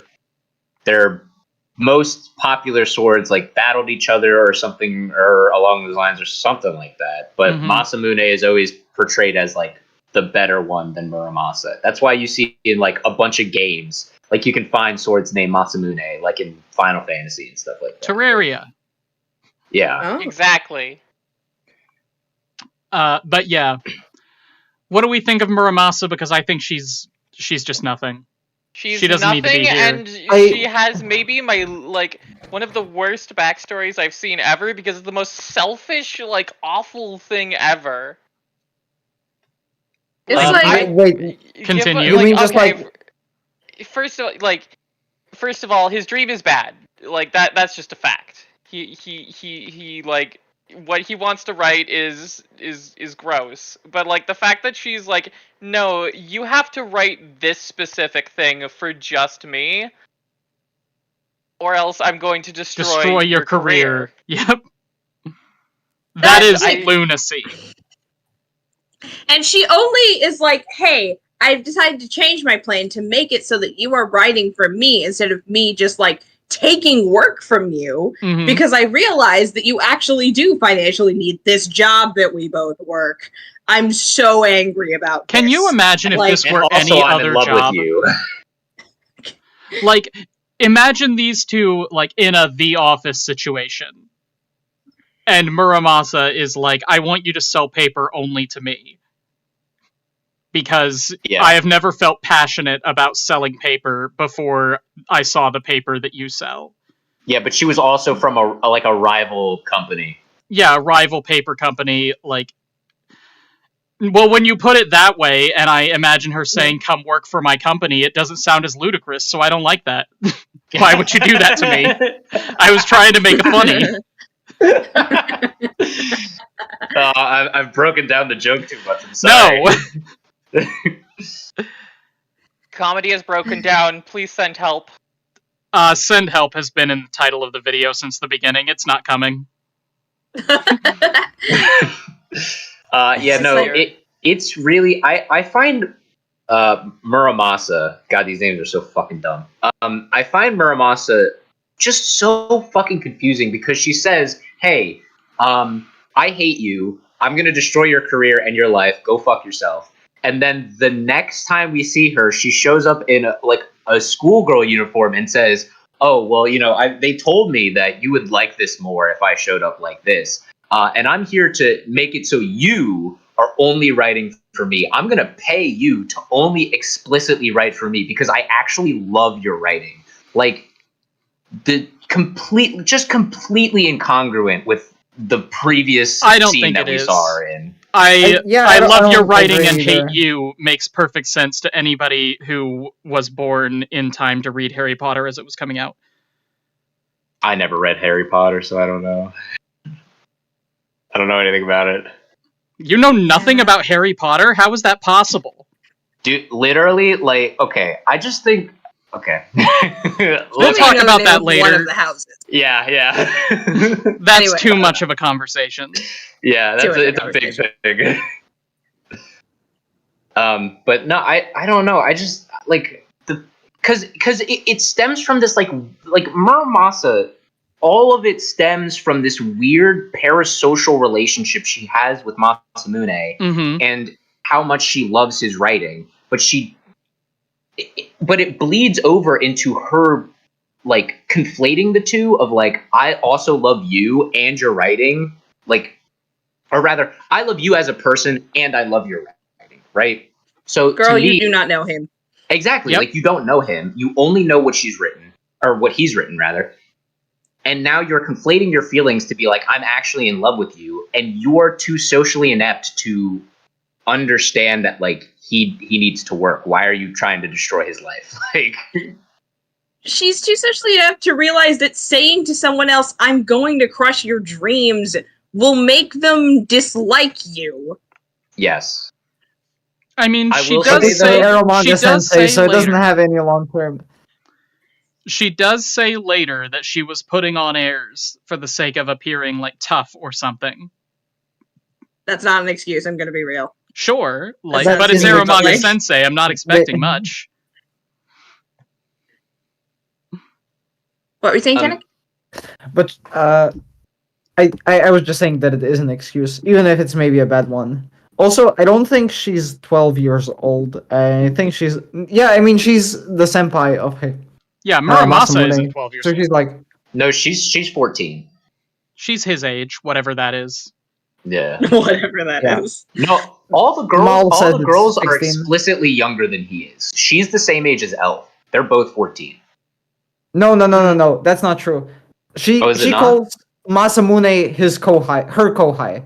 most popular swords like battled each other or something, or along those lines, or something like that. But Masamune is always portrayed as like the better one than Muramasa. That's why you see in like a bunch of games, like you can find swords named Masamune, like in Final Fantasy and stuff like that. Terraria. Yeah. Oh. Exactly. But yeah. What do we think of Muramasa? Because I think she's just nothing. She doesn't nothing, need to be here. and she has maybe one of the worst backstories I've seen ever, because it's the most selfish, like, awful thing ever. It's wait, continue. You mean just like... First of all, his dream is bad. Like, that's just a fact. He like, what he wants to write is gross. But like the fact that she's like, no, you have to write this specific thing for just me, or else I'm going to destroy your career. Yep. That is lunacy. And she only is like, hey, I've decided to change my plan to make it so that you are writing for me instead of me just like taking work from you, because I realize that you actually do financially need this job that we both work. I'm so angry about Can this. you imagine if this were also, any I'm other in love job? with you. Like, imagine these two, like, in a The Office situation. And Muramasa is like, I want you to sell paper only to me. Because I have never felt passionate about selling paper before I saw the paper that you sell. Yeah, but she was also from a rival company. Yeah, a rival paper company, like... Well, when you put it that way, and I imagine her saying, come work for my company, it doesn't sound as ludicrous, so I don't like that. Why would you do that to me? I was trying to make it funny. I've broken down the joke too much. I'm sorry. No! Comedy is broken down. Please send help. Send help has been in the title of the video since the beginning. It's not coming. It's really, I find Muramasa, God, these names are so fucking dumb. I find Muramasa just so fucking confusing because she says, hey, I hate you, I'm gonna destroy your career and your life, go fuck yourself. And then the next time we see her, she shows up in a schoolgirl uniform and says, oh, well, they told me that you would like this more if I showed up like this. And I'm here to make it so you are only writing for me. I'm going to pay you to only explicitly write for me because I actually love your writing. Like, completely incongruent with the previous scene that we saw her in. I love your writing and hate you makes perfect sense to anybody who was born in time to read Harry Potter as it was coming out. I never read Harry Potter, so I don't know. I don't know anything about it. You know nothing about Harry Potter? How is that possible? Dude, literally, like, okay, I just think... Okay. We'll talk about that later. One of the houses. Yeah. That's anyway, too much of a conversation. Yeah, it's a big thing. But no, I don't know. I just, like, because it stems from this, like Muramasa, all of it stems from this weird parasocial relationship she has with Masamune and how much she loves his writing. But it bleeds over into her, like, conflating the two of, like, I also love you and your writing, like, or rather, I love you as a person and I love your writing, right? So, girl, you do not know him. Exactly. Yep. Like, you don't know him. You only know what she's written, or what he's written, rather. And now you're conflating your feelings to be like, I'm actually in love with you, and you're too socially inept to understand that like he needs to work. Why are you trying to destroy his life? Like, she's too socially enough to realize that saying to someone else, "I'm going to crush your dreams," will make them dislike you. yes. I mean, I she will does say, say though, Eromanga she does Sensei, say so it doesn't later. have any long term. She does say later that she was putting on airs for the sake of appearing like tough or something. That's not an excuse. I'm going to be real. Sure, like, sounds but it's ridiculous, Eromanga like- Sensei. I'm not expecting much. What were you saying, Kennick? But I was just saying that it is an excuse, even if it's maybe a bad one. Also, I don't think she's 12 years old. I think she's I mean she's the senpai of her. Yeah, Muramasa Masamune. isn't 12 years So old. she's like, No, she's 14. She's his age, whatever that is. Yeah. Whatever that is. No, all the Mal girls said it's are 16. explicitly younger than he is. She's the same age as Elf. They're both 14. no, that's not true. She Oh, is it not? calls Masamune his kohai, her kohai,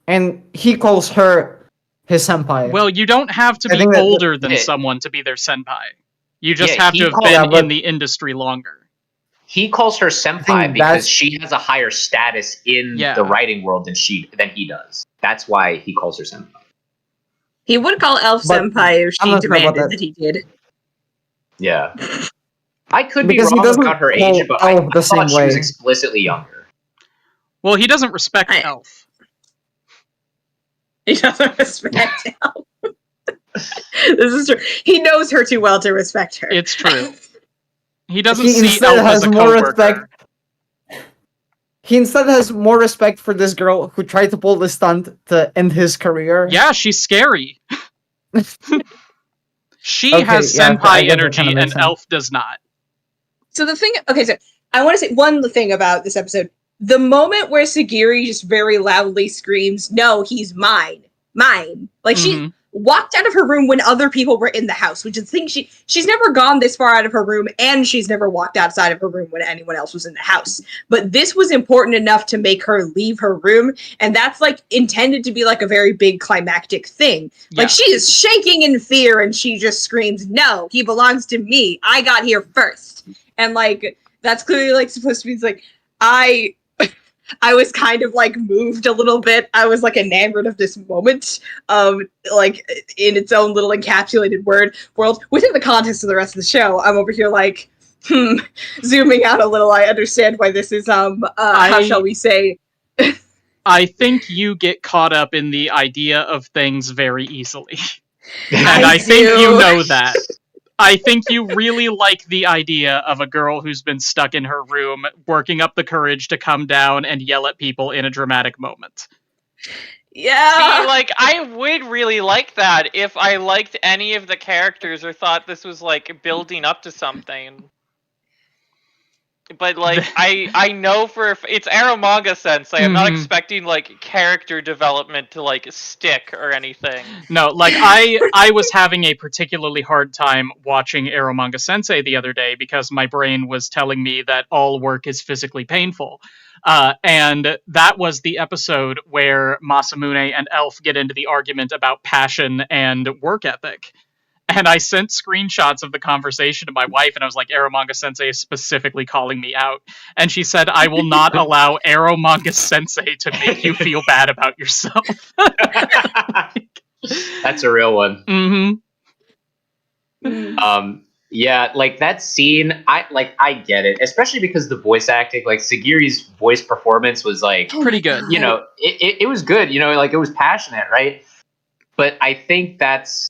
and he calls her his senpai. Well, you don't have to I be think that- older than Yeah. someone to be their senpai. You just Yeah, have he to have called- been Yeah, but- in the industry longer. He calls her think senpai because that's- she has a higher status in Yeah. the writing world than he does. That's why he calls her senpai. He would call Elf But senpai if I'm she not sure about demanded that. that he did. Yeah. I could Because be he wrong doesn't about her call age, but Elf I the same thought she was way. explicitly younger. Well, he doesn't respect Elf. He doesn't respect Elf. This is true. He knows her too well to respect her. It's true. He doesn't He see instead Elf as has a more coworker. respect. He instead has more respect for this girl who tried to pull the stunt to end his career. Yeah, she's scary. She Okay, has yeah, I senpai guess that energy, kinda makes and sense. Elf does not. So the thing, okay, so I want to say one thing about this episode. The moment where Sagiri just very loudly screams, "No, he's mine, mine!" Like she walked out of her room when other people were in the house, which is the thing. She's never gone this far out of her room, and she's never walked outside of her room when anyone else was in the house. But this was important enough to make her leave her room, and that's like intended to be like a very big climactic thing. Yeah. Like she is shaking in fear, and she just screams, "No, he belongs to me. I got here first." And like that's clearly like supposed to be like I was kind of like moved a little bit. I was like enamored of this moment, like in its own little encapsulated world. Within the context of the rest of the show, I'm over here like, zooming out a little. I understand why this is how shall we say? I think you get caught up in the idea of things very easily. And I do. think you know that. I think you really like the idea of a girl who's been stuck in her room, working up the courage to come down and yell at people in a dramatic moment. Yeah. See, like, I would really like that if I liked any of the characters or thought this was, like, building up to something. But, like, I know it's Eromanga Sensei. I'm not expecting, like, character development to, like, stick or anything. No, like, I was having a particularly hard time watching Eromanga Sensei the other day because my brain was telling me that all work is physically painful. And that was the episode where Masamune and Elf get into the argument about passion and work ethic. And I sent screenshots of the conversation to my wife, and I was like, Eromanga Sensei is specifically calling me out. And she said, I will not allow Eromanga Sensei to make you feel bad about yourself. That's a real one. Mm-hmm. Yeah, like that scene, I get it, especially because the voice acting, like Sagiri's voice performance was like pretty good. You know, it was good. You know, like it was passionate, right? But I think that's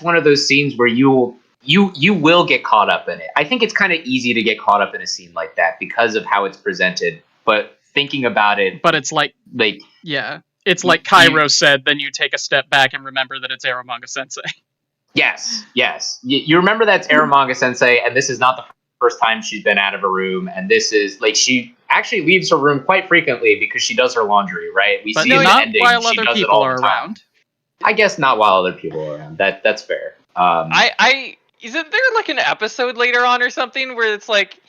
one of those scenes where you will get caught up in it. I think it's kind of easy to get caught up in a scene like that because of how it's presented. But thinking about it, but it's like yeah, it's like Cairo said. Then you take a step back and remember that it's Eromanga Sensei. Yes. You remember that's Eromanga Sensei, and this is not the first time she's been out of her room, and this is like she actually leaves her room quite frequently because she does her laundry, right? We see in the ending while she other does people it all are the time. around. I guess not while other people are around. That's fair. I isn't there like an episode later on or something where it's like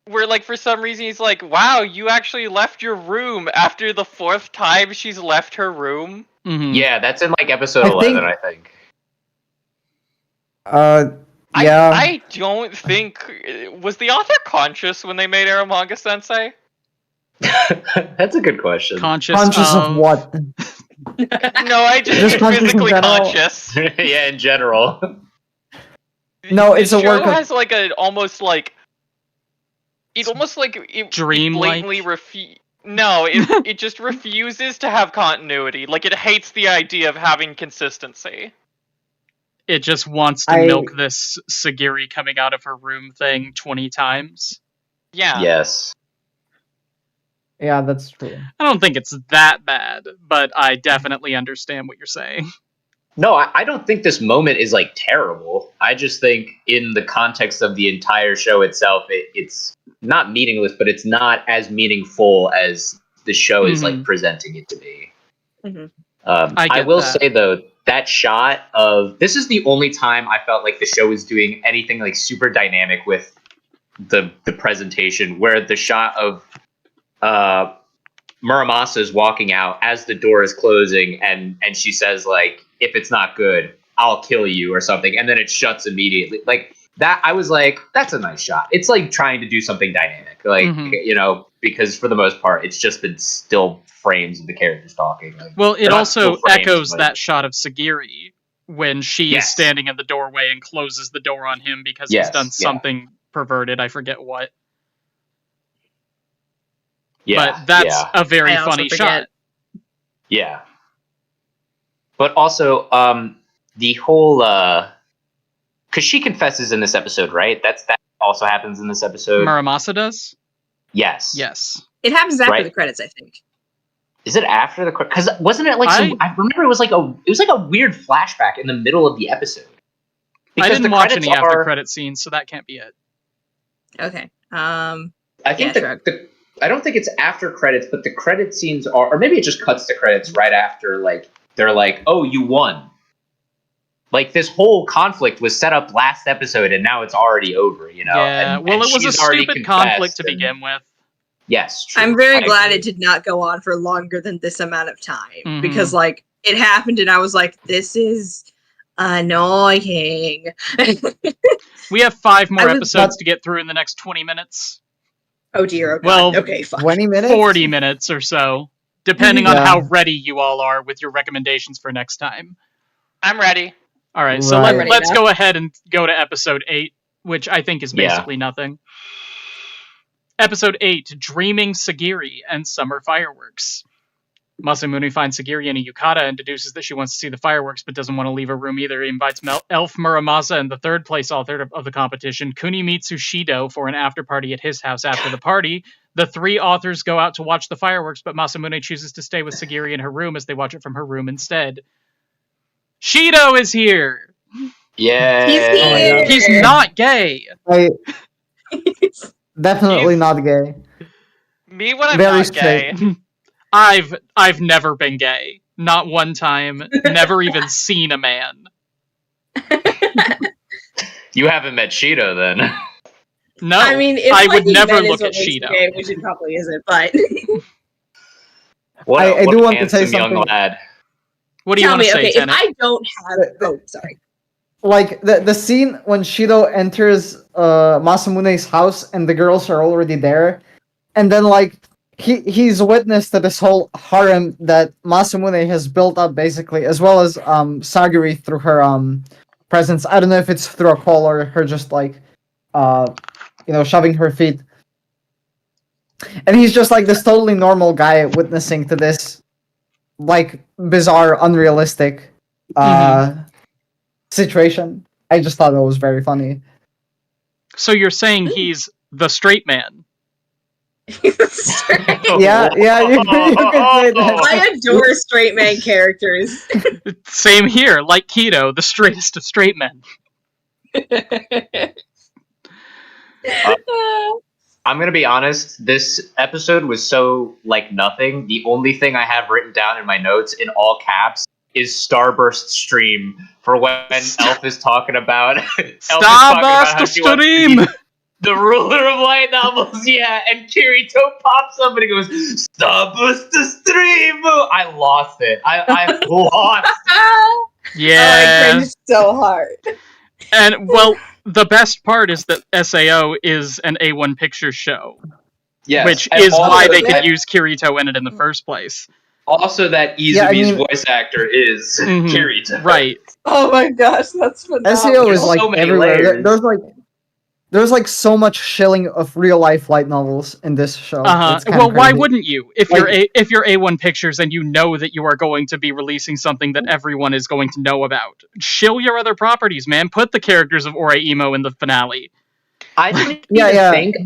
where like for some reason he's like, wow, you actually left your room after the 4th time she's left her room. Mm-hmm. Yeah, that's in like episode 11, I think. Yeah. I don't think was the author conscious when they made Eromanga Sensei. That's a good question. Conscious of what? No, I just Just mean conscious in physically general? conscious. Yeah, in general. No, it's the a work show of- has like a almost like it almost like it Dreamlike? blatantly No, it just refuses to have continuity. Like it hates the idea of having consistency. It just wants to milk this Sagiri coming out of her room thing 20 times. Yeah. Yes. Yeah, that's true. I don't think it's that bad, but I definitely understand what you're saying. No, I don't think this moment is like terrible. I just think in the context of the entire show itself, it's not meaningless, but it's not as meaningful as the show is like presenting it to be. Mm-hmm. I will say though, that shot of this is the only time I felt like the show was doing anything like super dynamic with the presentation, where the shot of Muramasa is walking out as the door is closing, and she says like, if it's not good, I'll kill you or something, and then it shuts immediately. Like that, I was like, that's a nice shot. It's like trying to do something dynamic, like you know, because for the most part, it's just been still frames of the characters talking. Like, well, it also frames, echoes but... that shot of Sagiri when she is standing in the doorway and closes the door on him because he's done something perverted. I forget what. Yeah, but that's a very funny shot. Yeah. But also, the whole, because she confesses in this episode, right? That also happens in this episode. Muramasa does? Yes. Yes. It happens after the credits, I think. Is it after the credits? Because wasn't it like I remember it was like a weird flashback in the middle of the episode. Because I didn't watch any after credit scenes, so that can't be it. Okay. I think I don't think it's after credits, but the credit scenes are, or maybe it just cuts to credits right after, like, they're like, oh, you won. Like, this whole conflict was set up last episode, and now it's already over, you know? Yeah, and it was a stupid conflict to begin with. Yes, true. I'm very glad it did not go on for longer than this amount of time, because, like, it happened, and I was like, this is annoying. We have 5 more episodes to get through in the next 20 minutes. Oh dear, oh god. Well, okay, fine. 20 minutes? 40 minutes or so, depending on how ready you all are with your recommendations for next time. I'm ready. Alright, so let's go ahead and go to episode 8, which I think is basically nothing. Episode 8, Dreaming Sagiri and Summer Fireworks. Masamune finds Sagiri in a yukata and deduces that she wants to see the fireworks but doesn't want to leave her room either. He invites Elf Muramasa and the 3rd place author of the competition, Kunimitsu Shido, for an after party at his house. After the party, the 3 authors go out to watch the fireworks, but Masamune chooses to stay with Sagiri in her room as they watch it from her room instead. Shido is here! Yeah, he's here! He's not gay! Definitely not gay. Me when I'm not gay. I've never been gay. Not one time. Never even seen a man. You haven't met Shido then. No, I mean, I would never look at Shido. Gay, which it probably isn't, but... I do want to say something. Young lad. What do you want to say, if I don't have... Oh, sorry. Like, the scene when Shido enters Masamune's house and the girls are already there, and then, like, he's witness to this whole harem that Masamune has built up, basically, as well as Sagiri through her presence. I don't know if it's through a call or her just, like, shoving her feet. And he's just, like, this totally normal guy witnessing to this, like, bizarre, unrealistic situation. I just thought that was very funny. So you're saying he's the straight man? Yeah, you could say that. I adore straight man characters. Same here, like Keto, the straightest of straight men. I'm gonna be honest, this episode was so, like, nothing. The only thing I have written down in my notes in all caps is Starburst Stream for when Elf is talking about... Starburst Stream! The ruler of light novels, yeah, and Kirito pops up and he goes, "Stop us the stream!" I lost it. I lost. Yeah. Oh, I cringed so hard. And, well, the best part is that SAO is an A1 Pictures show. Yes, which and is why also they could that- use Kirito in it in the first place. Also, that Izumi's voice actor is Kirito. Right. Oh my gosh, that's phenomenal. SEO is There's like so many everywhere. layers. There's like so much shilling of real life light novels in this show. It's kinda Well, why crazy. wouldn't you? If you're A1 Pictures and you know that you are going to be releasing something that everyone is going to know about, shill your other properties, man. Put the characters of Ore-Imo in the finale. I don't think.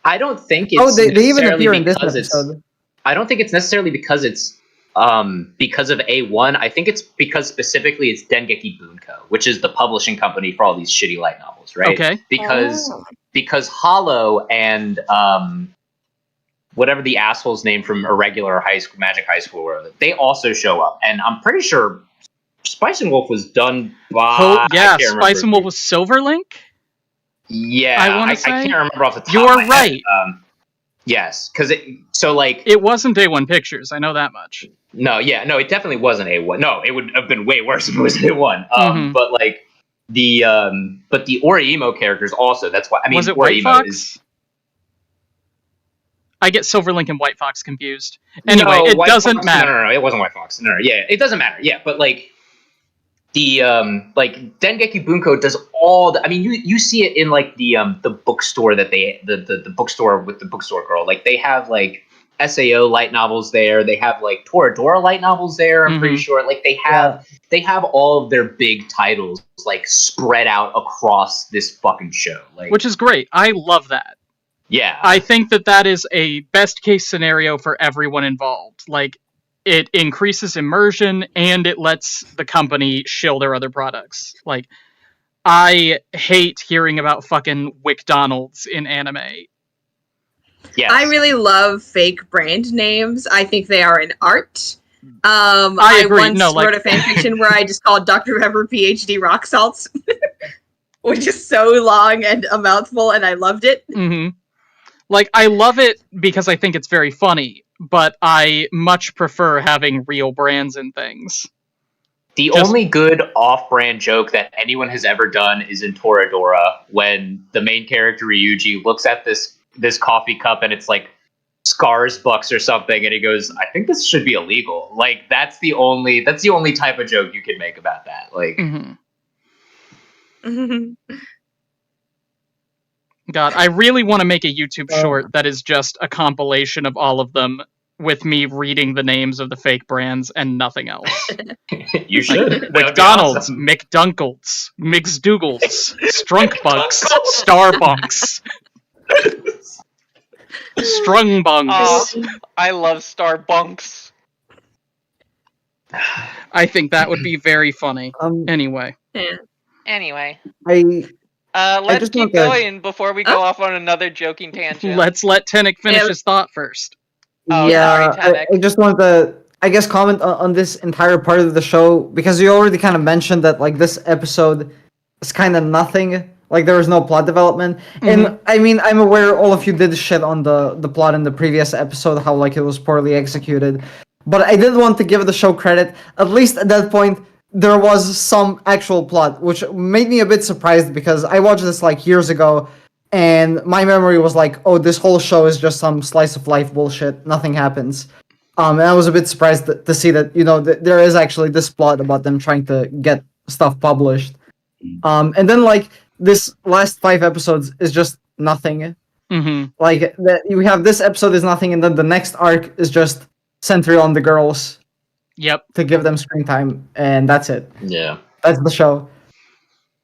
I don't think it's they even necessarily appear in this because it's. episode. I don't think it's necessarily because it's because of A1. I think it's because specifically it's Dengeki Bunko, which is the publishing company for all these shitty light novels, right? Okay. Because Hollow and whatever the asshole's name from Irregular High School, Magic High School, whatever, they also show up, and I'm pretty sure Spice and Wolf was done by. Spice and Wolf was Silverlink. Yeah, I can't remember off the top. You're of my right. Head. Yes, because it wasn't A1 Pictures. I know that much. No, it definitely wasn't A1. No, it would have been way worse if it was A1. But like the Ore-Imo characters also. That's why. I mean, was it White Fox? I get Silverlink and White Fox confused. Anyway, it doesn't matter. No, it wasn't White Fox. No, yeah, it doesn't matter. Yeah, but like the like Dengeki Bunko does all the. I mean, you see it in like the bookstore that the bookstore with the bookstore girl. Like they have like SAO light novels there. They have like Toradora light novels there. I'm pretty sure. Like they have all of their big titles like spread out across this fucking show. Like, which is great. I love that. Yeah, I think that is a best case scenario for everyone involved. Like, it increases immersion and it lets the company shill their other products. Like, I hate hearing about fucking McDonald's in anime. Yes. I really love fake brand names. I think they are an art. I agree. Once wrote a fanfiction where I just called Dr. Pepper PhD rock salts, which is so long and a mouthful, and I loved it. Mm-hmm. Like, I love it because I think it's very funny, but I much prefer having real brands and things. The only good off-brand joke that anyone has ever done is in Toradora, when the main character Ryuji looks at this coffee cup and it's like Scars Bucks or something, and he goes, "I think this should be illegal." Like that's the only type of joke you can make about that. Like, God, I really want to make a YouTube short that is just a compilation of all of them with me reading the names of the fake brands and nothing else. You should. Like, McDonald's, awesome. McDunkles, McDougals, Strunkbucks, Starbunks, Strungbunks. I love Starbunks. I think that would be very funny. Anyway. Yeah. Anyway. Let's keep going before we go off on another joking tangent. Let's let Tenek finish his thought first. Sorry, I just wanted to, I guess, comment on this entire part of the show, because you already kind of mentioned that, like, this episode is kind of nothing. Like, there was no plot development. And, I mean, I'm aware all of you did shit on the plot in the previous episode, how, like, it was poorly executed. But I did want to give the show credit. At least at that point, there was some actual plot, which made me a bit surprised, because I watched this, like, years ago, and my memory was like, oh, this whole show is just some slice of life bullshit. Nothing happens. And I was a bit surprised to see that, you know, there is actually this plot about them trying to get stuff published. And then, like, this last 5 episodes is just nothing. Like, you have this episode is nothing, and then the next arc is just centered on the girls. Yep. To give them screen time, and that's it. Yeah. That's the show.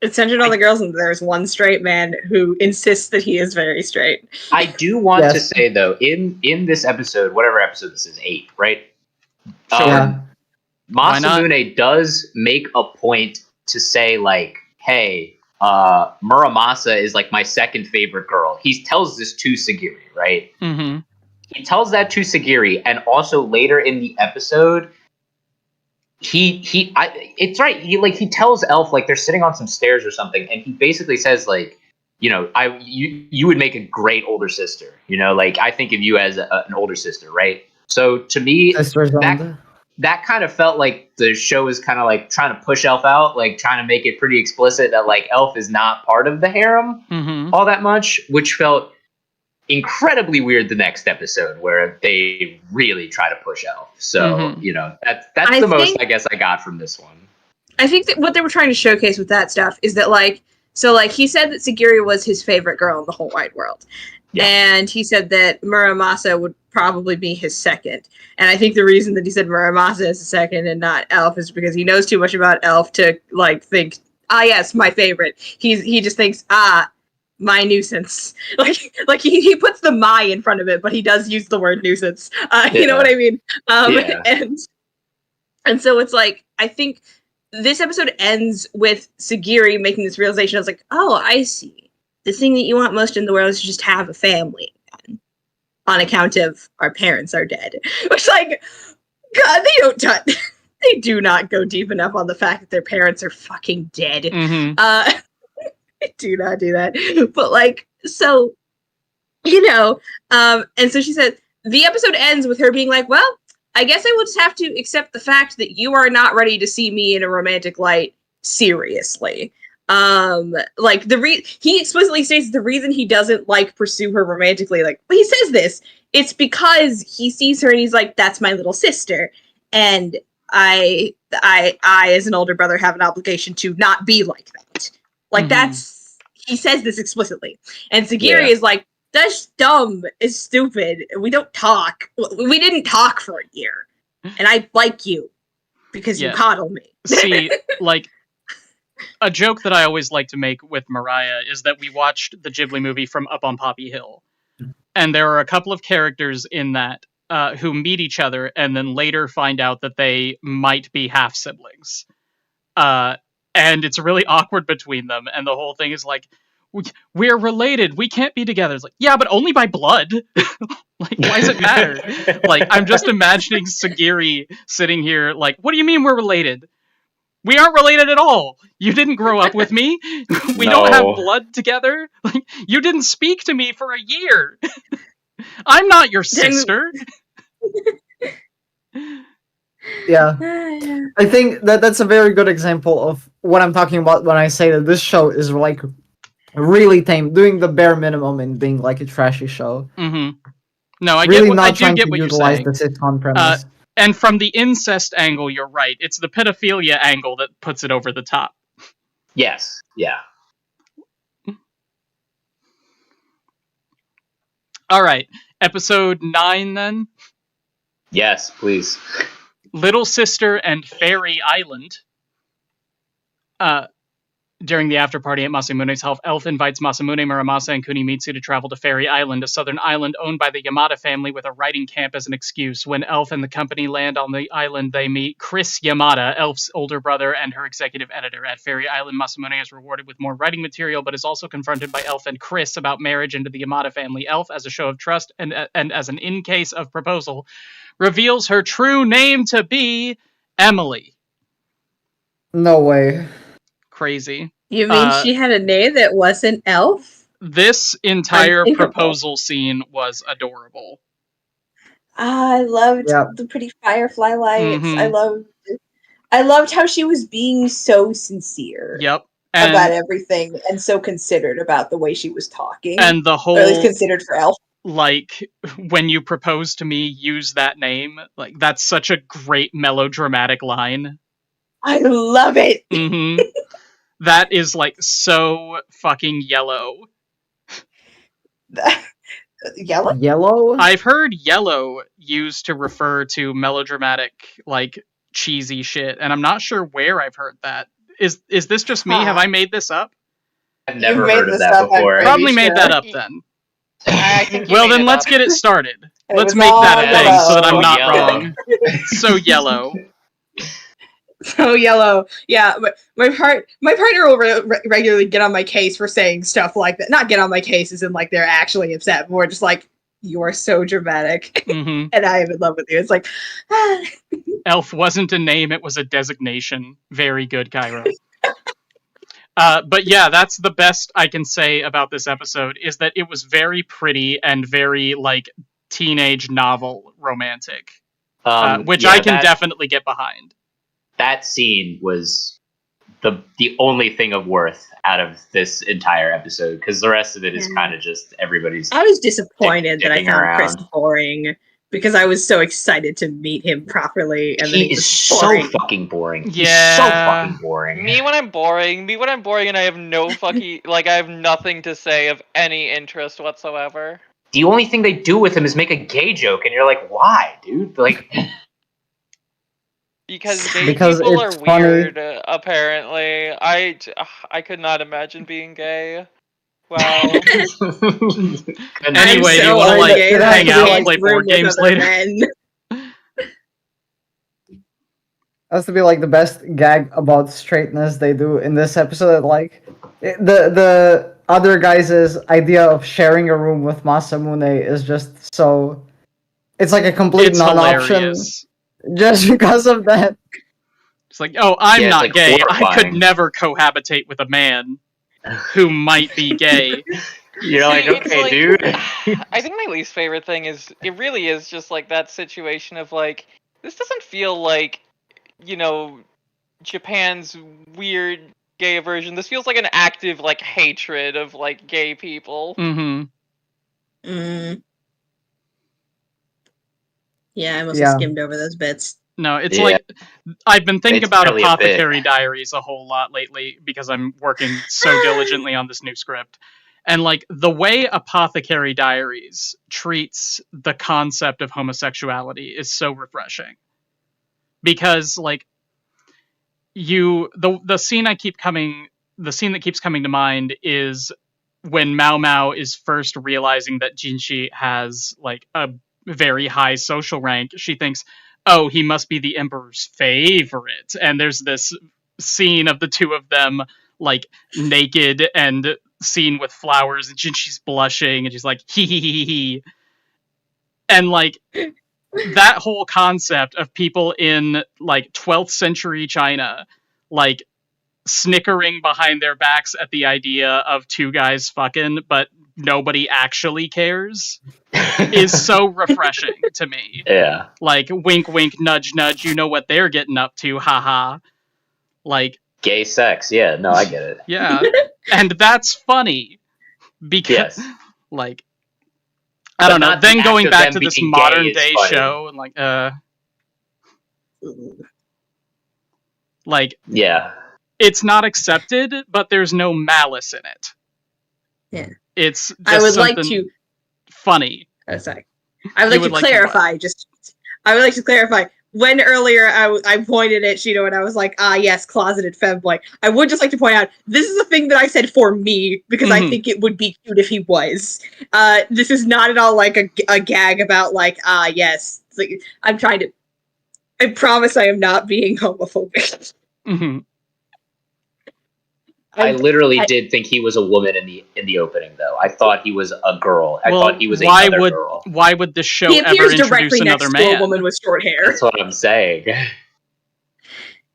It's centered on the girls, and there's one straight man who insists that he is very straight. I do want to say, though, in this episode, whatever episode this is, 8, right? Sure. Masamune does make a point to say, like, hey, Muramasa is, like, my second favorite girl. He tells this to Sagiri, right? He tells that to Sagiri, and also later in the episode, it's right. He tells Elf, like, they're sitting on some stairs or something, and he basically says, like, you know, you would make a great older sister. You know, like I think of you as an older sister, right? So to me, that kind of felt like the show is kind of like trying to push Elf out, like trying to make it pretty explicit that like Elf is not part of the harem all that much, which felt incredibly weird the next episode where they really try to push Elf. So, you know, that's the most I guess I got from this one. I think that what they were trying to showcase with that stuff is that like, so like he said that Sagiri was his favorite girl in the whole wide world. Yeah. And he said that Muramasa would probably be his second. And I think the reason that he said Muramasa is the second and not Elf is because he knows too much about Elf to like think, yes, my favorite. He just thinks, my nuisance. Like he puts the my in front of it, but he does use the word nuisance. You know what I mean? And so it's like, I think this episode ends with Sagiri making this realization. I was like, oh, I see. The thing that you want most in the world is to just have a family again, on account of our parents are dead. Which, like, God, they do not go deep enough on the fact that their parents are fucking dead. They do not do that. But, like, so, you know, and so she said, the episode ends with her being like, well, I guess I will just have to accept the fact that you are not ready to see me in a romantic light seriously. Like he explicitly states the reason he doesn't like pursue her romantically, like he says this, it's because he sees her and he's like, that's my little sister. And I as an older brother have an obligation to not be like that. Like he says this explicitly. And Sagiri is like, that's dumb. It's stupid. We don't talk. We didn't talk for a year. And I like you because you coddle me. See, like, a joke that I always like to make with Mariah is that we watched the Ghibli movie From Up on Poppy Hill. And there are a couple of characters in that who meet each other and then later find out that they might be half-siblings. And it's really awkward between them. And the whole thing is like, we're related. We can't be together. It's like, yeah, but only by blood. Like, why does it matter? Like, I'm just imagining Sagiri sitting here like, what do you mean we're related? We aren't related at all. You didn't grow up with me. We don't have blood together. Like, you didn't speak to me for a year. I'm not your sister. Yeah. I think that's a very good example of what I'm talking about when I say that this show is like really tame, doing the bare minimum and being like a trashy show. No, I really get what, not I do trying get to what you're utilize saying. the sitcom premise. And from the incest angle, you're right. It's the pedophilia angle that puts it over the top. Yes. Yeah. All right. Episode 9, then? Yes, please. Little Sister and Fairy Island. During the after-party at Masamune's house, Elf invites Masamune, Muramasa, and Kunimitsu to travel to Fairy Island, a southern island owned by the Yamada family with a writing camp as an excuse. When Elf and the company land on the island, they meet Chris Yamada, Elf's older brother and her executive editor. At Fairy Island, Masamune is rewarded with more writing material, but is also confronted by Elf and Chris about marriage into the Yamada family. Elf, as a show of trust and as an in-case of proposal, reveals her true name to be Emily. No way. Crazy. You mean she had a name that wasn't Elf? This entire proposal scene was adorable. I loved the pretty firefly lights. I loved how she was being so sincere. About everything and so considered about the way she was talking. And the whole, or at least considered for Elf. Like, when you propose to me, use that name. Like, that's such a great melodramatic line. I love it. That is, like, so fucking yellow. Yellow? Yellow? I've heard yellow used to refer to melodramatic, like, cheesy shit, and I'm not sure where I've heard that. Is this just me? Have I made this up? I've never heard of that before. Probably made that up then. I think well, then let's get it started. Let's make that a thing so that I'm not wrong. So yellow. So yellow. Yeah, but my partner will regularly get on my case for saying stuff like that. Not get on my case as in like they're actually upset, more just like, you are so dramatic. And I am in love with you. It's like, Elf wasn't a name, it was a designation. Very good, Cairo. But yeah, that's the best I can say about this episode, is that it was very pretty and very, like, teenage novel romantic. Which I can definitely get behind. That scene was the only thing of worth out of this entire episode, because the rest of it is kind of just everybody's. I was disappointed that I found around. Chris boring, because I was so excited to meet him properly, and he is so fucking boring. Yeah. He's so fucking boring. Me when I'm boring, and I have no fucking like I have nothing to say of any interest whatsoever. The only thing they do with him is make a gay joke, and you're like, why, dude? Like, because gay people are funny. weird. Apparently, I could not imagine being gay. Wow. Anyway, do you want to like hang out and play board games later? Has to be like the best gag about straightness they do in this episode. Like the other guys' idea of sharing a room with Masamune is just so. It's like a complete non-option. Hilarious. Just because of that. It's like, oh, I'm not like gay. horrifying. I could never cohabitate with a man who might be gay. You're like, okay, like, dude. I think my least favorite thing is, it really is just like that situation of like, this doesn't feel like, you know, Japan's weird gay aversion. This feels like an active like hatred of like gay people. Mm-hmm. Yeah, I must have skimmed over those bits. No, it's like, I've been thinking It's about really Apothecary Diaries a whole lot lately, because I'm working so diligently on this new script. And, like, the way Apothecary Diaries treats the concept of homosexuality is so refreshing. Because, like, the scene that keeps coming to mind is when Mao Mao is first realizing that Jinshi has, like, a very high social rank. She thinks, oh, he must be the emperor's favorite. And there's this scene of the two of them, like, naked and seen with flowers, and she's blushing, and she's like, hee hee hee hee. And, like, that whole concept of people in, like, 12th century China, like, snickering behind their backs at the idea of two guys fucking, but nobody actually cares, is so refreshing to me. Yeah. Like, wink, wink, nudge, nudge, you know what they're getting up to, haha. Like, Gay sex, yeah, no, I get it. yeah. And that's funny. Because, like, I don't know, then going back to this modern day show, and like, yeah. It's not accepted, but there's no malice in it. Yeah. It's just I would like to funny. Oh, sorry. I would like to clarify. I would like to clarify. When earlier I pointed at Shido and I was like, yes, closeted femboy. I would just like to point out, this is a thing that I said for me, because I think it would be cute if he was. This is not at all like a gag about like, yes. It's like, I promise I am not being homophobic. Mm-hmm. I literally did think he was a woman in the opening, though. I thought he was a girl. I thought he was another girl. Why would this show he ever introduce directly another next man? to a woman with short hair. That's what I'm saying.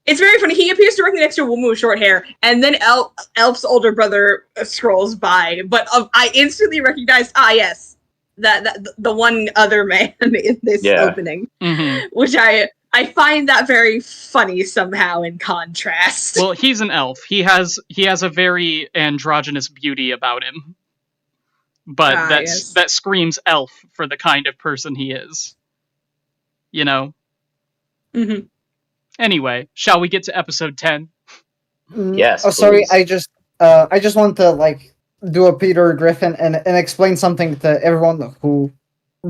It's very funny. He appears directly next to a woman with short hair, and then Elf's older brother scrolls by. But I instantly recognized, yes, that the one other man in this opening, which I find that very funny somehow in contrast. Well, he's an elf. He has a very androgynous beauty about him. But that screams elf for the kind of person he is. You know? Mm-hmm. Anyway, shall we get to episode 10? Yes. Oh, sorry, I just want to like do a Peter Griffin and explain something to everyone who,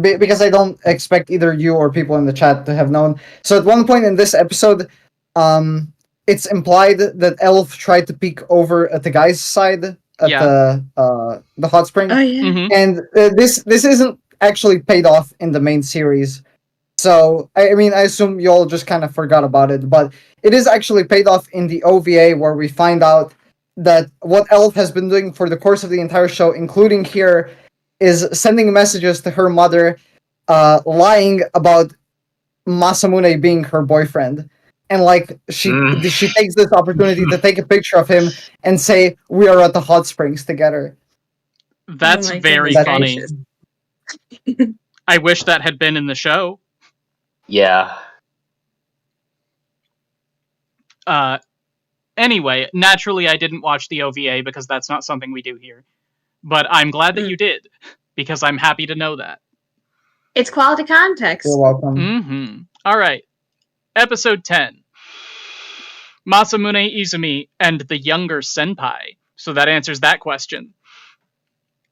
because I don't expect either you or people in the chat to have known. So at one point in this episode, it's implied that Elf tried to peek over at the guy's side at the hot spring, and this isn't actually paid off in the main series. So I mean, I assume you all just kind of forgot about it, but it is actually paid off in the OVA, where we find out that what Elf has been doing for the course of the entire show, including here, is sending messages to her mother, lying about Masamune being her boyfriend. and like she takes this opportunity to take a picture of him and say, "We are at the hot springs together." That's very funny. I wish that had been in the show. Yeah. Anyway, naturally I didn't watch the OVA because that's not something we do here. But I'm glad that you did, because I'm happy to know that. It's quality context. You're welcome. Mm-hmm. All right. Episode 10. Masamune Izumi and the younger senpai. So that answers that question.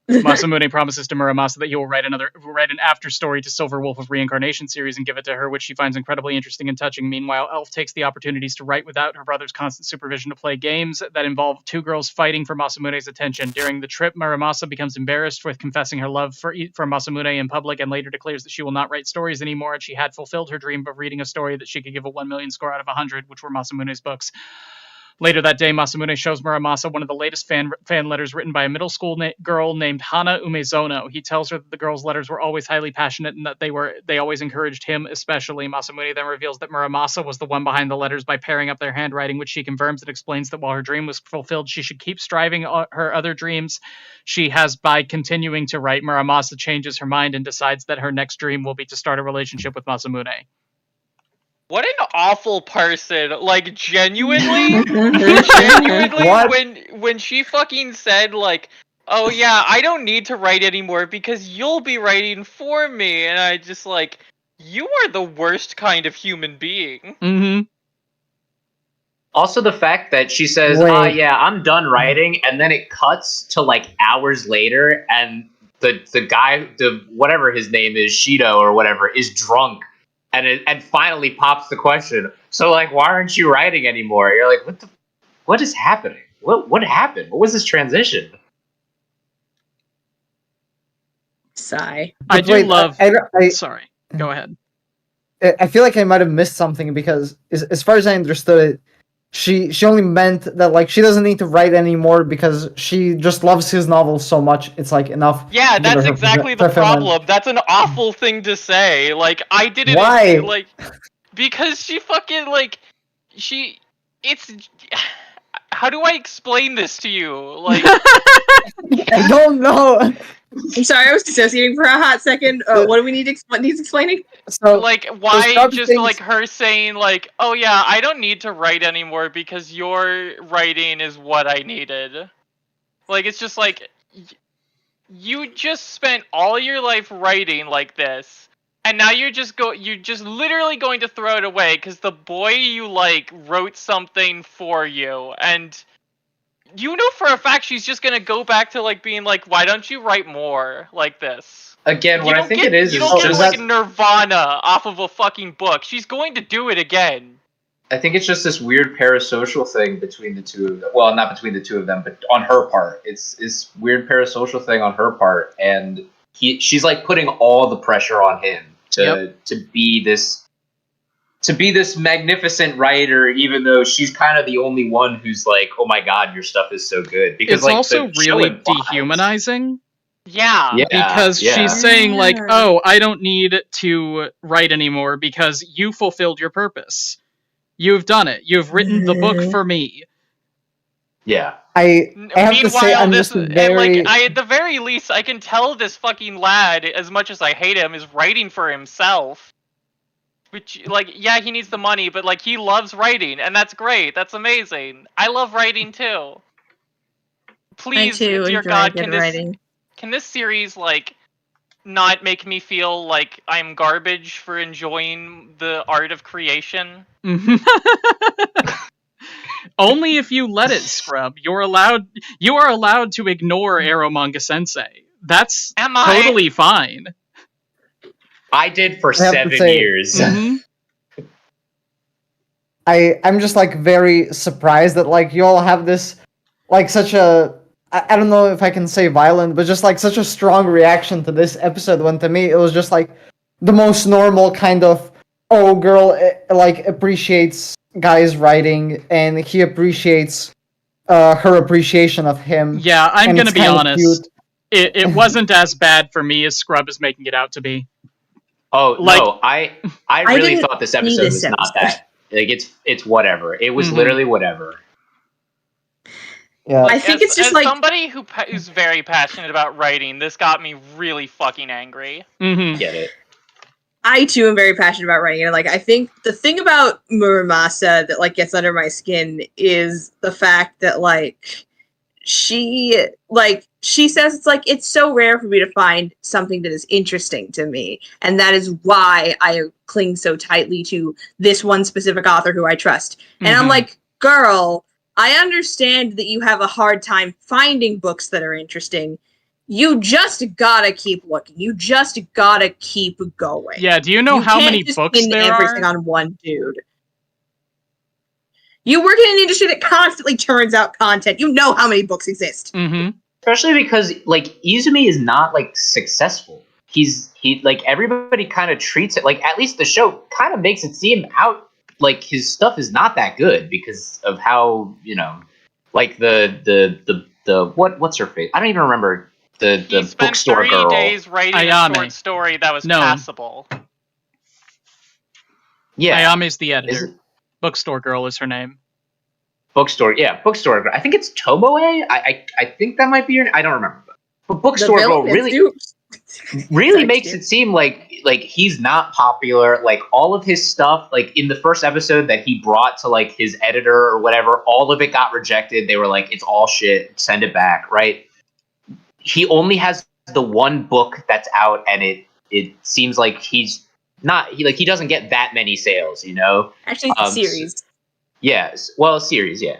Masamune promises to Muramasa that he will write an after story to Silver Wolf of Reincarnation series and give it to her, which she finds incredibly interesting and touching. Meanwhile, Elf takes the opportunities to write without her brother's constant supervision to play games that involve two girls fighting for Masamune's attention. During the trip, Muramasa becomes embarrassed with confessing her love for Masamune in public and later declares that she will not write stories anymore, and she had fulfilled her dream of reading a story that she could give a 1 million score out of 100, which were Masamune's books. Later that day, Masamune shows Muramasa one of the latest fan letters written by a middle school girl named Hana Umezono. He tells her that the girl's letters were always highly passionate and that they always encouraged him especially. Masamune then reveals that Muramasa was the one behind the letters by pairing up their handwriting, which she confirms and explains that while her dream was fulfilled, she should keep striving her other dreams. She has, by continuing to write, Muramasa changes her mind and decides that her next dream will be to start a relationship with Masamune. What an awful person. Like, genuinely, What? when she fucking said, like, oh yeah, I don't need to write anymore because you'll be writing for me. And I just like, you are the worst kind of human being. Mm-hmm. Also, the fact that she says, yeah, I'm done writing, and then it cuts to, like, hours later, and the guy, whatever his name is, Shido or whatever, is drunk. And finally pops the question. So, like, why aren't you writing anymore? You're like, what is happening? What happened? What was this transition? Sigh. I do love. I Sorry, go ahead. I feel like I might have missed something because, as far as I understood it, she only meant that, like, she doesn't need to write anymore because she just loves his novels so much. It's like enough. Yeah, that's exactly the problem. That's an awful thing to say. Like, I didn't. Why? Like, because she fucking it's. How do I explain this to you? Like, I don't know. I'm sorry, I was dissociating for a hot second. What do we need needs explaining? So, like, why just like her saying like, oh yeah, I don't need to write anymore because your writing is what I needed. Like, it's just like, you just spent all your life writing like this, and now you're just literally going to throw it away because the boy you like wrote something for you, and you know for a fact she's just gonna go back to like being like, why don't you write more like this? Again, what I think it is you don't get just like Nirvana off of a fucking book. She's going to do it again. I think it's just this weird parasocial thing between the two of them. Well, not between the two of them, but on her part. It's this weird parasocial thing on her part, and she's like putting all the pressure on him to be this magnificent writer, even though she's kind of the only one who's like, oh my god, your stuff is so good. Because it's like, also really dehumanizing. Yeah. Because she's saying like, oh, I don't need to write anymore because you fulfilled your purpose. You've done it. You've written the book for me. Yeah. I have to say, I'm just very... at the very least, I can tell this fucking lad, as much as I hate him, is writing for himself. Which, like, yeah, he needs the money, but, like, he loves writing, and that's great. That's amazing. I love writing, too. Please, dear God, can this series, like, not make me feel like I'm garbage for enjoying the art of creation? Only if you let it, Scrub. You are allowed to ignore Eromanga Sensei. That's totally fine. I did for 7 years. Mm-hmm. I'm just like very surprised that like you all have this like such a I don't know if I can say violent, but just like such a strong reaction to this episode, when to me it was just like the most normal kind of, oh, girl like appreciates guy's writing and he appreciates her appreciation of him. Yeah, I'm gonna be honest. It wasn't as bad for me as Scrub is making it out to be. Oh, like, no, I really thought this episode was not that. Like it's whatever. It was Mhm. literally whatever. Yeah. I think it's just as like somebody who's very passionate about writing, this got me really fucking angry. Get it. I too am very passionate about writing, and like I think the thing about Muramasa that like gets under my skin is the fact that like she says it's like it's so rare for me to find something that is interesting to me, and that is why I cling so tightly to this one specific author who I trust. And I'm like, girl, I understand that you have a hard time finding books that are interesting. You just gotta keep looking. You just gotta keep going. Yeah, do you know how many books there everything are? on one dude. You work in an industry that constantly turns out content. You know how many books exist. Especially because like Izumi is not like successful. He like everybody kind of treats it like, at least the show kind of makes it seem out like his stuff is not that good because of how, you know, like the what's her face? I don't even remember the spent bookstore 30 girl. days writing Ayame. a short story that was No. passable. Yeah, Ayame's the editor. Is it- Bookstore Girl is her name. bookstore girl. I think it's Tomoe. I think that might be her. I don't remember. But bookstore The girl villain really makes it seem like he's not popular. Like all of his stuff, like in the first episode that he brought to like his editor or whatever, all of it got rejected. They were like, it's all shit, send it back, right? He only has the one book that's out, and it seems like he doesn't get that many sales, you know? Actually, it's a series. Yes, well, a series, yeah.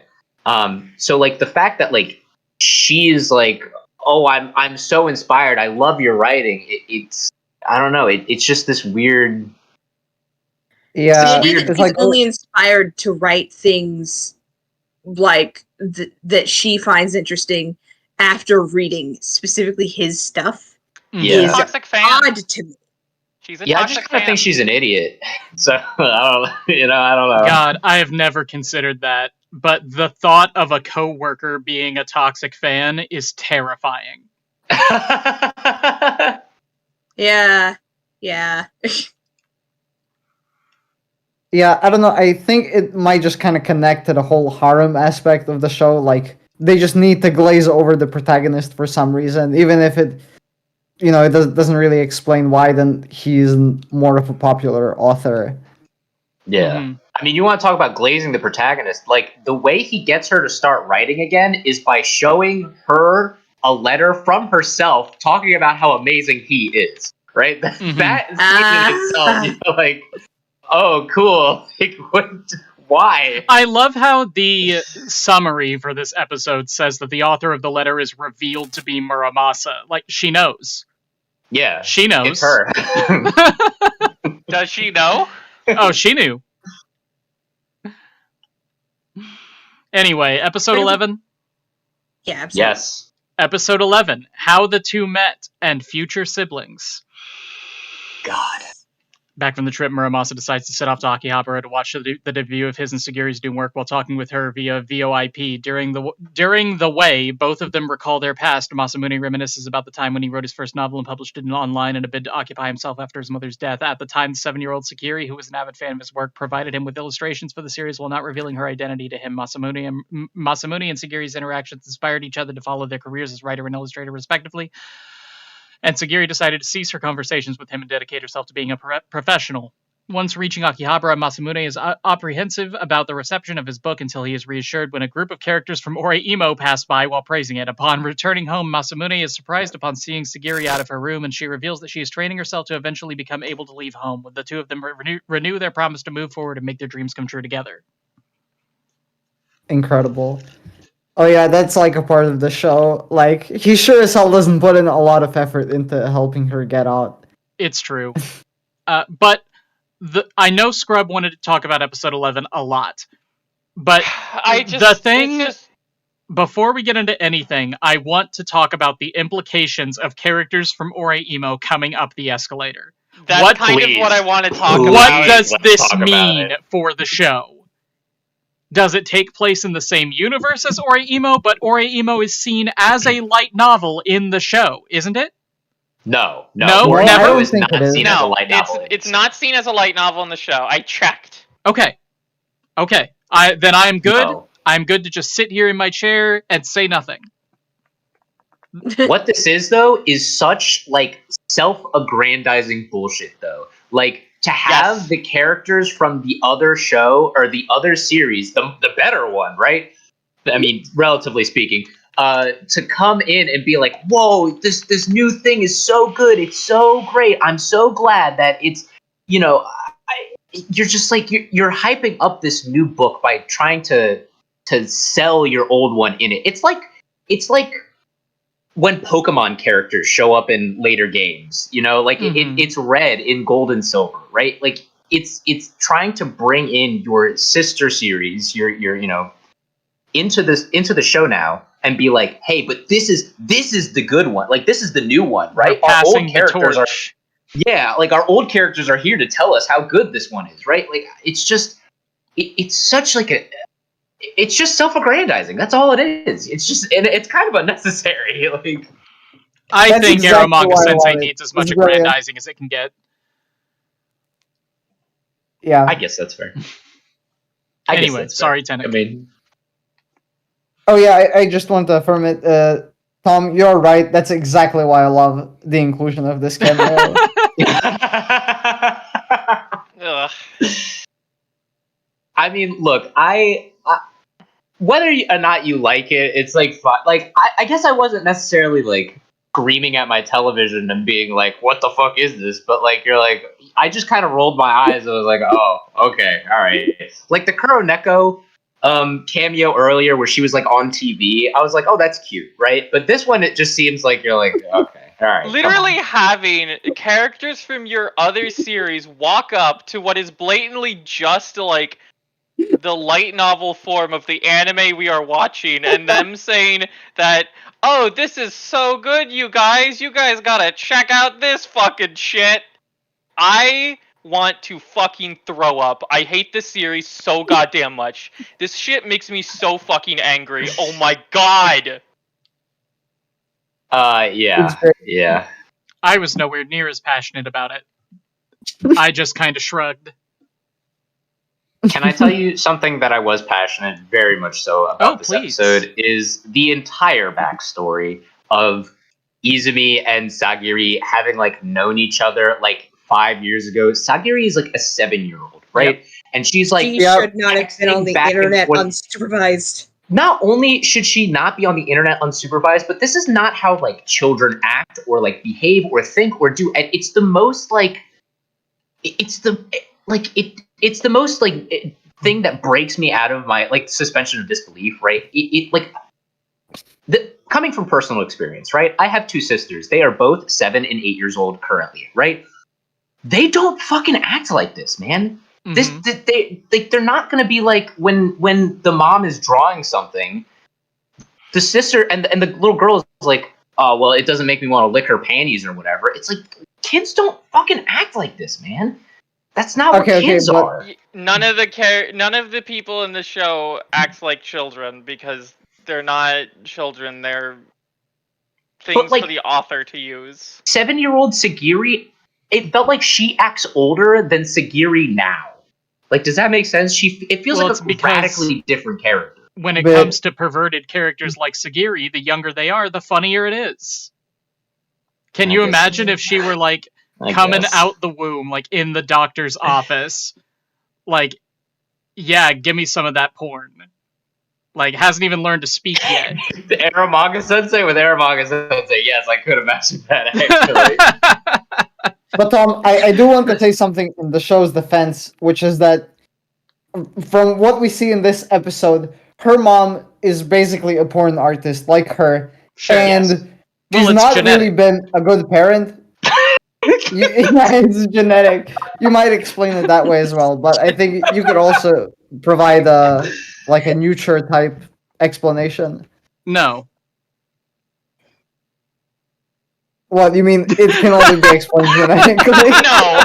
So like the fact that like she's like, oh, I'm so inspired. I love your writing. It's I don't know. It's just this weird. Yeah, Maybe it's he's like only inspired to write things like that she finds interesting after reading specifically his stuff. Yeah. Is Toxic fan. odd to me. She's a Yeah, I toxic just kind of fan. think she's an idiot. So I don't know. God, I have never considered that, but the thought of a coworker being a toxic fan is terrifying. Yeah. Yeah, I don't know. I think it might just kind of connect to the whole harem aspect of the show. Like, they just need to glaze over the protagonist for some reason, even if it, you know, it doesn't really explain why. Then he's more of a popular author. Yeah. I mean, you want to talk about glazing the protagonist. Like, the way he gets her to start writing again is by showing her a letter from herself talking about how amazing he is, right? That scene in itself, you know, like, oh, cool. Like, why? I love how the summary for this episode says that the author of the letter is revealed to be Muramasa. Like, she knows. Yeah. She knows. It's her. Does she know? Oh, she knew. Anyway, episode 11. Yeah, absolutely. Yes. Episode 11, How the Two Met and Future Siblings. God. Back from the trip, Muramasa decides to set off to Akihabara to watch the debut of his and Sagiri's new work while talking with her via VoIP. During the way, both of them recall their past. Masamune reminisces about the time when he wrote his first novel and published it online in a bid to occupy himself after his mother's death. At the time, the 7-year-old Sagiri, who was an avid fan of his work, provided him with illustrations for the series while not revealing her identity to him. Masamune and Sagiri's interactions inspired each other to follow their careers as writer and illustrator, respectively. And Sagiri decided to cease her conversations with him and dedicate herself to being a professional. Once reaching Akihabara, Masamune is apprehensive about the reception of his book until he is reassured when a group of characters from Oreimo pass by while praising it. Upon returning home, Masamune is surprised upon seeing Sagiri out of her room, and she reveals that she is training herself to eventually become able to leave home. With the two of them renew their promise to move forward and make their dreams come true together. Incredible. Oh yeah, that's like a part of the show. Like, he sure as hell doesn't put in a lot of effort into helping her get out. It's true. But I know Scrub wanted to talk about episode 11 a lot. But before we get into anything, I want to talk about the implications of characters from Oreimo coming up the escalator. That's what I want to talk about. What does this mean for the show? Does it take place in the same universe as Oreimo, but Oreimo is seen as a light novel in the show, isn't it? No, never. It's not seen as a light novel. It's not seen as a light novel in the show. I checked. Okay. Okay. Then I'm good. No. I'm good to just sit here in my chair and say nothing. What this is, though, is such, like, self-aggrandizing bullshit, though. Like, to have the characters from the other show, or the other series, the better one, right? I mean, relatively speaking, to come in and be like, whoa, this new thing is so good, it's so great, I'm so glad that it's, you know, you're just like, you're hyping up this new book by trying to sell your old one in it. It's like when Pokemon characters show up in later games, you know, like it's Red in Gold and Silver, right? Like it's trying to bring in your sister series, your you know, into the show now and be like, hey, but this is the good one, like this is the new one, right? We're Our passing old characters the are torch. like our old characters are here to tell us how good this one is, right? Like it's just it's such like a it's just self-aggrandizing. That's all it is. It's just, and it's kind of unnecessary. Like, I That's think exactly Eromanga why I Sensei love it. needs as much It's brilliant. aggrandizing as it can get. Yeah. I guess that's fair. Anyway, sorry, Tenet. I mean, Oh yeah, I just want to affirm it. Tom, you're right. That's exactly why I love the inclusion of this cameo. Ugh. I mean, look, I whether or not you like it, it's like fun. Like, I guess I wasn't necessarily like screaming at my television and being like, "What the fuck is this?" But like, you're like, I just kind of rolled my eyes and was like, "Oh, okay, all right." Like the Kuroneko cameo earlier, where she was like on TV, I was like, "Oh, that's cute," right? But this one, it just seems like you're like, "Okay, all right." Literally having characters from your other series walk up to what is blatantly just like the light novel form of the anime we are watching, and them saying that, oh, this is so good, you guys gotta check out this fucking shit. I want to fucking throw up. I hate this series so goddamn much. This shit makes me so fucking angry. Oh my god. Yeah. I was nowhere near as passionate about it. I just kind of shrugged. Can I tell you something that I was passionate, very much so, about this episode? Is the entire backstory of Izumi and Sagiri having like known each other like 5 years ago. Sagiri is like a 7-year-old, right? Yep. And she's like, she should not have been on the internet unsupervised. Not only should she not be on the internet unsupervised, but this is not how like children act or like behave or think or do. And it's the most like, it's the most like thing that breaks me out of my like suspension of disbelief, right? Coming from personal experience, right? I have 2 sisters. They are both 7 and 8 years old currently, right? They don't fucking act like this, man. Mm-hmm. They're not gonna be like when the mom is drawing something, the sister and the little girl is like, oh well, it doesn't make me want to lick her panties or whatever. It's like kids don't fucking act like this, man. That's not what kids are. None of the people in the show act like children because they're not children. They're things for the author to use. 7-year-old Sagiri, it felt like she acts older than Sagiri now. Like, does that make sense? It feels like a radically different character. When it comes to perverted characters like Sagiri, the younger they are, the funnier it is. Can you imagine if she were like coming out the womb, like in the doctor's office, like, yeah, give me some of that porn. Like, hasn't even learned to speak yet. The Eromanga Sensei with Eromanga Sensei. Yes, I could imagine that, actually. But Tom, I do want to say something in the show's defense, which is that from what we see in this episode, her mom is basically a porn artist like her. Sure, and she's not really been a good parent. It's genetic. You might explain it that way as well, but I think you could also provide a neuter type explanation. No. What, you mean it can only be explained genetically? No.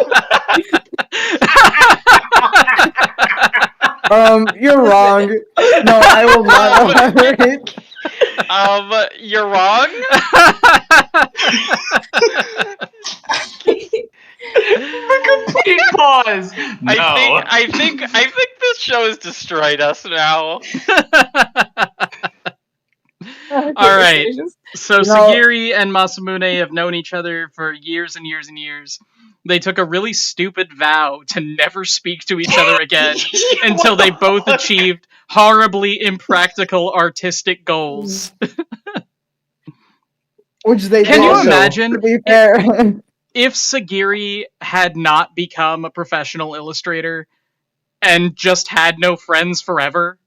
You're wrong. No, I will not elaborate. You're wrong? Complete pause. No. I think this show has destroyed us now. All right. So Sagiri and Masamune have known each other for years and years and years. They took a really stupid vow to never speak to each other again until they both achieved horribly impractical artistic goals. Which they Can did, you imagine to be fair. if Sagiri had not become a professional illustrator and just had no friends forever?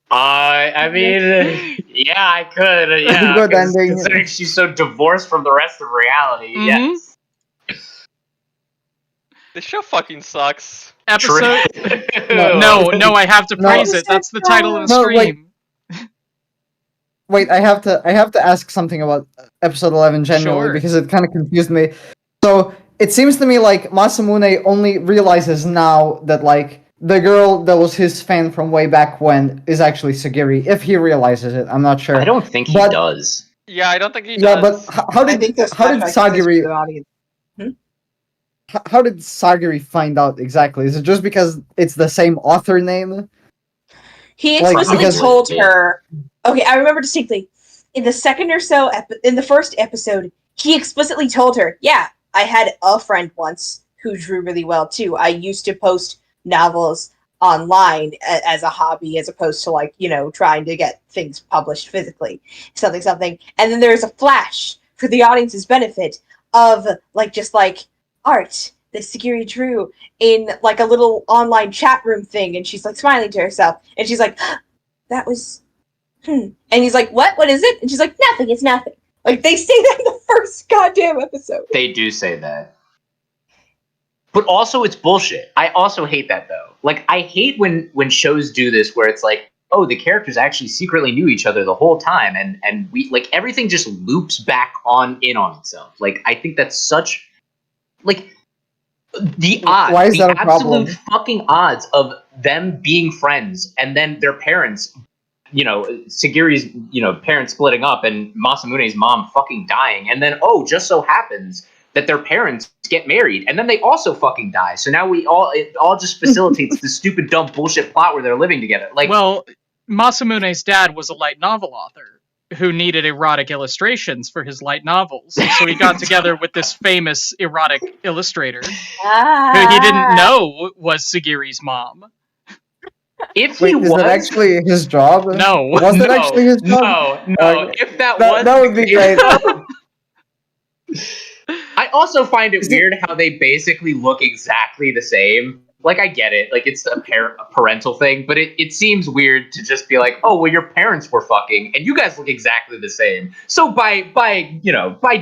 I mean, yeah, I could. Yeah, Good ending. considering she's so divorced from the rest of reality. Yes. This show fucking sucks. Episode? No, I have to praise it. That's the title of the stream. Wait, I have to ask something about episode 11 genuinely because it kind of confused me. So it seems to me like Masamune only realizes now that like the girl that was his fan from way back when is actually Sagiri. If he realizes it, I'm not sure. I don't think he does. Yeah, I don't think he does. Yeah, but how did Sagiri? How did Sagiri find out exactly? Is it just because it's the same author name? He explicitly told her. Okay, I remember distinctly. In the second or so, in the first episode, he explicitly told her, "Yeah, I had a friend once who drew really well too. I used to post novels online as a hobby, as opposed to like trying to get things published physically, something." And then there's a flash for the audience's benefit of just art that Sagiri drew in like a little online chat room thing, and she's like smiling to herself, and she's like, "That was." And he's like, what is it? And she's like, nothing, it's nothing. Like, they say that in the first goddamn episode. They do say that. But also, it's bullshit. I also hate that, though. Like, I hate when shows do this, where it's like, oh, the characters actually secretly knew each other the whole time, and we, like, everything just loops back on itself. Like, I think that's such, like, the odds, why is that the a problem? absolute fucking odds of them being friends, and then their parents, Sagiri's, parents splitting up and Masamune's mom fucking dying. And then, just so happens that their parents get married and then they also fucking die. So now it all just facilitates the stupid, dumb bullshit plot where they're living together. Like, well, Masamune's dad was a light novel author who needed erotic illustrations for his light novels. So he got together with this famous erotic illustrator who he didn't know was Sagiri's mom. If Wait, is that actually his job? No. Was it actually his job? No. If that was... That would be great. I also find it weird how they basically look exactly the same. Like, I get it. Like, it's a parental thing. But it seems weird to just be like, oh, well, your parents were fucking, and you guys look exactly the same. So by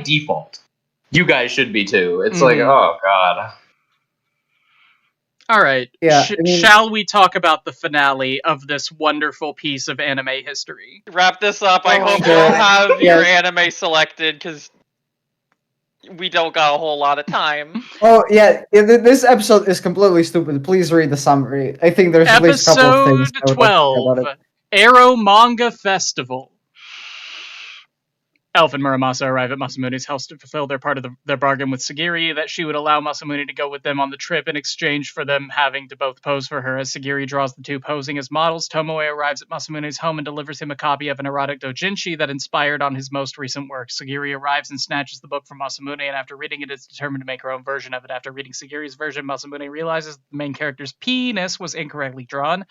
default, you guys should be too. It's like, oh, God. All right. Yeah, shall we talk about the finale of this wonderful piece of anime history? Wrap this up. I hope you'll have your anime selected, because we don't got a whole lot of time. Oh, yeah. This episode is completely stupid. Please read the summary. I think there's at least a couple of things. Episode 12, Eromanga Festival. Elf and Muramasa arrive at Masamune's house to fulfill their part of their bargain with Sagiri, that she would allow Masamune to go with them on the trip in exchange for them having to both pose for her. As Sagiri draws the two posing as models, Tomoe arrives at Masamune's home and delivers him a copy of an erotic doujinshi that inspired on his most recent work. Sagiri arrives and snatches the book from Masamune, and after reading it, is determined to make her own version of it. After reading Sagiri's version, Masamune realizes the main character's penis was incorrectly drawn,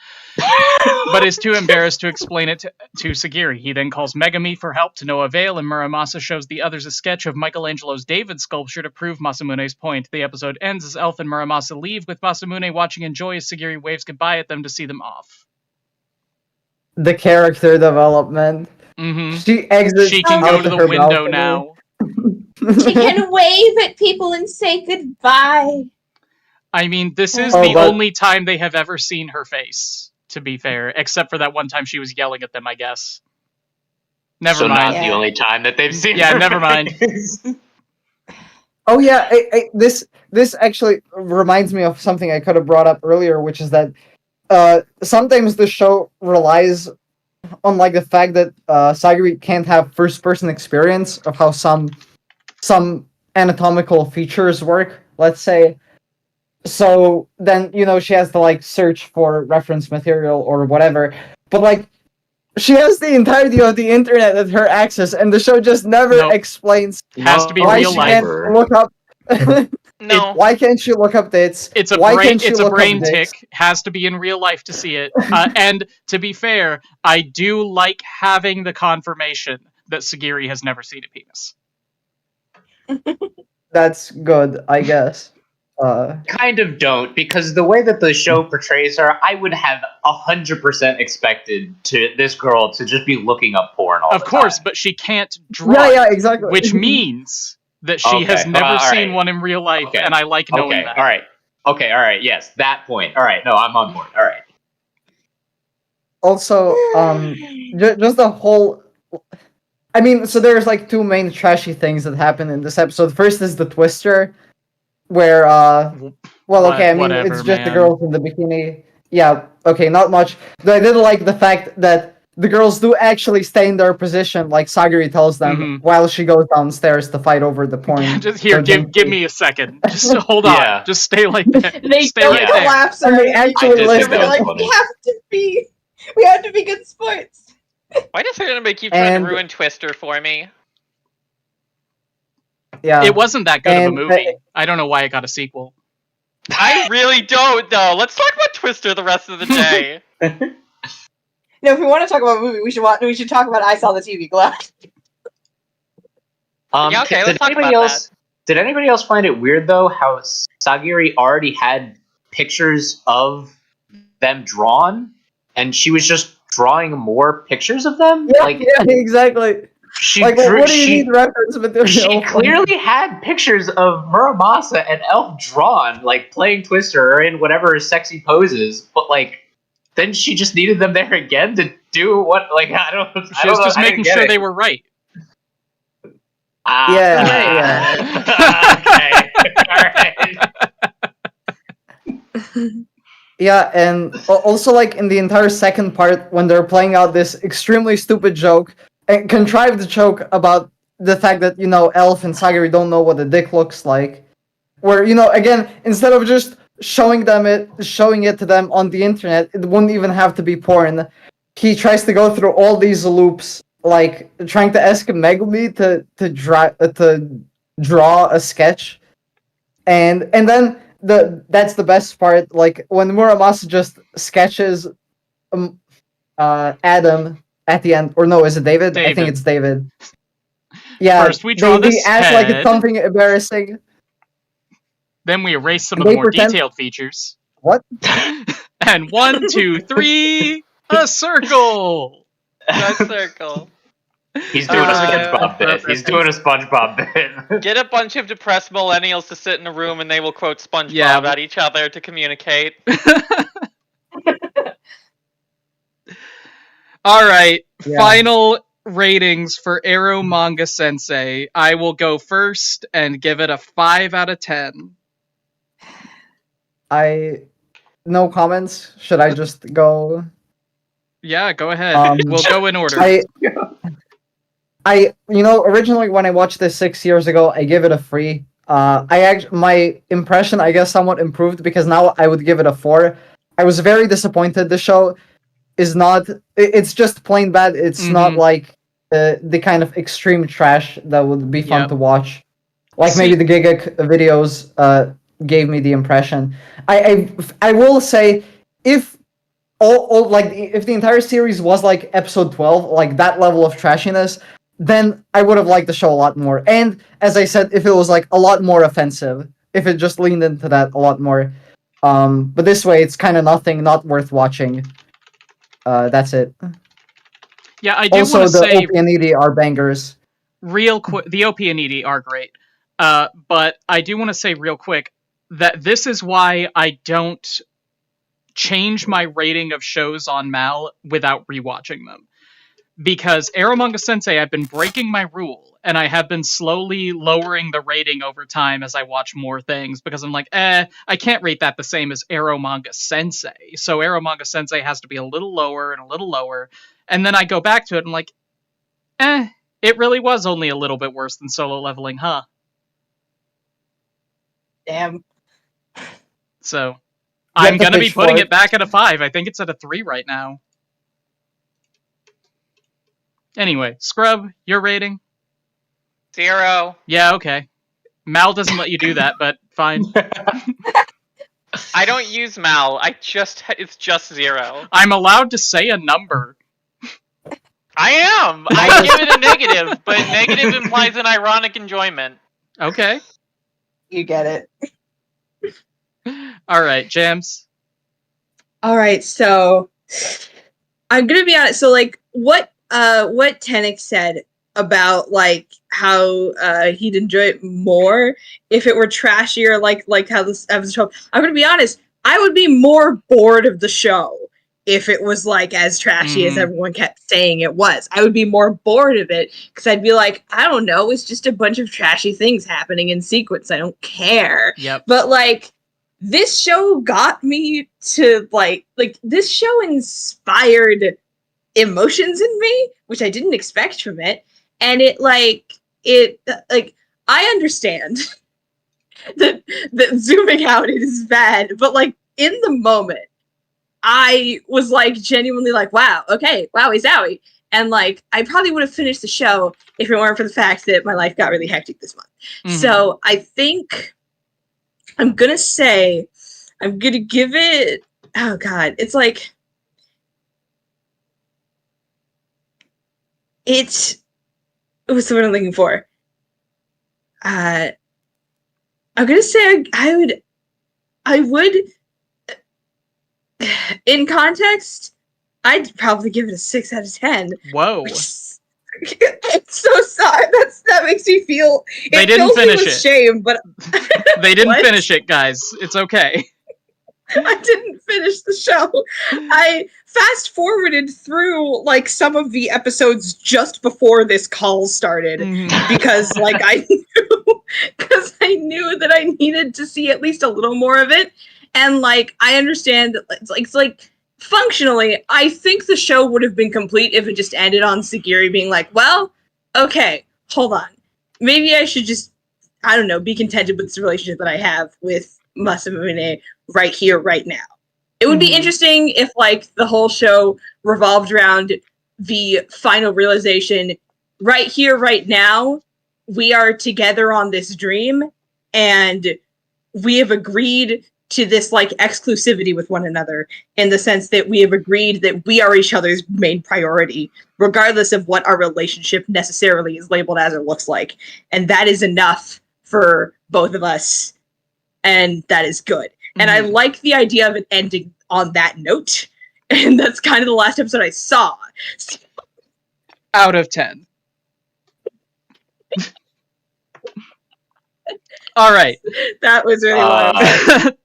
but is too embarrassed to explain it to Sagiri. He then calls Megami for help to no avail, and Muramasa shows the others a sketch of Michelangelo's David sculpture to prove Masamune's point. The episode ends as Elf and Muramasa leave, with Masamune watching in joy as Sagiri waves goodbye at them to see them off. The character development. Mm-hmm. She exits. She can go to the window now. She can wave at people and say goodbye. I mean, this is the only time they have ever seen her face, to be fair, except for that one time she was yelling at them, I guess. Never mind. Not the only time that they've seen. Yeah, her never mind. Oh yeah, this actually reminds me of something I could have brought up earlier, which is that sometimes the show relies on like the fact that Sagiri can't have first-person experience of how some anatomical features work, let's say. So then, she has to like search for reference material or whatever. But like, she has the entirety of the internet at her access, and the show just never explains Has to be why real she life. can't look up. No. Why can't she look up dates? It's a Why brain. can't she It's a look up brain dates? tick. Has to be in real life to see it. And to be fair, I do like having the confirmation that Sagiri has never seen a penis. That's good, I guess. Kind of don't, because the way that the show portrays her, I would have 100% expected this girl to just be looking up porn all the time. Of course, but she can't draw. Yeah, exactly. Which means that she has never seen one in real life, and I like knowing that. All right, yes, that point. All right, no, I'm on board. All right. Also, just the whole... I mean, so there's like two main trashy things that happen in this episode. First is the twister, where, it's just the girls in the bikini. Yeah, okay, not much. But I did like the fact that the girls do actually stay in their position, like Sagiri tells them, while she goes downstairs to fight over the porn. Yeah, just here, give me a second. Just hold on. Just stay like that. They stay don't right collapse. And they actually listen. Like, we have to be good sports. Why does anime keep trying to ruin Twister for me? Yeah, it wasn't that good of a movie. I don't know why it got a sequel. I really don't know. Let's talk about Twister the rest of the day. No, if we want to talk about a movie, we should talk about I Saw the TV Glass. Yeah, okay, let's talk about that. Did anybody else find it weird though how Sagiri already had pictures of them drawn, and she was just drawing more pictures of them? Yeah, exactly. What do you need reference material? She clearly had pictures of Muramasa and Elf drawn, like playing Twister or in whatever sexy poses, but like then she just needed them there again to do what? Like She was just making sure they were right. Yeah. Okay. All right. Yeah, and also like in the entire second part when they're playing out this extremely stupid joke, and contrived joke about the fact that, Elf and Sagiri don't know what a dick looks like. Where, again, instead of just showing it to them on the internet, it wouldn't even have to be porn. He tries to go through all these loops, like trying to ask Megumi to draw a sketch. And then that's the best part, like when Muramasa just sketches Adam at the end, or no, is it David? I think it's David. Yeah, first we draw this act head, like it's something embarrassing. Then we erase some of the more detailed features. What? And 1, 2, 3, a circle. A circle. He's doing a SpongeBob bit. He's doing a SpongeBob bit. Get a bunch of depressed millennials to sit in a room and they will quote SpongeBob at each other to communicate. Alright, final ratings for Eromanga Sensei. I will go first and give it a 5 out of 10. No comments. Should I just go? Yeah, go ahead. We'll go in order. Originally when I watched this 6 years ago, I gave it a 3. My impression, I guess, somewhat improved because now I would give it a 4. I was very disappointed. The show is not. It's just plain bad. It's not like the kind of extreme trash that would be fun to watch. Like maybe the Giga videos gave me the impression. I will say if if the entire series was like episode 12, like that level of trashiness, then I would have liked the show a lot more. And as I said, if it was like a lot more offensive, if it just leaned into that a lot more. But this way, it's kind of nothing, not worth watching. That's it. Yeah, I do also, want to say... Also, the OP and ED are bangers. Real quick, the OP and ED are great. But I do want to say real quick that this is why I don't change my rating of shows on Mal without rewatching them. Because Eromanga Sensei, I've been breaking my rule, and I have been slowly lowering the rating over time as I watch more things, because I'm like, I can't rate that the same as Eromanga Sensei. So Eromanga Sensei has to be a little lower and a little lower. And then I go back to it and I'm like, it really was only a little bit worse than Solo Leveling, huh? Damn. So, Get I'm the gonna be putting pitchfork. it back at a 5. I think it's at a 3 right now. Anyway, Scrub, your rating? 0. Yeah, okay. Mal doesn't let you do that, but fine. I don't use Mal. It's just 0. I'm allowed to say a number. I am. I give it a negative, but negative implies an ironic enjoyment. Okay. You get it. Alright, Jams. All right, so I'm gonna be honest. So, like, what Tenik said about like how he'd enjoy it more if it were trashier, like how this episode. I'm gonna be honest. I would be more bored of the show if it was like as trashy as everyone kept saying it was. I would be more bored of it because I'd be like, I don't know, it's just a bunch of trashy things happening in sequence. I don't care. Yep. But like, this show got me to like this show inspired emotions in me, which I didn't expect from it. And it I understand that zooming out is bad, but like in the moment, I was like genuinely like, wow, okay, wowie zowie. And like, I probably would have finished the show if it weren't for the fact that my life got really hectic this month. So I think I'm gonna give it, oh god, it's like, it was the word I'm looking for. I'm gonna say I would, in context, I'd probably give it a 6 out of 10. Whoa. It's so sad. That makes me feel. They didn't finish with it. Shame, but They didn't What? finish it, guys. It's okay. I didn't finish the show. I fast forwarded through like some of the episodes just before this call started because like I knew that I needed to see at least a little more of it, and like I understand that it's like functionally I think the show would have been complete if it just ended on Sagiri being like, well, okay, hold on, maybe I should just, I don't know, be contented with this relationship that I have with Masamune right here, right now. It would be interesting if like the whole show revolved around the final realization, right here, right now, we are together on this dream, and we have agreed to this like exclusivity with one another, in the sense that we have agreed that we are each other's main priority, regardless of what our relationship necessarily is labeled as or looks like. And that is enough for both of us. And that is good. And I like the idea of it ending on that note. And that's kind of the last episode I saw. Out of 10. All right. That was really wild.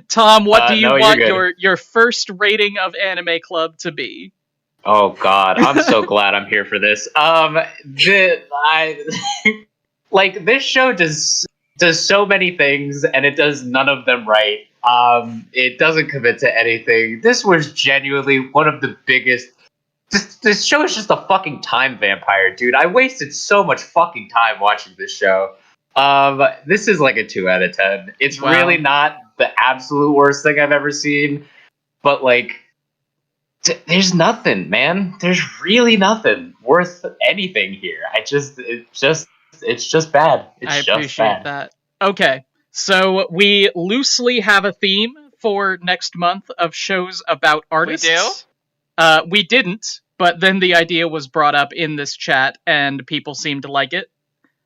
Tom, what do you no, want you're good. your first rating of Anime Club to be? Oh God, I'm so glad I'm here for this. Like this show does so many things, and it does none of them right. It doesn't commit to anything. This was genuinely one of the biggest. This show is just a fucking time vampire, dude. I wasted so much fucking time watching this show. This is like a 2 out of 10. It's really not the absolute worst thing I've ever seen, but like, there's nothing, man. There's really nothing worth anything here. It's just bad. It's I just appreciate bad. that. Okay, so we loosely have a theme for next month of shows about artists. We do? We didn't, but then the idea was brought up in this chat, and people seemed to like it.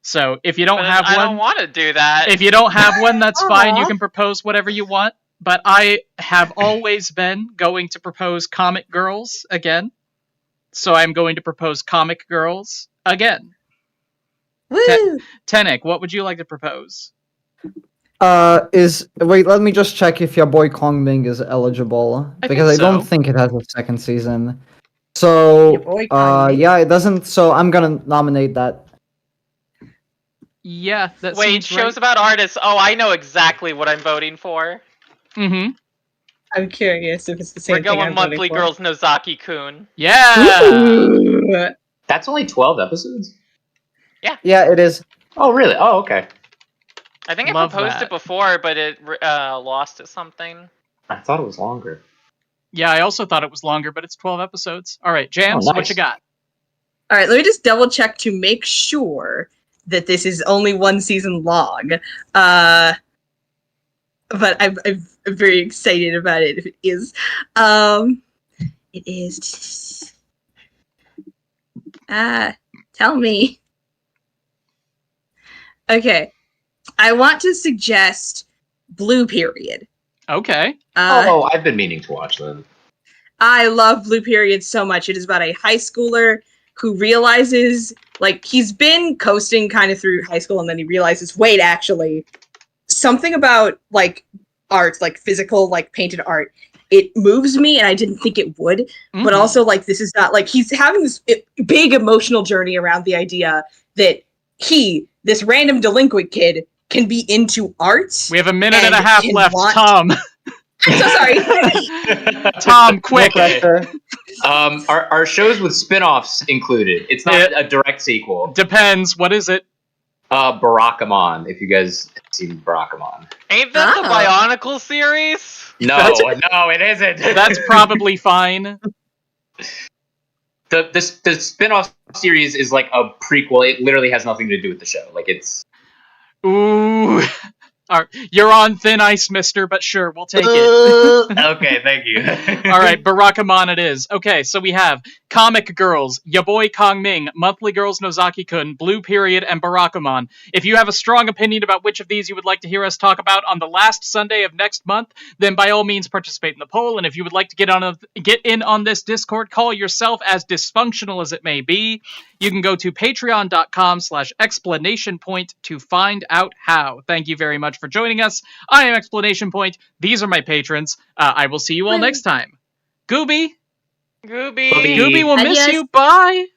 So if you don't have one, I don't want to do that. If you don't have one, that's fine. You can propose whatever you want. But I have always been going to propose Comic Girls again. So I'm going to propose Comic Girls again. Woo! Tenek, what would you like to propose? Wait, let me just check if your boy Kong Ming is eligible, because I don't think it has a second season. So, yeah, it doesn't. So I'm gonna nominate that. Yeah, that Wait, seems shows right. about artists. Oh, I know exactly what I'm voting for. Mm-hmm. I'm curious if it's the same We're thing going I'm Monthly voting for. Girls Nozaki-kun. Yeah! Ooh. That's only 12 episodes? Yeah, it is. Oh, really? Oh, okay. I think Love I proposed that. it before, but it lost at something. I thought it was longer. Yeah, I also thought it was longer, but it's 12 episodes. All right, Jams, Oh, what you nice. got? All right, let me just double check to make sure that this is only 1 season long. But I'm very excited about it if it is. It is. Tell me. Okay. I want to suggest Blue Period. Okay. I've been meaning to watch them. I love Blue Period so much. It is about a high schooler who realizes, like, he's been coasting kind of through high school, and then he realizes, wait, actually, something about, like, art, like, physical, like, painted art, it moves me, and I didn't think it would. Mm-hmm. But also, like, this is not, like, he's having this big emotional journey around the idea that he, this random delinquent kid, can be into art. We have a minute and a half left, Tom. I'm so sorry. Tom, quick. No pressure. Are shows with spin-offs included? It's not a direct sequel. Depends. What is it? Barakamon, if you guys have seen Barakamon. Ain't that the Bionicle series? No, no, it isn't. That's probably fine. The spin-off series is like a prequel. It literally has nothing to do with the show. Like, it's... Ooh. You're on thin ice, mister, but sure, we'll take it. Okay, thank you. All right, Barakamon it is. Okay, so we have Comic Girls, Ya Boy Kong Ming, Monthly Girls Nozaki-kun, Blue Period, and Barakamon. If you have a strong opinion about which of these you would like to hear us talk about on the last Sunday of next month, then by all means participate in the poll, and if you would like to get in on this Discord, call yourself as dysfunctional as it may be. You can go to patreon.com/explanationpoint to find out how. Thank you very much for joining us. I am Explanation Point. These are my patrons. I will see you all next time. Gooby. Gooby. Gooby. Gooby will miss Adios. you. Bye.